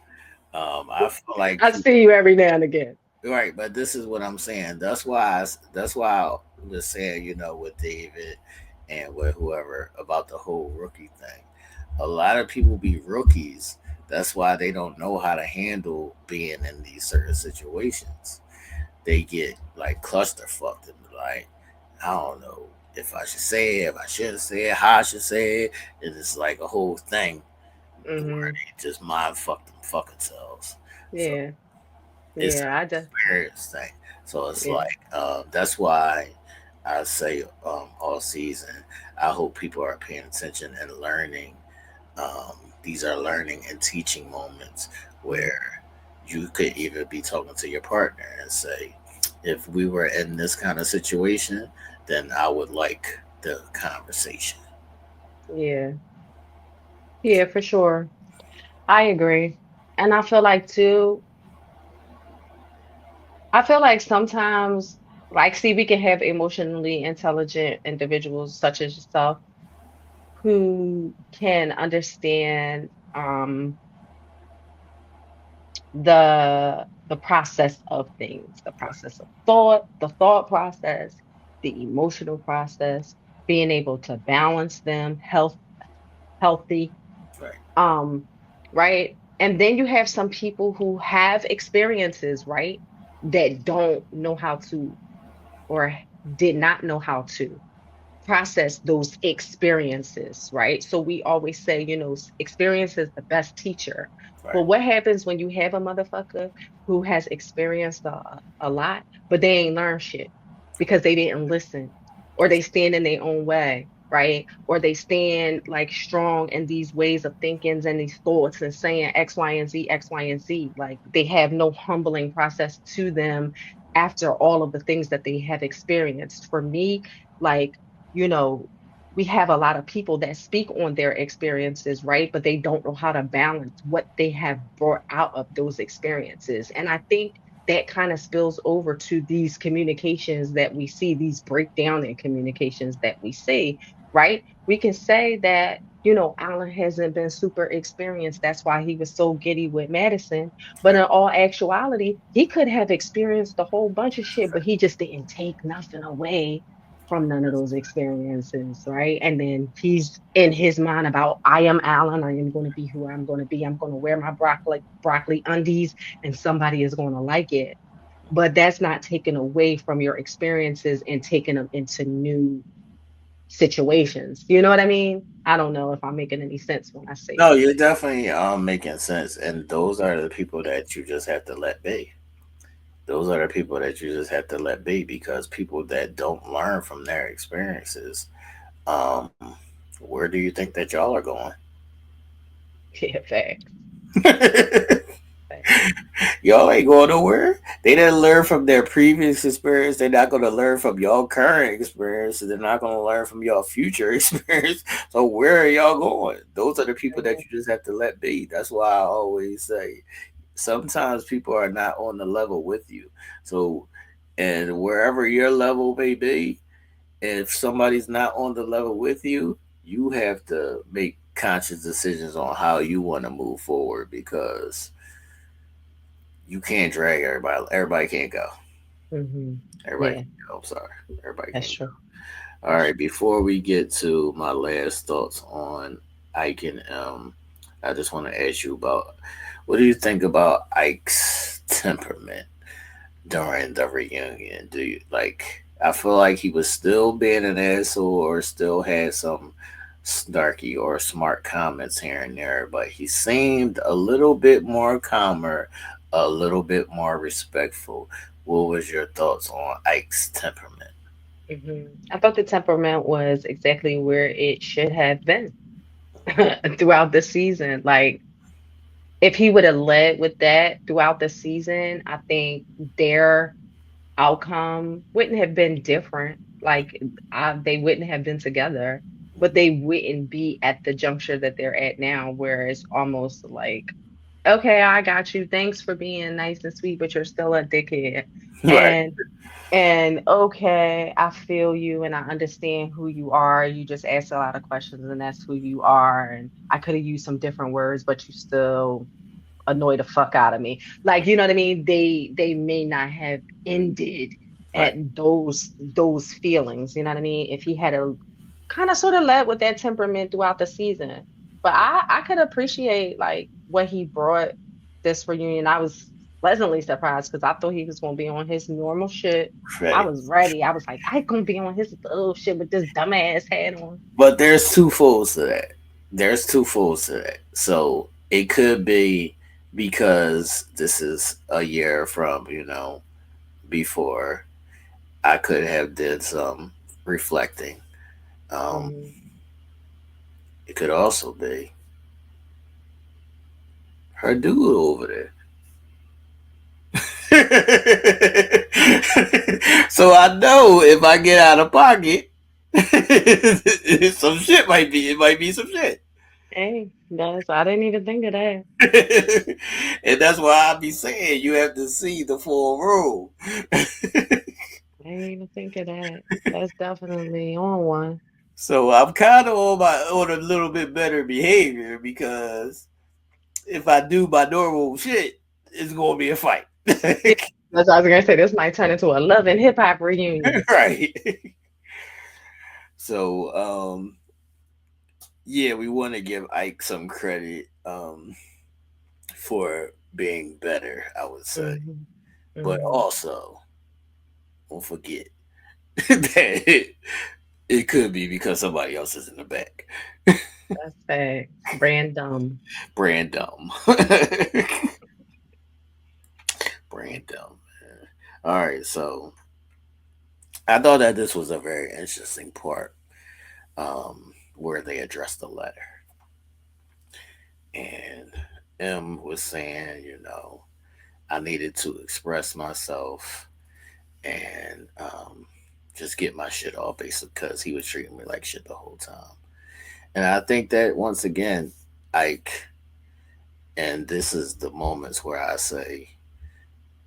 I: I feel like
J: I
I: people,
J: see you every now and again.
I: right, but this is what I'm saying. That's why I was saying, with David and with whoever about the whole rookie thing. A lot of people be rookies. That's why they don't know how to handle being in these certain situations. They get like clusterfucked and be like, I don't know if I should say it, if I shouldn't say it, how I should say it. And it's like a whole thing where
J: Hmm.
I: they just mind fuck them fucking selves. So
J: Yeah.
I: it's
J: Yeah. I just,
I: experience thing. So it's
J: yeah.
I: like that's why I say all season. I hope people are paying attention and learning. These are learning and teaching moments where you could even be talking to your partner and say, if we were in this kind of situation, then I would like the conversation.
J: Yeah. Yeah, for sure. I agree. And I feel like sometimes, like, see, we can have emotionally intelligent individuals such as yourself who can understand the process of things, the process of thought, the thought process, the emotional process, being able to balance them, healthy,
I: Right.
J: um, right? And then you have some people who have experiences, right, that don't know how to or did not know how to process those experiences, right? So we always say, experience is the best teacher. But
I: Right.
J: what happens when you have a motherfucker who has experienced a lot, but they ain't learned shit because they didn't listen, or they stand in their own way, right? Or they stand like strong in these ways of thinkings and these thoughts and saying X, Y, and Z, X, Y, and Z. Like they have no humbling process to them after all of the things that they have experienced. For me, like, you know, we have a lot of people that speak on their experiences, right? But they don't know how to balance what they have brought out of those experiences. And I think that kind of spills over to these communications that we see, these breakdown in communications that we see, right? We can say that, Alan hasn't been super experienced. That's why he was so giddy with Madison. But in all actuality, he could have experienced a whole bunch of shit, but he just didn't take nothing away from none of those experiences, right? And then he's in his mind about I am Alan, I am going to be who I'm going to be. I'm going to wear my broccoli undies and somebody is going to like it. But that's not taken away from your experiences and taking them into new situations. You know what I mean? I don't know if I'm making any sense when I say
I: No,
J: that.
I: you're definitely making sense, and those are the people that you just have to let be. Those are the people that you just have to let be, because people that don't learn from their experiences, um, where do you think that y'all are going?
J: Yeah, facts. Facts.
I: Y'all ain't going nowhere. They didn't learn from their previous experience. They're not going to learn from y'all current experience. They're not going to learn from y'all future experience. So where are y'all going? Those are the people that you just have to let be. That's why I always say sometimes people are not on the level with you. So, and wherever your level may be, if somebody's not on the level with you, you have to make conscious decisions on how you want to move forward, because you can't drag everybody. Everybody can't go.
J: Hmm.
I: Everybody
J: Yeah,
I: can't go. I'm sorry. Everybody
J: that's
I: can't go.
J: true.
I: All
J: That's
I: right.
J: true.
I: Before we get to my last thoughts on Ike and I just want to ask you about, what do you think about Ike's temperament during the reunion? Do you like? I feel like he was still being an asshole, or still had some snarky or smart comments here and there, but he seemed a little bit more calmer, a little bit more respectful. What was your thoughts on Ike's temperament?
J: I thought the temperament was exactly where it should have been throughout the season. Like, if he would have led with that throughout the season, I think their outcome wouldn't have been different. Like, they wouldn't have been together, but they wouldn't be at the juncture that they're at now, where it's almost like, okay, I got you. Thanks for being nice and sweet, but you're still a dickhead.
I: Right.
J: And okay, I feel you and I understand who you are. You just asked a lot of questions and that's who you are. And I could have used some different words, but you still annoy the fuck out of me. Like, you know what I mean? They may not have ended
I: Right.
J: at those feelings. You know what I mean? If he had a kind of sort of led with that temperament throughout the season. But I could appreciate like what he brought this reunion. I was pleasantly surprised because I thought he was gonna be on his normal shit. I
I: Right.
J: was ready. I was like, I gonna be on his little shit with this dumbass hat on.
I: But there's two folds to that. There's two folds to that. So it could be because this is a year from, before. I could have did some reflecting. Um,
J: Mhm.
I: it could also be her dude over there. So I know if I get out of pocket, some shit might be. It might be some shit.
J: Hey, that's I didn't even think of that.
I: And that's why I be saying you have to see the full room.
J: I didn't even think of that. That's definitely on one.
I: So I'm kind of on a little bit better behavior, because if I do my normal shit, it's gonna be a fight.
J: That's what I was gonna say. This might turn into a love and hip hop reunion.
I: Right. So yeah, we want to give Ike some credit for being better, I would say. But also don't forget that it could be because somebody else is in the back.
J: That's fact. Brand dumb.
I: Brand dumb. Brand dumb. Man. All right, so I thought that this was a very interesting part where they addressed the letter. And M was saying, you know, I needed to express myself and just get my shit off basically because he was treating me like shit the whole time. And I think that once again, Ike, and this is the moments where I say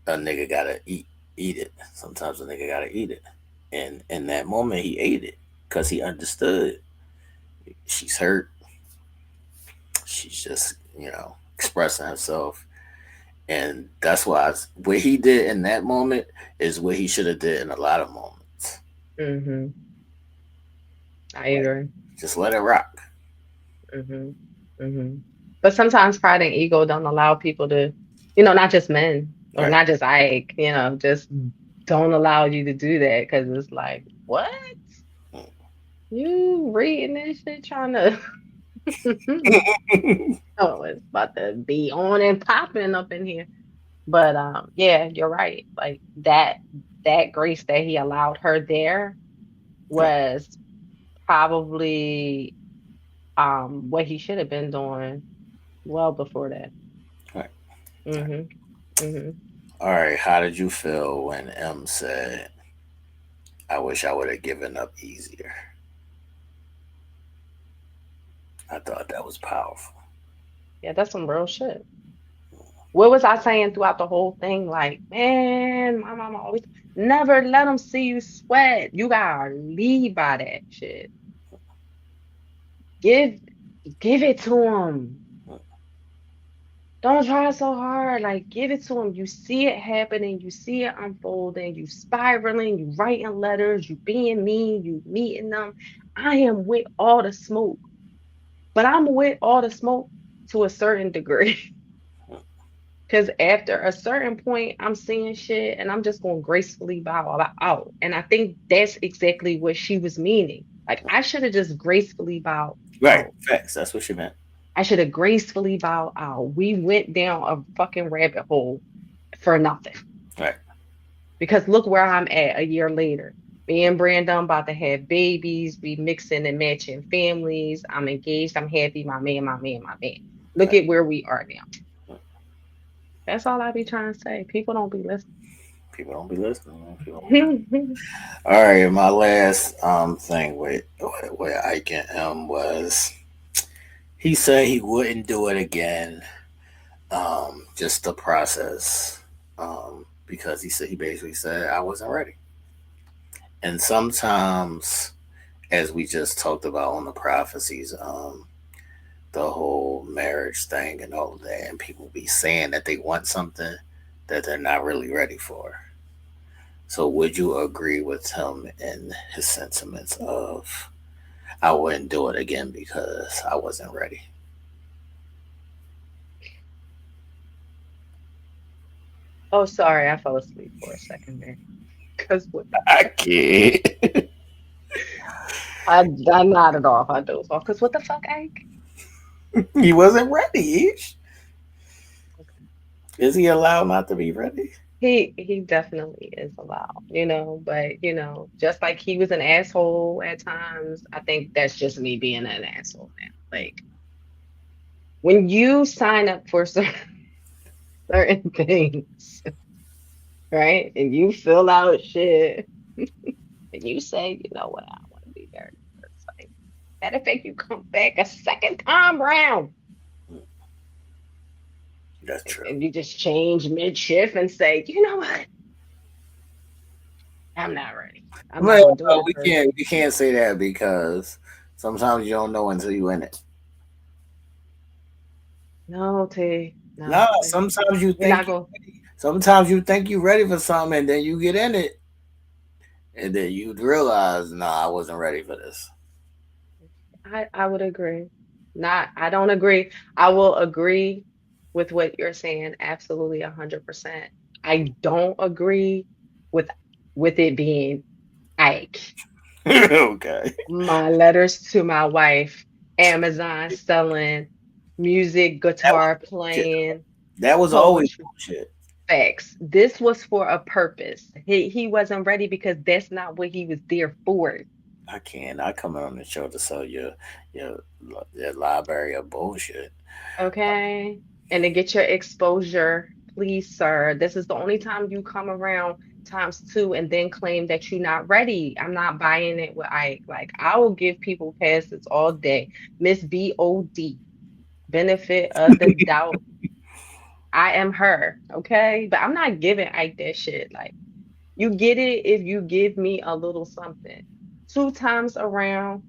I: a nigga gotta eat it. Sometimes a nigga gotta eat it. And in that moment he ate it because he understood she's hurt. She's just, you know, expressing herself. And that's why what he did in that moment is what he should have did in a lot of moments.
J: I agree.
I: Just let it rock.
J: But sometimes pride and ego don't allow people to, you know, not just men or
I: Right.
J: not just Ike, you know, just don't allow you to do that because it's like, what? You reading this shit trying to oh, it's about to be on and popping up in here. But yeah, you're right. Like that grace that he allowed her there was probably what he should have been doing well before that.
I: Right. All right. How did you feel when M said, I wish I would have given up easier? I thought that was powerful.
J: Yeah, that's some real shit. What was I saying throughout the whole thing? Like, man, my mama always never let them see you sweat. You gotta lead by that shit. Give it to them. Don't try so hard. Like, give it to them. You see it happening. You see it unfolding. You spiraling. You writing letters. You being mean. You meeting them. I am with all the smoke, but I'm with all the smoke to a certain degree. Because after a certain point, I'm seeing shit and I'm just going to gracefully bow out. And I think that's exactly what she was meaning. Like, I should have just gracefully bowed
I: Right.
J: out.
I: Facts. That's what she meant.
J: I should have gracefully bowed out. We went down a fucking rabbit hole for nothing.
I: Right.
J: Because look where I'm at a year later. Me and Brandon about to have babies. We mixing and matching families. I'm engaged. I'm happy. My man. Look at where we are now. That's all I be trying to say. People don't be listening.
I: People don't be listening. All right, my last thing with Ike and M was he said he wouldn't do it again. Just the process. Because he basically said I wasn't ready. And sometimes, as we just talked about on the prophecies, the whole marriage thing and all of that, and people be saying that they want something that they're not really ready for. So would you agree with him in his sentiments of I wouldn't do it again because I wasn't ready?
J: Oh, sorry, I fell asleep for a second there. Because
I: I can't.
J: I nodded off. I dozed off. Because what the fuck, Ike?
I: He wasn't ready. Is he allowed not to be ready?
J: He definitely is allowed, you know, but you know, just like he was an asshole at times, I think that's just me being an asshole now. Like when you sign up for certain things, right? And you fill out shit and you say, you know what, I want to be there. It's like, matter of fact, you come back a second time round.
I: That's true.
J: And you just change mid-shift and say, you know what? I'm not ready. I'm not gonna do it.
I: We can't say that because sometimes you don't know until you in it.
J: No, T.
I: No, sometimes you
J: we're not
I: think
J: going.
I: sometimes you think you're ready for something, and then you get in it, and then you realize, no, I wasn't ready for this.
J: I would agree. Not, I don't agree. I will agree with what you're saying. Absolutely, 100%. I don't agree with it being Ike.
I: Okay,
J: My letters to my wife, Amazon selling, music,
I: that was
J: guitar
I: bullshit.
J: playing,
I: That was always
J: poetry.
I: bullshit.
J: Facts. This was for a purpose. He wasn't ready because that's not what he was there for.
I: I can't. I come on the show to sell your your library of bullshit.
J: Okay. And to get your exposure, please, sir. This is the only time you come around times two and then claim that you're not ready. I'm not buying it with Ike. Like, I will give people passes all day. Miss BOD, benefit of the doubt. I am her. Okay. But I'm not giving Ike that shit. Like, you get it if you give me a little something. Two times around,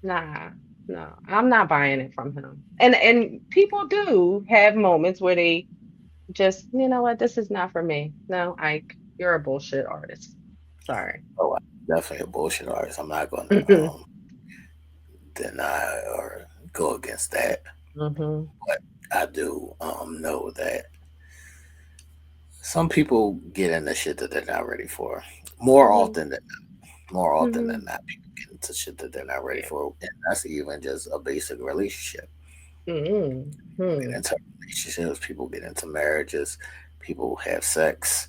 J: nah, no, I'm not buying it from him. And people do have moments where they just, you know what, this is not for me. No, Ike, you're a bullshit artist. Sorry.
I: Oh, I'm definitely a bullshit artist. I'm not going to
J: hmm
I: deny or go against that. But I do know that some people get into shit that they're not ready for. More
J: hmm
I: often than more often
J: hmm
I: than not, people get into shit that they're not ready
J: Yeah.
I: for, and that's even just a basic relationship. Get
J: hmm
I: into relationships, people get into marriages, people have sex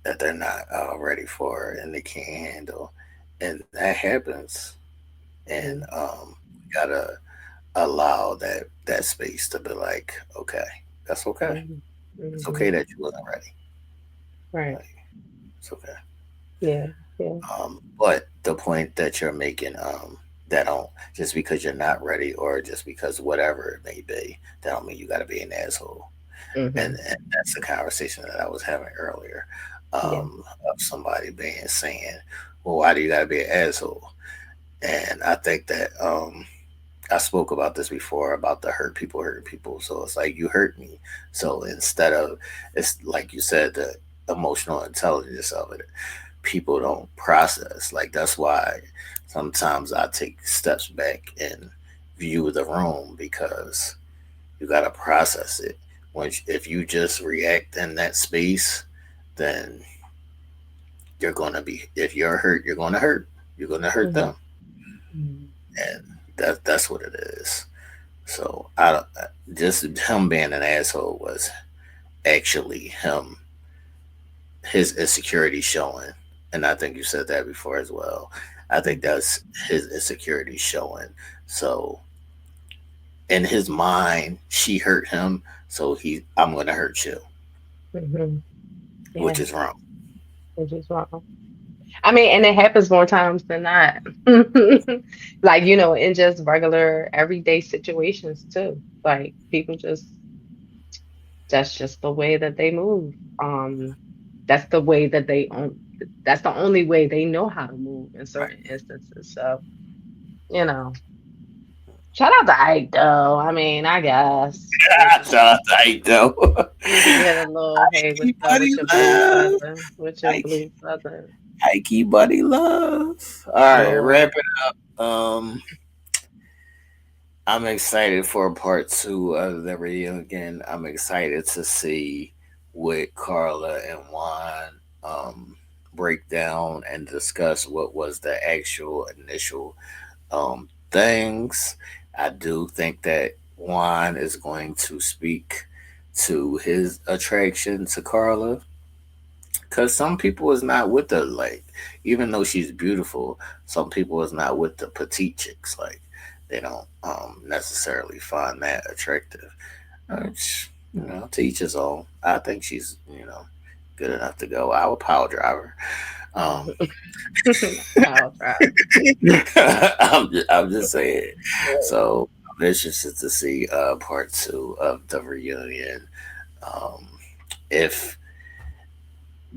I: that they're not ready for and they can't handle, and that happens. And we gotta allow that space to be like, okay, that's okay.
J: hmm
I: It's
J: hmm
I: okay that you wasn't ready.
J: Right.
I: Like, it's okay.
J: Yeah. Yeah.
I: But the point that you're making, that don't just because you're not ready or just because whatever it may be, that don't mean you got to be an asshole.
J: hmm
I: And that's the conversation that I was having earlier,
J: Yeah.
I: of somebody being saying, "Well, why do you got to be an asshole?" And I think that I spoke about this before about the hurting people. So it's like you hurt me. So instead of it's like you said, the emotional intelligence of it, people don't process. Like that's why sometimes I take steps back and view the room because you gotta process it. When if you just react in that space, then you're gonna be if you're hurt, you're gonna hurt. You're gonna hurt
J: hmm
I: them, and that's what it is. So I don't just him being an asshole was actually him his insecurity showing, and I think you said that before as well. I think that's his insecurity showing. So in his mind, she hurt him, so I'm gonna hurt you,
J: hmm
I: which
J: Yeah.
I: is wrong.
J: Which is wrong. I mean, and it happens more times than not. Like, in just regular everyday situations too. Like people just that's just the way that they move. That's the way that that's the only way they know how to move in
I: Right.
J: certain instances. So, you know, shout out to Ike though. I mean, I guess
I: Shout out though.
J: you can get a little, hey, what's
I: Mikey
J: up
I: Buddy
J: with your blue
I: Love.
J: brother? With your
I: Mikey,
J: blue brother.
I: Mikey Buddy Love. All right,
J: Lord.
I: wrap it up. I'm excited for part two of the reunion. I'm excited to see what Carla and Juan break down and discuss what was the actual initial things. I do think that Juan is going to speak to his attraction to Carla because some people is not with the like, even though she's beautiful, some people is not with the petite chicks. Like they don't necessarily find that attractive. To each his own. I think she's good enough to go. I would power drive her. Um,
J: Power trip.
I: I'm just saying. So I'm interested to see part two of the reunion. Um, if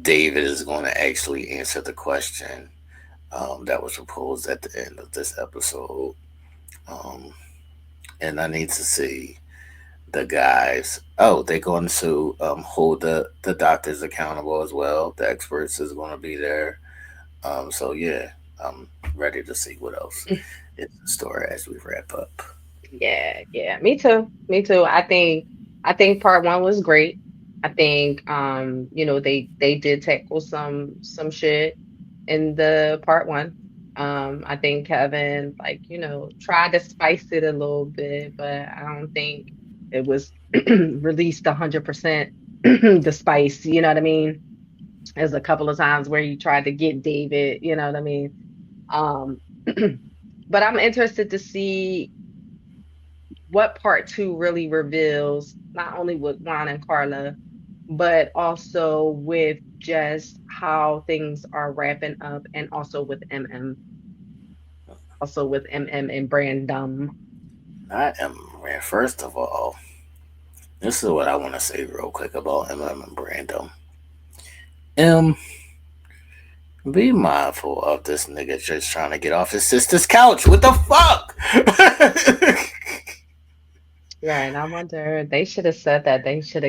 I: David is going to actually answer the question that was proposed at the end of this episode. Um, and I need to see the guys. Oh, they're going to hold the doctors accountable as well. The experts is going to be there. So yeah, I'm ready to see what else is in store as we wrap up.
J: Yeah, yeah. Me too. Me too. I think part one was great. I think they did tackle some shit in the part one. I think Kevin tried to spice it a little bit, but I don't think it was released 100% the spice, you know what I mean? There's a couple of times where he tried to get David, you know what I mean? Um but I'm interested to see what part two really reveals, not only with Juan and Carla, but also with just how things are wrapping up, and also with MM and Brandon.
I: I am, man, first of all, this is what I want to say real quick about and Brando. M, be mindful of this nigga just trying to get off his sister's couch. What the fuck?
J: Right. I wonder, they should have said that.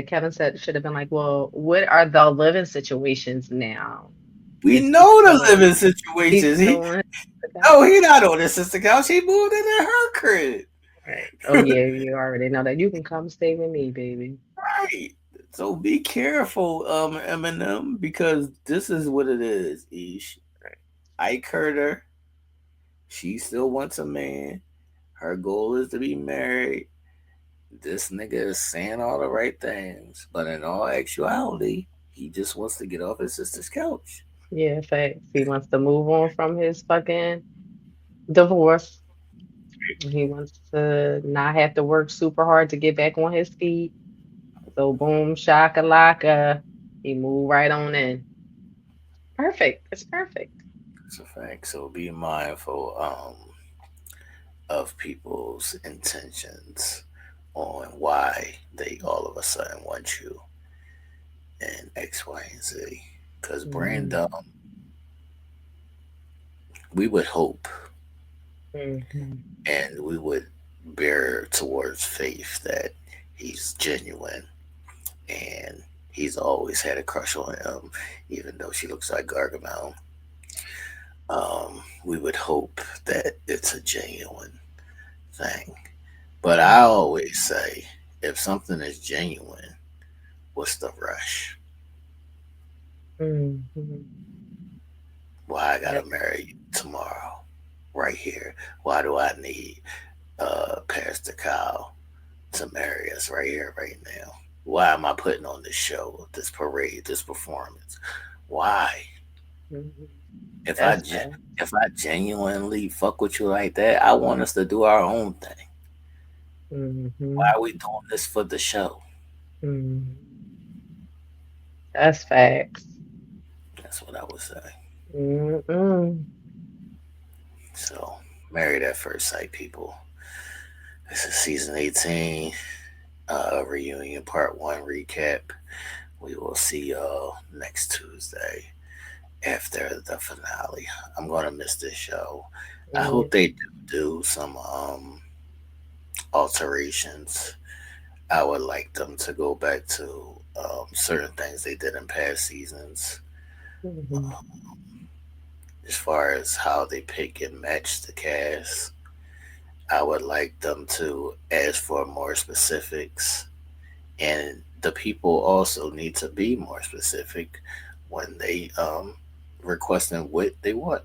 J: Kevin said, should have been like, well, what are the living situations now?
I: We
J: Is he
I: know the
J: still,
I: living
J: he's
I: situations.
J: still on the couch?
I: No, he not on his sister couch. He moved into her crib.
J: Right. Oh yeah, you already know that. You can come stay with me, baby.
I: Right. So be careful, Eminem, because this is what it is, Ish. Ike heard her. She still wants a man. Her goal is to be married. This nigga is saying all the right things, but in all actuality, he just wants to get off his sister's couch.
J: Yeah, facts. He wants to move on from his fucking divorce. He wants to not have to work super hard to get back on his feet. So boom, shakalaka, he moved right on in. Perfect. It's perfect.
I: It's a fact. So be mindful of people's intentions on why they all of a sudden want you in X, Y, and Z. Because Brandon, we would hope
J: Mm-hmm.
I: and we would bear towards faith that he's genuine and he's always had a crush on him, even though she looks like Gargamel. We would hope that it's a genuine thing. But I always say, if something is genuine, what's the rush?
J: Mm-hmm.
I: Why I gotta
J: Yep.
I: marry you tomorrow, right here? Why do I need Pastor Kyle to marry us right here, right now? Why am I putting on this show, this parade, this performance? Why?
J: Mm-hmm.
I: If I
J: That's fair.
I: if I genuinely fuck with you like that, I want us to do our own thing.
J: Mm-hmm.
I: Why are we doing this for the show?
J: Mm-hmm. That's facts.
I: That's what I would say.
J: Mm-mm.
I: So, married at first sight, people. This is season 18, reunion part one recap. We will see y'all next Tuesday after the finale. I'm gonna miss this show. I
J: Yeah.
I: hope they do some alterations. I would like them to go back to certain things they did in past seasons,
J: Mm-hmm.
I: as far as how they pick and match the cast. I would like them to ask for more specifics, and the people also need to be more specific when they requesting what they want.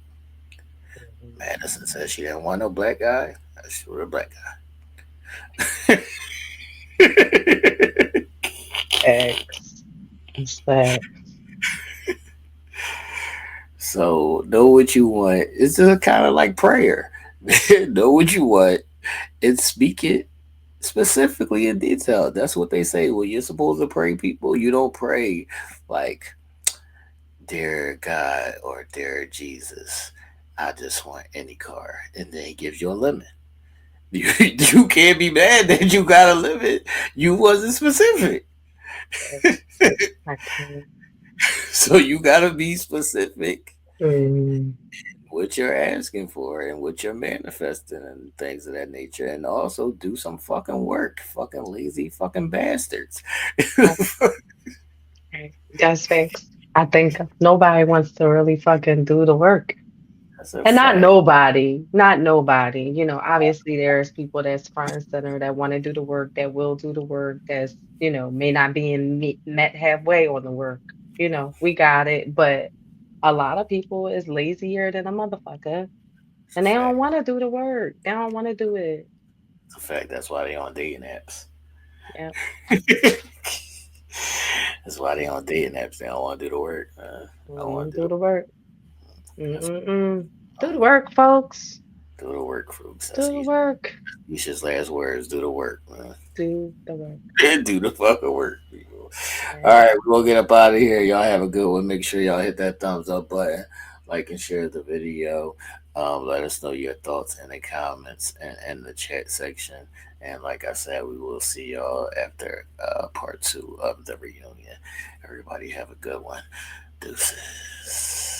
I: Madison said she didn't want no black guy. She was a black guy.
J: Facts. Facts.
I: So know what you want. It's just kind of like prayer. Know what you want and speak it specifically in detail. That's what they say. When you're supposed to pray, people, you don't pray like, dear God or dear Jesus, I just want any car. And then he gives you a limit. You can't be mad that you got a limit. You wasn't specific.
J: I can't.
I: So you gotta be specific.
J: Mm.
I: what you're asking for and what you're manifesting and things of that nature, and also do some fucking work, fucking lazy fucking bastards.
J: That's facts. I think nobody wants to really fucking do the work.
I: That's a
J: And not
I: fact.
J: nobody, not nobody. You know, obviously there's people that's front and center that want to do the work, that will do the work, that's, may not be met halfway on the work. We got it. But a lot of people is lazier than a motherfucker.
I: It's a
J: And they don't
I: fact.
J: want to do the work. They don't want to do it.
I: It's a fact. That's why they on dating apps.
J: Yeah.
I: That's why they on dating apps. They don't want to do the work. I want to do
J: Do
I: the.
J: the work.
I: That's
J: Mm-mm-mm. Do the
I: um,
J: work, folks.
I: do the work, folks.
J: Do
I: That's
J: the work.
I: Yesha's last words. Do the work, man.
J: Do the work.
I: Do the fucking work, people. All
J: Right.
I: right, we're gonna get up out of here. Y'all have a good one. Make sure y'all hit that thumbs up button, like and share the video. Let us know your thoughts in the comments and in the chat section. And like I said, we will see y'all after part 2 of the reunion. Everybody have a good one. Deuces.